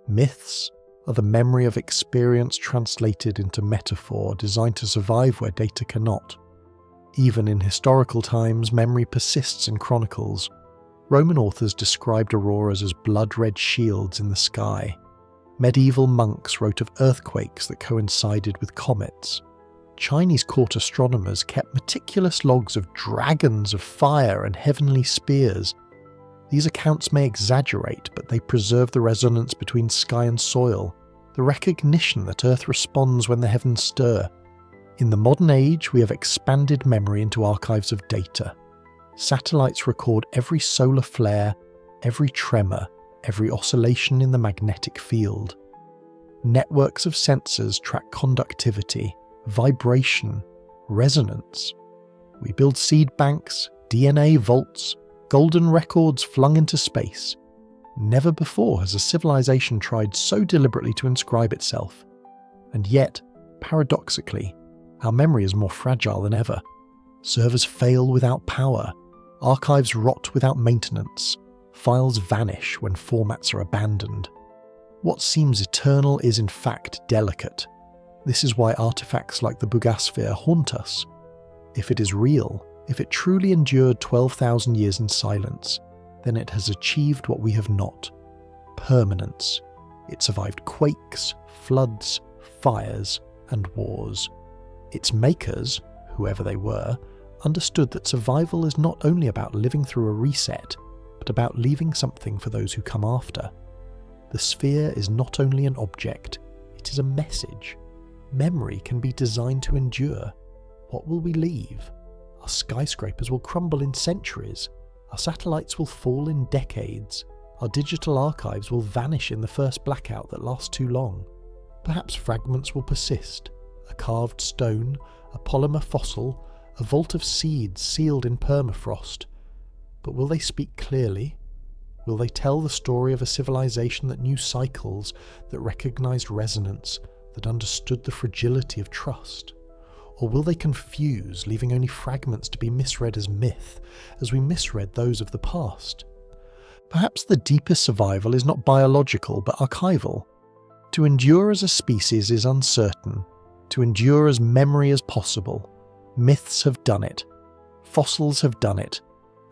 Myths are the memory of experience translated into metaphor designed to survive where data cannot. Even in historical times, memory persists in chronicles. Roman authors described auroras as blood-red shields in the sky. Medieval monks wrote of earthquakes that coincided with comets. Chinese court astronomers kept meticulous logs of dragons of fire and heavenly spears. These accounts may exaggerate, but they preserve the resonance between sky and soil, the recognition that Earth responds when the heavens stir. In the modern age, we have expanded memory into archives of data. Satellites record every solar flare, every tremor, every oscillation in the magnetic field. Networks of sensors track conductivity, vibration, resonance. We build seed banks, DNA vaults, golden records flung into space. Never before has a civilization tried so deliberately to inscribe itself. And yet, paradoxically, our memory is more fragile than ever. Servers fail without power, archives rot without maintenance, files vanish when formats are abandoned. What seems eternal is in fact delicate. This is why artifacts like the Bugasphere haunt us. If it is real, if it truly endured 12,000 years in silence, then it has achieved what we have not: permanence. It survived quakes, floods, fires, and wars. Its makers, whoever they were, understood that survival is not only about living through a reset, but about leaving something for those who come after. The sphere is not only an object, it is a message. Memory can be designed to endure. What will we leave? Our skyscrapers will crumble in centuries. Our satellites will fall in decades. Our digital archives will vanish in the first blackout that lasts too long. Perhaps fragments will persist. A carved stone, a polymer fossil, a vault of seeds sealed in permafrost. But will they speak clearly? Will they tell the story of a civilization that knew cycles, that recognized resonance, that understood the fragility of trust? Or will they confuse, leaving only fragments to be misread as myth, as we misread those of the past? Perhaps the deepest survival is not biological but archival. To endure as a species is uncertain. To endure as memory is possible. Myths have done it. Fossils have done it.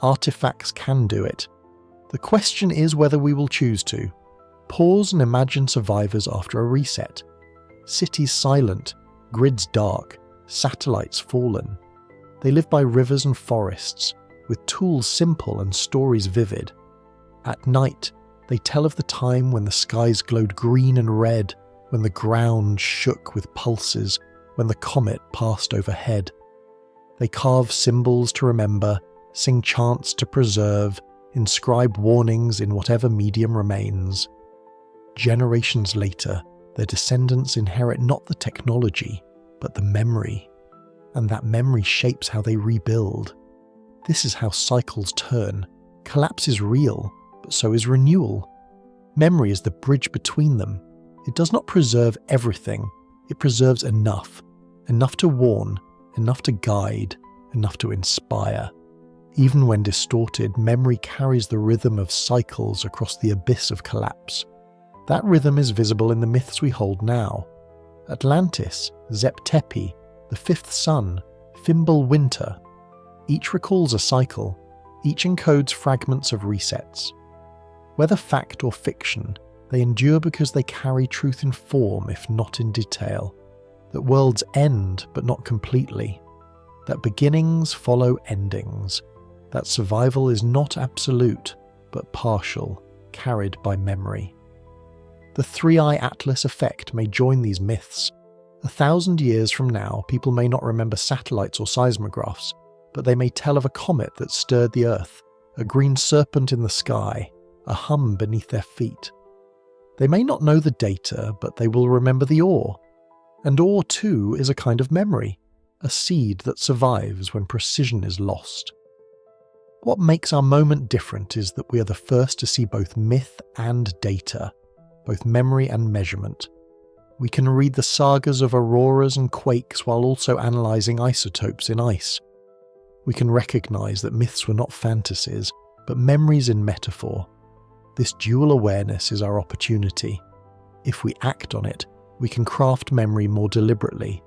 Artifacts can do it. The question is whether we will choose to. Pause and imagine survivors after a reset. Cities silent, grids dark, satellites fallen. They live by rivers and forests, with tools simple and stories vivid. At night, they tell of the time when the skies glowed green and red, when the ground shook with pulses, when the comet passed overhead. They carve symbols to remember, sing chants to preserve, inscribe warnings in whatever medium remains. Generations later, their descendants inherit not the technology, but the memory. And that memory shapes how they rebuild. This is how cycles turn. Collapse is real, but so is renewal. Memory is the bridge between them. It does not preserve everything. It preserves enough. Enough to warn, enough to guide, enough to inspire. Even when distorted, memory carries the rhythm of cycles across the abyss of collapse. That rhythm is visible in the myths we hold now. Atlantis, Zep Tepi, the fifth sun, Fimbulwinter. Each recalls a cycle. Each encodes fragments of resets. Whether fact or fiction, they endure because they carry truth in form, if not in detail. That worlds end, but not completely. That beginnings follow endings. That survival is not absolute, but partial, carried by memory. The three-eye atlas effect may join these myths. 1,000 years from now, people may not remember satellites or seismographs, but they may tell of a comet that stirred the earth, a green serpent in the sky, a hum beneath their feet. They may not know the data, but they will remember the awe. And awe, too, is a kind of memory, a seed that survives when precision is lost. What makes our moment different is that we are the first to see both myth and data, both memory and measurement. We can read the sagas of auroras and quakes while also analysing isotopes in ice. We can recognise that myths were not fantasies, but memories in metaphor. This dual awareness is our opportunity. If we act on it, we can craft memory more deliberately.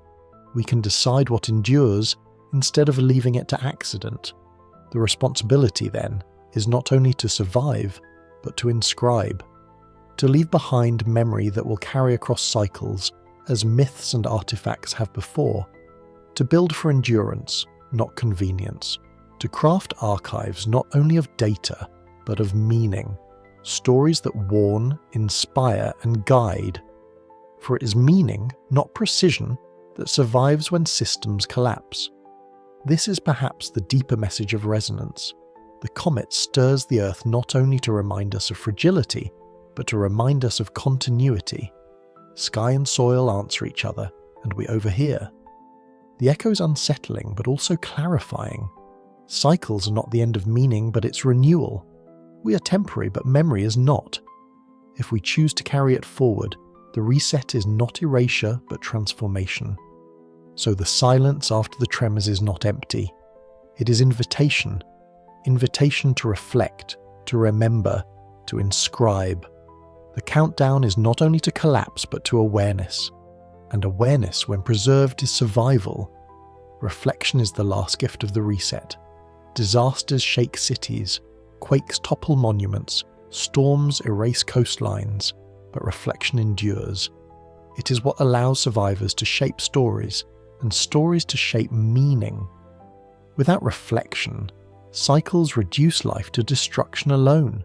We can decide what endures instead of leaving it to accident. The responsibility, then, is not only to survive, but to inscribe. To leave behind memory that will carry across cycles, as myths and artifacts have before. To build for endurance, not convenience. To craft archives not only of data, but of meaning. Stories that warn, inspire, and guide. for it is meaning, not precision, that survives when systems collapse. This is perhaps the deeper message of resonance. The comet stirs the Earth not only to remind us of fragility, but to remind us of continuity. Sky and soil answer each other, and we overhear. The echo is unsettling, but also clarifying. Cycles are not the end of meaning, but its renewal. We are temporary, but memory is not. If we choose to carry it forward, the reset is not erasure, but transformation. So the silence after the tremors is not empty. It is invitation. Invitation to reflect, to remember, to inscribe. The countdown is not only to collapse, but to awareness. And awareness, when preserved, is survival. Reflection is the last gift of the reset. Disasters shake cities, quakes topple monuments, storms erase coastlines, but reflection endures. It is what allows survivors to shape stories, and stories to shape meaning. Without reflection, cycles reduce life to destruction alone.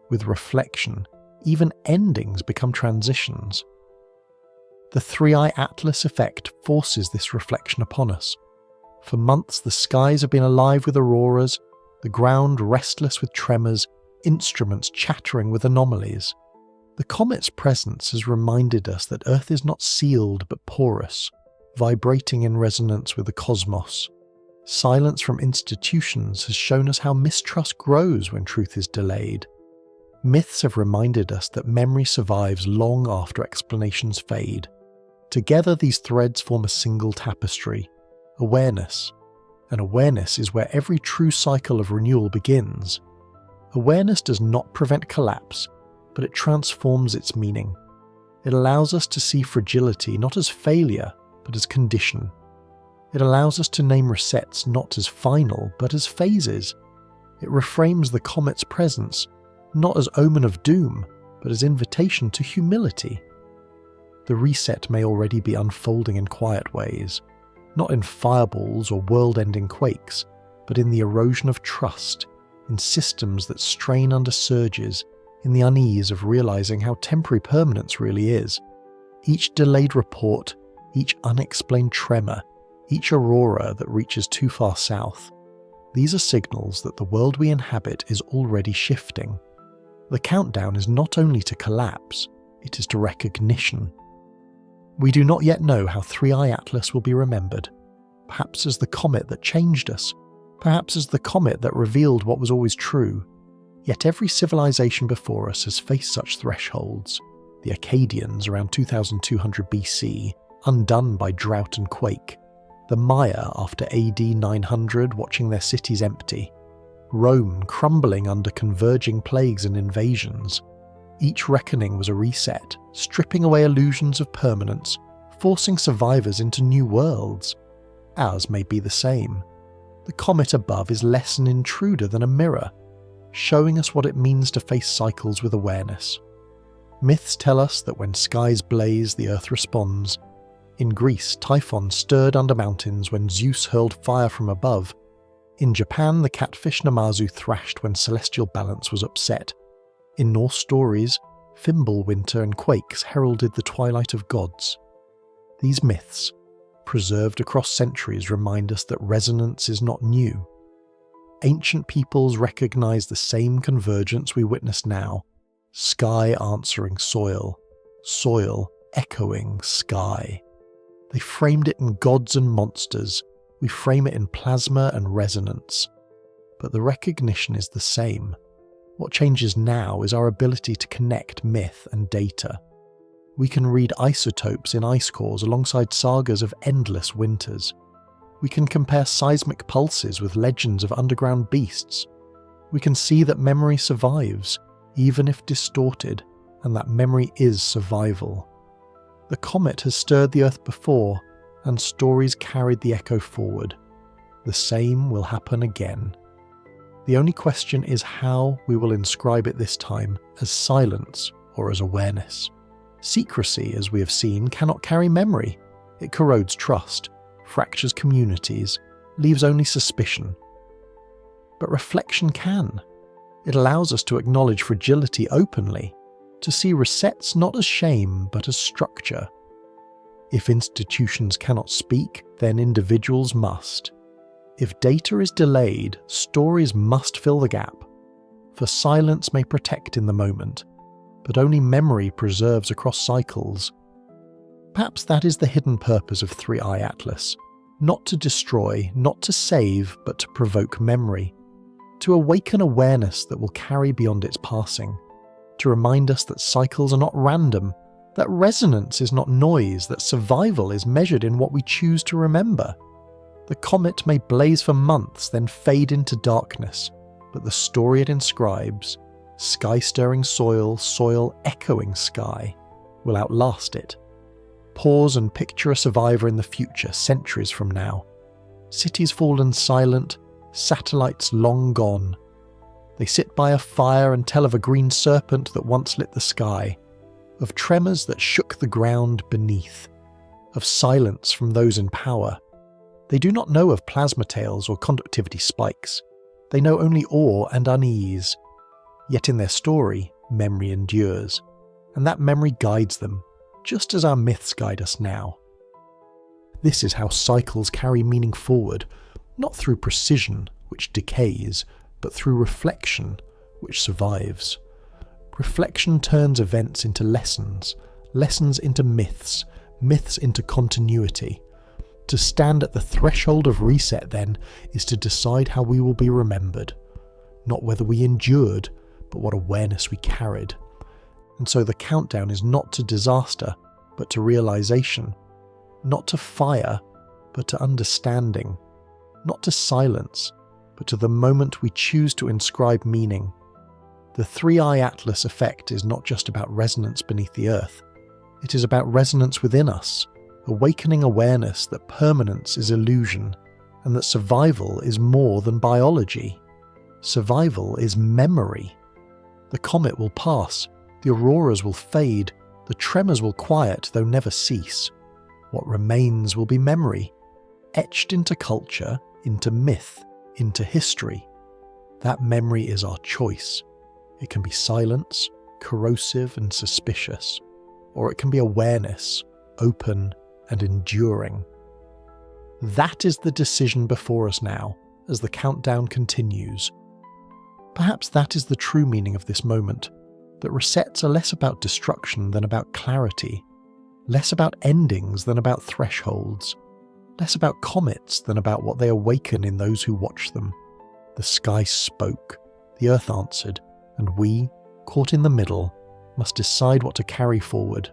With reflection, even endings become transitions. The three-eye atlas effect forces this reflection upon us. For months the skies have been alive with auroras, the ground restless with tremors, instruments chattering with anomalies. The comet's presence has reminded us that Earth is not sealed but porous, vibrating in resonance with the cosmos. Silence from institutions has shown us how mistrust grows when truth is delayed. Myths have reminded us that memory survives long after explanations fade. Together these threads form a single tapestry, awareness. And awareness is where every true cycle of renewal begins. Awareness does not prevent collapse, but it transforms its meaning. It allows us to see fragility not as failure, but as condition. It allows us to name resets not as final, but as phases. It reframes the comet's presence, not as omen of doom, but as invitation to humility. The reset may already be unfolding in quiet ways, not in fireballs or world-ending quakes, but in the erosion of trust, in systems that strain under surges, in the unease of realizing how temporary permanence really is. Each delayed report, each unexplained tremor, each aurora that reaches too far south, these are signals that the world we inhabit is already shifting. The countdown is not only to collapse, it is to recognition. We do not yet know how Three-Eye Atlas will be remembered, perhaps as the comet that changed us, perhaps as the comet that revealed what was always true. Yet every civilization before us has faced such thresholds. The Akkadians around 2200 BC, undone by drought and quake. The Maya after AD 900 watching their cities empty. Rome crumbling under converging plagues and invasions. Each reckoning was a reset, stripping away illusions of permanence, forcing survivors into new worlds. Ours may be the same. The comet above is less an intruder than a mirror, showing us what it means to face cycles with awareness. Myths tell us that when skies blaze, the earth responds. In Greece, Typhon stirred under mountains when Zeus hurled fire from above. In Japan, the catfish Namazu thrashed when celestial balance was upset. In Norse stories, Fimbulwinter and quakes heralded the twilight of gods. These myths, preserved across centuries, remind us that resonance is not new. Ancient peoples recognized the same convergence we witness now, sky answering soil, soil echoing sky. They framed it in gods and monsters, we frame it in plasma and resonance. But the recognition is the same. What changes now is our ability to connect myth and data. We can read isotopes in ice cores alongside sagas of endless winters. We can compare seismic pulses with legends of underground beasts. We can see that memory survives, even if distorted, and that memory is survival. The comet has stirred the earth before, and stories carried the echo forward. The same will happen again. The only question is how we will inscribe it this time, as silence or as awareness. Secrecy, as we have seen, cannot carry memory. It corrodes trust, fractures communities, leaves only suspicion. But reflection can. It allows us to acknowledge fragility openly, to see resets not as shame but as structure. If institutions cannot speak, then individuals must. If data is delayed, stories must fill the gap. For silence may protect in the moment, but only memory preserves across cycles. Perhaps that is the hidden purpose of 3i Atlas. Not to destroy, not to save, but to provoke memory. To awaken awareness that will carry beyond its passing. To remind us that cycles are not random, that resonance is not noise, that survival is measured in what we choose to remember. The comet may blaze for months, then fade into darkness, but the story it inscribes, sky-stirring soil, soil echoing sky, will outlast it. Pause and picture a survivor in the future, centuries from now. Cities fallen silent, satellites long gone. They sit by a fire and tell of a green serpent that once lit the sky, of tremors that shook the ground beneath, of silence from those in power. They do not know of plasma tails or conductivity spikes. They know only awe and unease. Yet in their story, memory endures, and that memory guides them, just as our myths guide us now. This is how cycles carry meaning forward, not through precision, which decays, but through reflection, which survives. Reflection turns events into lessons, lessons into myths, myths into continuity. To stand at the threshold of reset, then, is to decide how we will be remembered. Not whether we endured, but what awareness we carried. And so the countdown is not to disaster, but to realization. Not to fire, but to understanding. Not to silence, but to the moment we choose to inscribe meaning. The 3i Atlas effect is not just about resonance beneath the earth. It is about resonance within us, awakening awareness that permanence is illusion, and that survival is more than biology. Survival is memory. The comet will pass, the auroras will fade, the tremors will quiet though never cease. What remains will be memory, etched into culture, into myth, into history. That memory is our choice. It can be silence, corrosive and suspicious, or it can be awareness, open and enduring. That is the decision before us now, as the countdown continues. Perhaps that is the true meaning of this moment, that resets are less about destruction than about clarity, less about endings than about thresholds, less about comets than about what they awaken in those who watch them. The sky spoke, the earth answered, and we, caught in the middle, must decide what to carry forward.